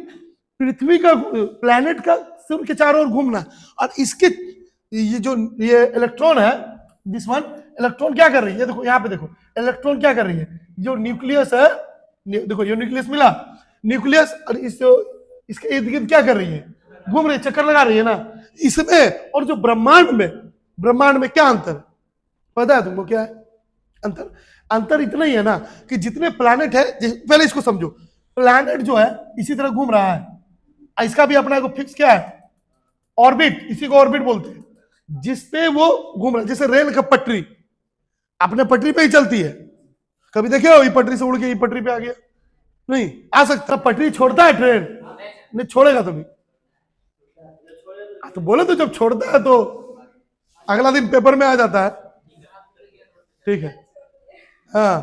पृथ्वी का, प्लैनेट का सूर्य के चारों ओर घूमना, और इसके ये जो ये इलेक्ट्रॉन है, दिस वन, इलेक्ट्रॉन क्या कर रही है, देखो यहाँ पे देखो, इलेक्ट्रॉन क्या कर रही है, जो न्यूक्लियस है, देखो ये न्यूक्लियस मिला, न्यूक्लियस, और इस जो इसके इर्द गिर्द क्या कर रही है, घूम रही है, चक्कर लगा रही है ना, इसमें। और जो ब्रह्मांड में, ब्रह्मांड में क्या अंतर है पता है तुमको, क्या है अंतर, अंतर इतना ही है ना कि जितने प्लैनेट है, पहले इसको समझो, प्लैनेट जो है इसी तरह घूम रहा है, इसका भी अपना को फिक्स क्या है, ऑर्बिट, इसी को ऑर्बिट बोलते हैं, जिसपे वो घूम रहा है। जैसे रेल का पटरी अपने पटरी पे ही चलती है, कभी देखे हो ये पटरी से उड़ के ये पटरी पे आ गया, नहीं आ सकता। पटरी छोड़ता है ट्रेन, नहीं छोड़ेगा तो नहीं, तो बोले तो जब छोड़ता है तो अगला दिन पेपर में आ जाता है, ठीक है, हाँ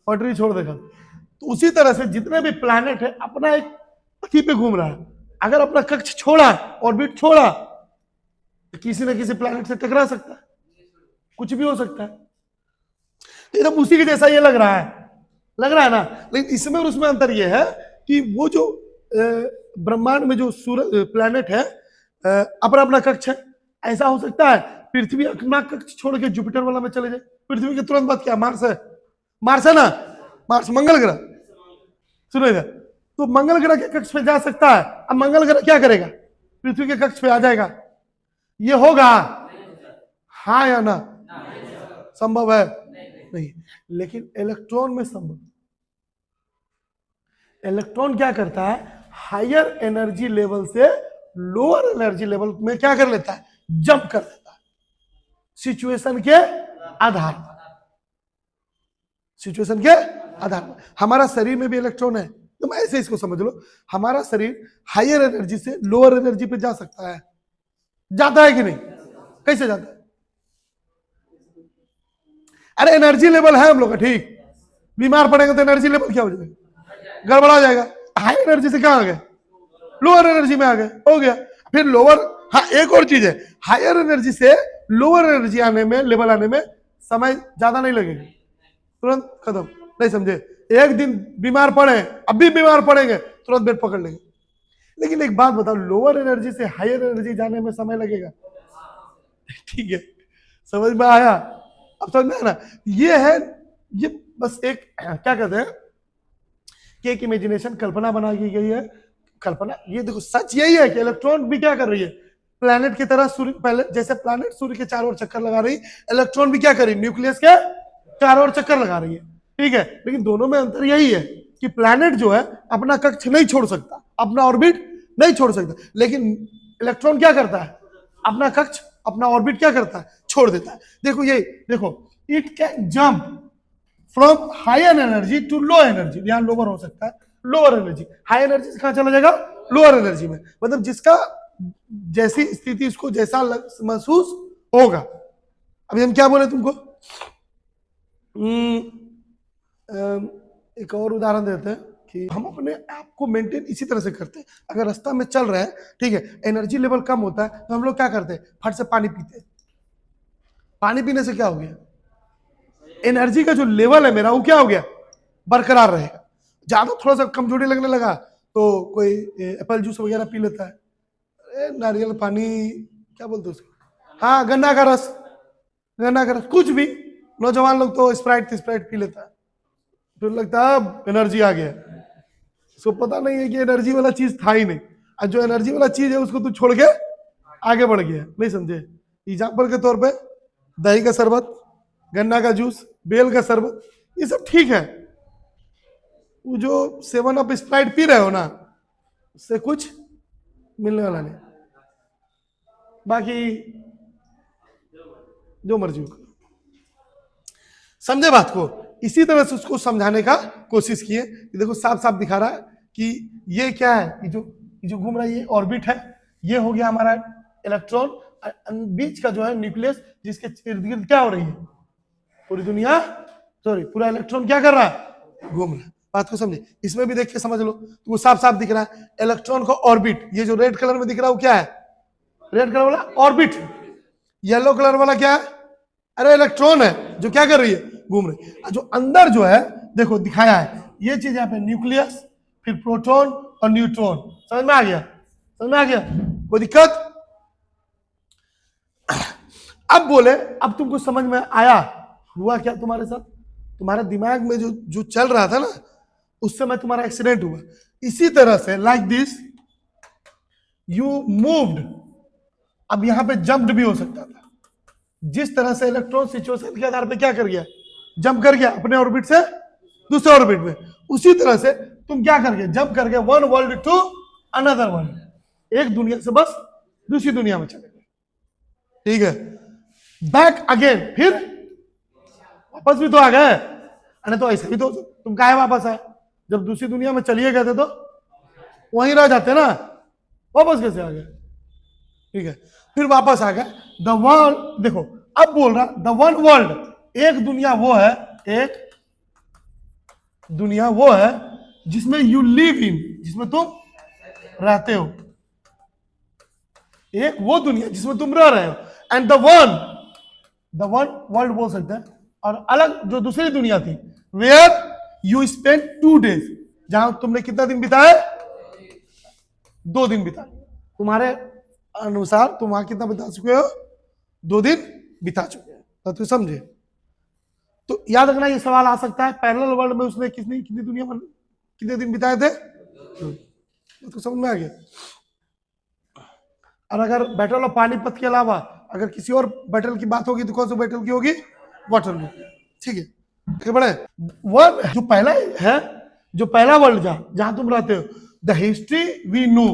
पटरी छोड़ देगा। तो उसी तरह से जितने भी प्लैनेट है अपना एक पथी पे घूम रहा है, अगर अपना कक्ष छोड़ा, ऑर्बिट छोड़ा, तो किसी न किसी प्लैनेट से टकरा सकता है, कुछ भी हो सकता है। एकदम उसी के जैसा ये लग रहा है, लग रहा है ना। लेकिन इसमें और उसमें अंतर ये है कि वो जो ब्रह्मांड में जो सूरज प्लैनेट है अपना अपना कक्ष है, ऐसा हो सकता है पृथ्वी अपना कक्ष छोड़ के जुपिटर वाला में चले जाए, पृथ्वी के तुरंत बाद क्या मार्स है, मार्स है ना, मार्स मंगल ग्रह, सुनो इधर, तो मंगल ग्रह के कक्ष पे जा सकता है। अब मंगल ग्रह क्या करेगा, पृथ्वी के कक्ष पे आ जाएगा, ये होगा हाँ या ना, संभव है नहीं। लेकिन इलेक्ट्रॉन में संभव, इलेक्ट्रॉन क्या करता है, हायर एनर्जी लेवल से लोअर एनर्जी लेवल में क्या कर लेता है, जंप कर लेता है, सिचुएशन के आधार पर, सिचुएशन के आधार पर। हमारा शरीर में भी इलेक्ट्रॉन है, तुम ऐसे इसको समझ लो, हमारा शरीर हायर एनर्जी से लोअर एनर्जी पे जा सकता है, जाता है कि नहीं, कैसे जाता है, अरे एनर्जी लेवल है हम लोग का, ठीक, बीमार पड़ेगा तो एनर्जी लेवल क्या हो जाएगा, गड़बड़ा जाएगा, हाई एनर्जी से कहां आ गए, लोअर एनर्जी में आ गए, हो गया। फिर लोअर, हाँ एक और चीज है, हायर एनर्जी से लोअर एनर्जी आने में, लेवल आने में समय ज्यादा नहीं लगेगा, तुरंत खत्म, नहीं समझे, एक दिन बीमार पड़े, अब भी बीमार पड़ेंगे, तुरंत बेड पकड़ लेंगे। लेकिन एक बात बताओ, लोअर एनर्जी से हायर एनर्जी जाने में समय लगेगा, ठीक है, समझ में आया, अब समझ में आया ना। ये है, ये बस एक क्या कहते हैं कि एक इमेजिनेशन, कल्पना बना की गई है, कल्पना। ये देखो सच यही है कि इलेक्ट्रॉन भी क्या कर रही है, प्लैनेट की तरह सूर्य, पहले जैसे प्लैनेट सूर्य के चारों ओर चक्कर लगा रही, इलेक्ट्रॉन भी क्या करी, न्यूक्लियस के चारों ओर चक्कर लगा रही है, ठीक है। लेकिन दोनों में अंतर यही है कि प्लैनेट जो है अपना कक्ष नहीं छोड़ सकता, अपना ऑर्बिट नहीं छोड़ सकता, लेकिन इलेक्ट्रॉन क्या करता है, अपना कक्ष, अपना ऑर्बिट क्या करता है, छोड़ देता है। देखो ये देखो, it can jump from higher energy to low energy, यहां लोअर हो सकता है, लोअर एनर्जी, हाई एनर्जी से कहां चला जाएगा, लोअर एनर्जी में, मतलब जिसका जैसी स्थिति उसको जैसा महसूस होगा। अभी हम क्या बोले तुमको, एक और उदाहरण देते हैं कि हम अपने आप को मेंटेन इसी तरह से करते हैं। अगर रास्ता में चल रहे हैं, ठीक है, एनर्जी लेवल कम होता है तो हम लोग क्या करते हैं, फट से पानी पीते हैं। पानी पीने से क्या हो गया, एनर्जी का जो लेवल है मेरा वो क्या हो गया, बरकरार रहेगा। ज्यादा थोड़ा सा कमजोरी लगने लगा तो कोई एप्पल जूस वगैरह पी लेता है, नारियल पानी, क्या बोलते हैं उसको, हाँ गन्ना का रस, गन्ना का रस, कुछ भी। नौजवान लोग तो स्प्राइट पी लेता है, फिर लगता है अब एनर्जी आ गया। उसको पता नहीं है कि एनर्जी वाला चीज था ही नहीं, और जो एनर्जी वाला चीज है उसको तू छोड़ के आगे बढ़ गया, नहीं समझे। एग्जाम्पल के तौर पे दही का शरबत, गन्ना का जूस, बेल का शरबत, ये सब ठीक है। वो जो 7 अप स्प्राइट पी रहे हो ना, उससे कुछ मिलने वाला नहीं, बाकी जो मर्जी हो। समझे बात को, इसी तरह से उसको समझाने का कोशिश किए। देखो साफ साफ दिखा रहा है कि ये क्या है, ये जो घूम रहा है ये ऑर्बिट है, ये हो गया हमारा इलेक्ट्रॉन, बीच का जो है न्यूक्लियस, जिसके इर्द गिर्द क्या हो रही है, पूरी दुनिया, सॉरी पूरा इलेक्ट्रॉन क्या कर रहा है, घूम रहा है। बात को समझे, इसमें भी देख के समझ लो, तो वो साफ साफ दिख रहा है इलेक्ट्रॉन का ऑर्बिट। ये जो रेड कलर में दिख रहा है वो क्या है, रेड कलर वाला ऑर्बिट। येलो कलर वाला क्या है, अरे इलेक्ट्रॉन है जो क्या कर रही है, घूम रही है। जो अंदर जो है देखो दिखाया है, ये चीज यहाँ पे न्यूक्लियस, फिर प्रोटॉन और न्यूट्रॉन। समझ में आ गया, समझ में आ गया, कोई दिक्कत। अब बोले, अब तुमको समझ में आया, हुआ क्या तुम्हारे साथ, तुम्हारे दिमाग में जो चल रहा था ना, उस समय तुम्हारा एक्सीडेंट हुआ। इसी तरह से लाइक दिस यू मूव्ड, अब यहां पे जंप्ड भी हो सकता था। जिस तरह से इलेक्ट्रॉन सिचुएशन के आधार पे क्या कर गया, जंप कर गया अपने ऑर्बिट से दूसरे ऑर्बिट में, उसी तरह से तुम क्या कर गए, जंप कर गए one world to another world, एक दुनिया से बस दूसरी दुनिया में चले गए, ठीक है। बैक अगेन, फिर वापस भी तो आ गए, अरे तो ऐसा भी तो तुम काहे वापस आए, जब दूसरी दुनिया में चलिए गए थे तो वहीं रह जाते ना, वापस कैसे आ गए, ठीक है। फिर वापस आ गए, द वर्ल्ड, देखो अब बोल रहा द वन वर्ल्ड, एक दुनिया वो है, एक दुनिया वो है जिसमें यू लिव इन, जिसमें तुम रहते हो, एक वो दुनिया जिसमें तुम रह रहे हो, एंड द वन वर्ल्ड बोल सकते हैं। और अलग जो दूसरी दुनिया थी, वेयर यू स्पेंड 2 days, जहां तुमने कितना दिन बिताए, 2 दिन बिताए, तुम्हारे अनुसार तुम वहां कितना बिता चुके हो, 2 दिन बिता चुके हैं, तो तू समझे। तो याद रखना ये सवाल आ सकता है, पैरेलल वर्ल्ड में उसने कितनी दुनिया में कितने दिन बिताए थे, तो समझ में आ गया। और अगर बैटल ऑफ पानीपत के अलावा अगर किसी और बैटल की बात होगी तो कौन सी बैटल की होगी, वाटरलू, ठीक है। आगे बढ़े, वन जो पहला है, जो पहला वर्ल्ड जहां तुम रहते हो, द हिस्ट्री वी नो,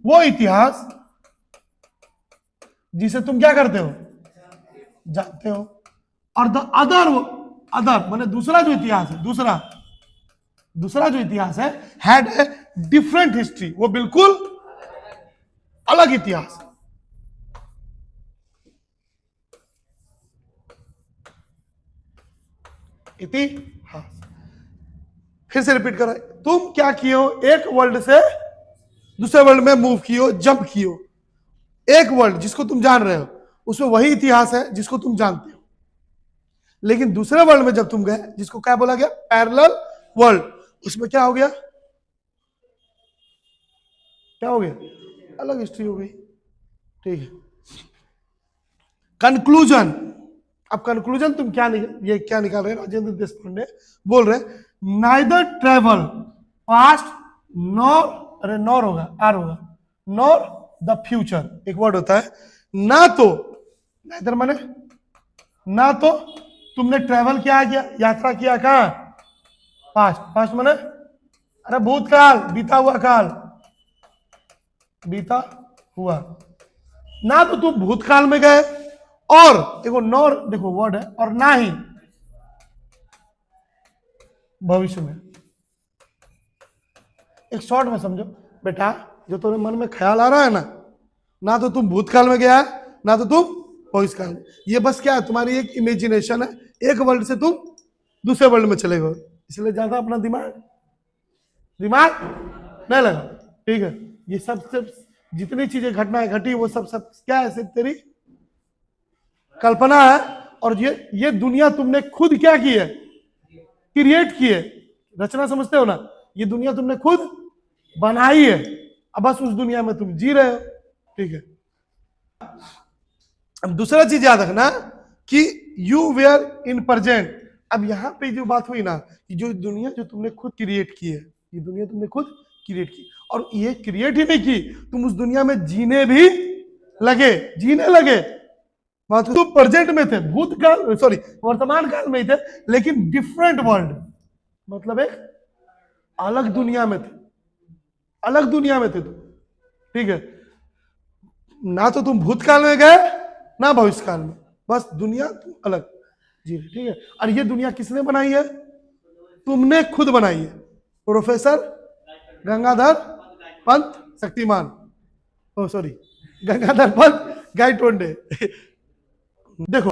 वो इतिहास जिसे तुम क्या करते हो, जानते हो। और द अदर माने दूसरा जो इतिहास है, दूसरा जो इतिहास है, हैड ए डिफरेंट हिस्ट्री, वो बिल्कुल अलग इतिहास। इतिहास, फिर से रिपीट करो, तुम क्या किए हो, एक वर्ल्ड से दूसरे वर्ल्ड में मूव किए हो, जंप किए हो। एक वर्ल्ड जिसको तुम जान रहे हो उसमें वही इतिहास है जिसको तुम जानते हो, लेकिन दूसरे वर्ल्ड में जब तुम गए, जिसको क्या बोला गया, पैरेलल वर्ल्ड, उसमें क्या हो गया, क्या हो गया, अलग हिस्ट्री हो गई, ठीक है। कंक्लूजन, अब कंक्लूजन तुम ये क्या निकाल रहे हैं, राजेंद्र देशपांडे बोल रहे, नाइदर ट्रेवल पास्ट नॉर, अरे नॉर होगा, आर होगा, नॉर द फ्यूचर एक वर्ड होता है। ना तो इधर माने ना तो तुमने ट्रेवल किया यात्रा किया कहां, पास्ट। पास्ट माने अरे भूतकाल, बीता हुआ काल, बीता हुआ। ना तो तुम भूतकाल में गए, और देखो नॉर देखो वर्ड है, और ना ही भविष्य में। एक शॉर्ट में समझो बेटा, जो तुम्हारे मन में ख्याल आ रहा है ना तो तुम भूतकाल में गया है, ना तो तुम भविष्य काल में। ये बस क्या है, तुम्हारी एक इमेजिनेशन है, एक वर्ल्ड से तुम दूसरे वर्ल्ड में चले गए, इसलिए ज्यादा अपना दिमाग नहीं लगा। ठीक है, ये सब जितनी चीजें घटनाएं घटी वो सब क्या है, सिर्फ तेरी कल्पना है। और ये दुनिया तुमने खुद क्या की है, क्रिएट की है। रचना समझते हो ना, ये दुनिया तुमने खुद बनाई है, अब बस उस दुनिया में तुम जी रहे हो। ठीक है, अब दूसरा चीज याद रखना कि यू वेयर इन प्रेजेंट। अब यहां पे जो बात हुई ना, कि जो दुनिया जो तुमने खुद क्रिएट की है, ये दुनिया तुमने खुद क्रिएट की, और ये क्रिएट ही नहीं की, तुम उस दुनिया में जीने लगे। बात तुम प्रेजेंट में थे, भूतकाल सॉरी वर्तमान काल में ही थे, लेकिन डिफरेंट वर्ल्ड, मतलब एक अलग दुनिया में थे तुम। ठीक है, ना तो तुम भूतकाल में गए ना भविष्य काल में, बस दुनिया तुम अलग जी। ठीक है, और ये दुनिया किसने बनाई है, तुमने खुद बनाई है। प्रोफेसर गंगाधर पंत शक्तिमान, ओ सॉरी गंगाधर पंत गाइटोंडे। देखो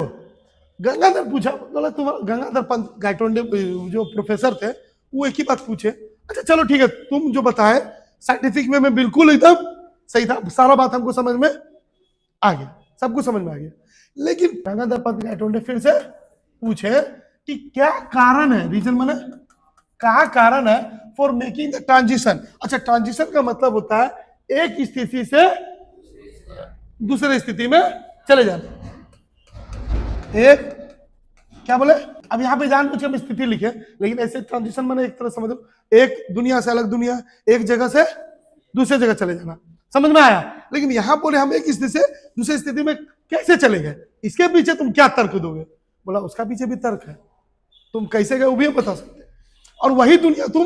गंगाधर पूछा, बोला तुम गंगाधर पंत गाइटोंडे जो प्रोफेसर थे, वो एक ही बात पूछे, अच्छा चलो ठीक है, तुम जो बताए साइंटिफिक वे में बिल्कुल एकदम सही था, सारा बात हमको समझ में आ गया, सब कुछ समझ में आ गया। लेकिन गंगाधर पंत गाइटोंडे फिर से पूछे कि क्या कारण है, रीजन माने क्या कारण है फॉर मेकिंग द ट्रांजिशन। अच्छा, ट्रांजिशन का मतलब होता है एक स्थिति से दूसरे स्थिति में चले जाना। एक क्या बोले, अब यहाँ पे जानबूझ के हम स्थिति लिखे, लेकिन ऐसे ट्रांजिशन माने एक तरह समझो, एक दुनिया से अलग दुनिया, एक जगह से दूसरे जगह चले जाना, समझ में आया। लेकिन यहाँ बोले हम एक स्थिति से दूसरी स्थिति में कैसे चले गए, इसके पीछे तुम क्या तर्क दोगे। बोला उसका पीछे भी तर्क है, तुम कैसे गए वो भी हम बता सकते हैं, और वही दुनिया तुम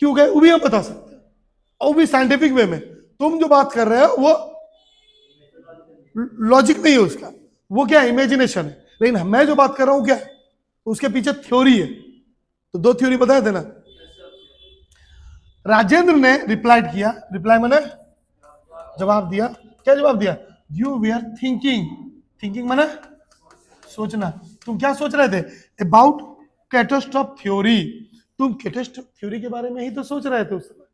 क्यों गए वो भी हम बता सकते हैं, और वो भी साइंटिफिक वे में। तुम जो बात कर रहे हो वो लॉजिक नहीं है उसका, वो क्या इमेजिनेशन है। लेकिन मैं जो बात कर रहा हूं क्या, तो उसके पीछे थ्योरी है। तो दो थ्योरी बताए थे ना। राजेंद्र ने रिप्लाई किया, रिप्लाई मैंने जवाब दिया। क्या जवाब दिया, यू वेयर थिंकिंग मैंने सोचना। तुम क्या सोच रहे थे, अबाउट कैटास्ट्रॉफ थ्योरी। तुम कैटास्ट्रॉफ थ्योरी के बारे में ही तो सोच रहे थे उस समय।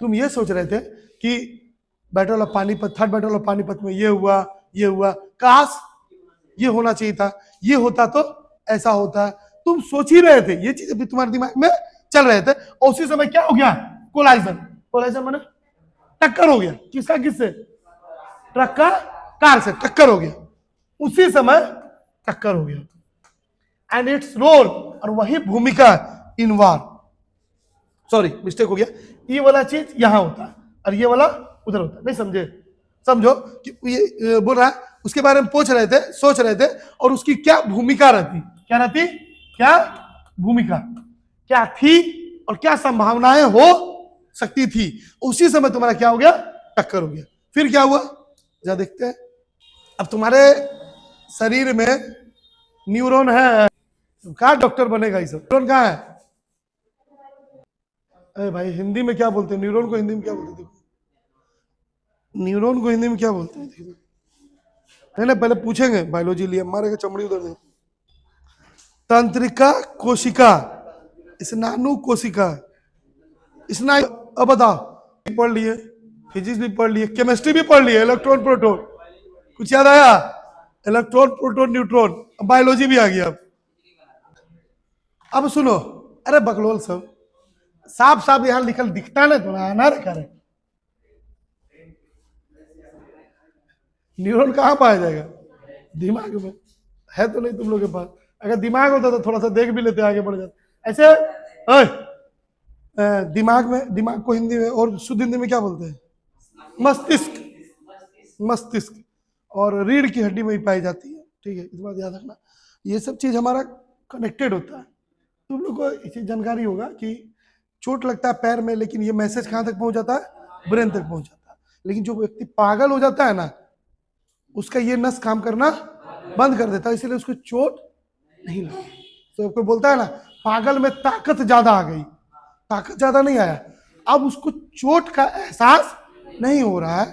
तुम ये सोच रहे थे कि battle of Panipat, third battle of Panipat में ये हुआ, काश ये होना चाहिए था, ये होता तो ऐसा होता। तुम सोच ही रहे थे, ये चीजें भी तुम्हारे दिमाग में चल रहे थे, और उसी समय क्या हो गया, कोलाइजन माने टक्कर हो गया। किसका किससे, ट्रक का कार से टक्कर हो गया, उसी समय टक्कर हो गया। एंड इट्स रोल, और वही भूमिका इन वार, सॉरी मिस्टेक हो गया, ये वाला चीज यहां होता है और ये वाला उधर होता है। नहीं समझे, समझो कि ये बोल रहा है उसके बारे में सोच रहे थे, और उसकी क्या भूमिका रहती, क्या भूमिका क्या थी, और क्या संभावनाएं हो सकती थी। उसी समय तुम्हारा क्या हो गया, टक्कर हो गया। फिर क्या हुआ, जा देखते हैं। अब तुम्हारे शरीर में न्यूरॉन है, कहाँ डॉक्टर बनेगा, ये सब न्यूरॉन कहाँ है। अरे भाई हिंदी में क्या बोलते हैं न्यूरॉन को, हिंदी में क्या बोलते हैं, न्यूरॉन को हिंदी में क्या बोलते हैं। नहीं पहले पूछेंगे, बायोलॉजी लिया मारेगा चमड़ी उधर नहीं। तंत्रिका कोशिका, स्नायु कोशिका, स्नायु। अब बताओ, पढ़ लिए, फिजिक्स भी पढ़ लिए, केमिस्ट्री भी पढ़ लिए, इलेक्ट्रॉन प्रोटॉन, कुछ याद आया, इलेक्ट्रॉन प्रोटॉन न्यूट्रॉन, बायोलॉजी भी आ गया। अब सुनो, अरे बकलोल सब साफ साफ यहां लिखल दिखता ना, थोड़ा अनार करे। न्यूरॉन कहाँ पाया जाएगा, दिमाग में है तो नहीं तुम लोग के पास। अगर दिमाग होता तो थोड़ा सा देख भी लेते, आगे बढ़ जाते। ऐसे दिमाग को हिंदी में और शुद्ध हिंदी में क्या बोलते हैं, मस्तिष्क। मस्तिष्क और रीढ़ की हड्डी में भी पाई जाती है। ठीक है, इस बात याद रखना। ये सब चीज हमारा कनेक्टेड होता है। तुम लोग को इसी जानकारी होगा कि चोट लगता है पैर में, लेकिन ये मैसेज कहाँ तक पहुंच जाता है? ब्रेन तक पहुंच जाता है। लेकिन जो व्यक्ति पागल हो जाता है ना, उसका ये नस काम करना बंद कर देता है, इसलिए उसको चोट नहीं लगी। तो कोई बोलता है ना पागल में ताकत ज्यादा आ गई, ताकत ज्यादा नहीं आया, अब उसको चोट का एहसास नहीं हो रहा है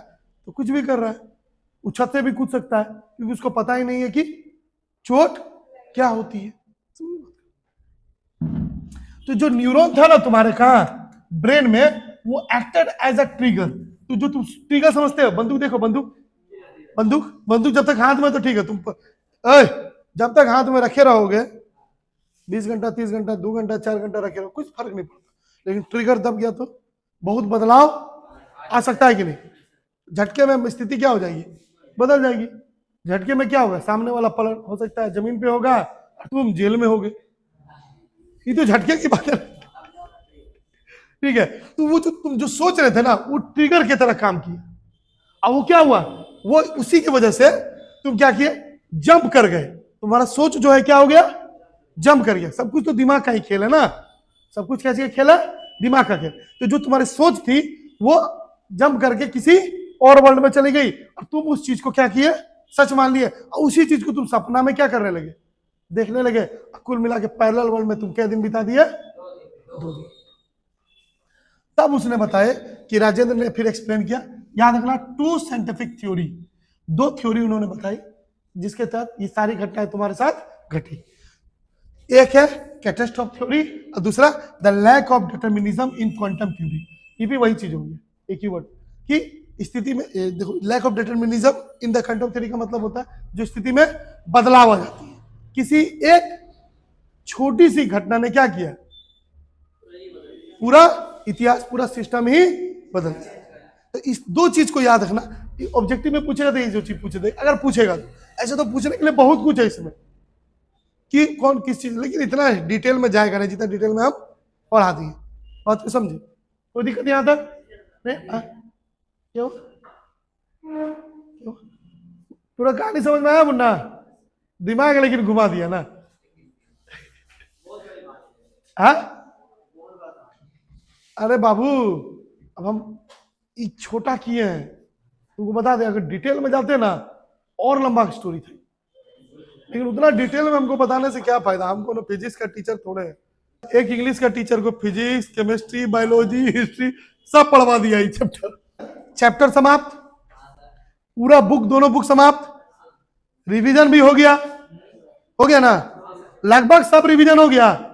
तो कुछ भी कर रहा है, वो छत से भी कूद सकता है, क्योंकि उसको पता ही नहीं है कि चोट क्या होती है। तो जो न्यूरॉन था ना तुम्हारे कहा ब्रेन में, वो एक्टेड एज अ ट्रिगर। तो जो तुम ट्रिगर समझते हो, बंदूक देखो, बंदूक बंदूक बंदूक जब तक हाथ में तो ठीक है, तुम जब तक हाथ में रखे रहोगे 20 घंटा 30 घंटा 2 घंटा 4 घंटा रखे रहो, कुछ फर्क नहीं पड़ता। लेकिन ट्रिगर दब गया तो बहुत बदलाव आ सकता है कि नहीं? झटके में स्थिति क्या हो जाएगी? बदल जाएगी। झटके में क्या होगा? सामने वाला पलट हो सकता है जमीन पे होगा और तुम जेल में होगे। ये तो झटके की बात है, ठीक है। तो वो जो तुम जो सोच रहे थे ना, वो ट्रिगर की तरह काम किया। अब वो क्या हुआ? वो उसी की वजह से तुम क्या किए? जंप कर गए। तुम्हारा सोच जो है क्या हो गया? जंप कर गया। सब कुछ तो दिमाग का ही खेल है ना, सब कुछ कैसे खेल है? दिमाग का खेल। तो जो तुम्हारी सोच थी वो जंप करके किसी और वर्ल्ड में चली गई और तुम उस चीज को क्या किए? सच मान लिए। और उसी चीज को तुम सपना में क्या करने लगे? देखने लगे। कुल मिला के पैरेलल वर्ल्ड में तुम क्या दिन बिता दिए? 2 दिन। तब उसने बताया कि राजेंद्र ने फिर एक्सप्लेन किया, याद रखना 2 साइंटिफिक थ्योरी, 2 थ्योरी उन्होंने बताई जिसके तहत ये सारी घटनाएं तुम्हारे साथ घटी। एक है कैटास्ट्रॉफ थ्योरी और दूसरा the lack of determinism in quantum theory. ये भी वही चीज होगी, एक ही वर्ड कि स्थिति में देखो, lack of determinism in the quantum theory का मतलब होता है जो स्थिति में बदलाव आ जाती है। किसी एक छोटी सी घटना ने क्या किया? पूरा इतिहास, पूरा सिस्टम ही बदल दिया। तो इस 2 चीज को याद रखना। ऑब्जेक्टिव में पूछेगा तो ये जो चीज पूछे थे, अगर पूछेगा तो ऐसे तो पूछने के लिए बहुत कुछ है इसमें कि कौन किस चीज, लेकिन इतना डिटेल में जाएगा नहीं जितना डिटेल में हम पढ़ा दिए। बात को समझे? कोई दिक्कत यहाँ तक नहीं? क्यों क्यों? पूरा कहानी समझ में आया मुन्ना? दिमाग लेकिन घुमा दिया ना। हाँ, अरे बाबू, अब हम ये छोटा किए हैं, तुमको बता दें, अगर डिटेल में जाते ना और लंबा स्टोरी थी, लेकिन उतना डिटेल में हमको बताने से क्या फायदा? हमको ना फिजिक्स का टीचर थोड़े है। एक इंग्लिश का टीचर को फिजिक्स, केमिस्ट्री, बायोलॉजी, हिस्ट्री सब पढ़वा दिया। ये चैप्टर समाप्त, पूरा बुक, दोनों बुक समाप्त, रिवीजन भी हो गया ना, लगभग सब रिवीजन हो गया।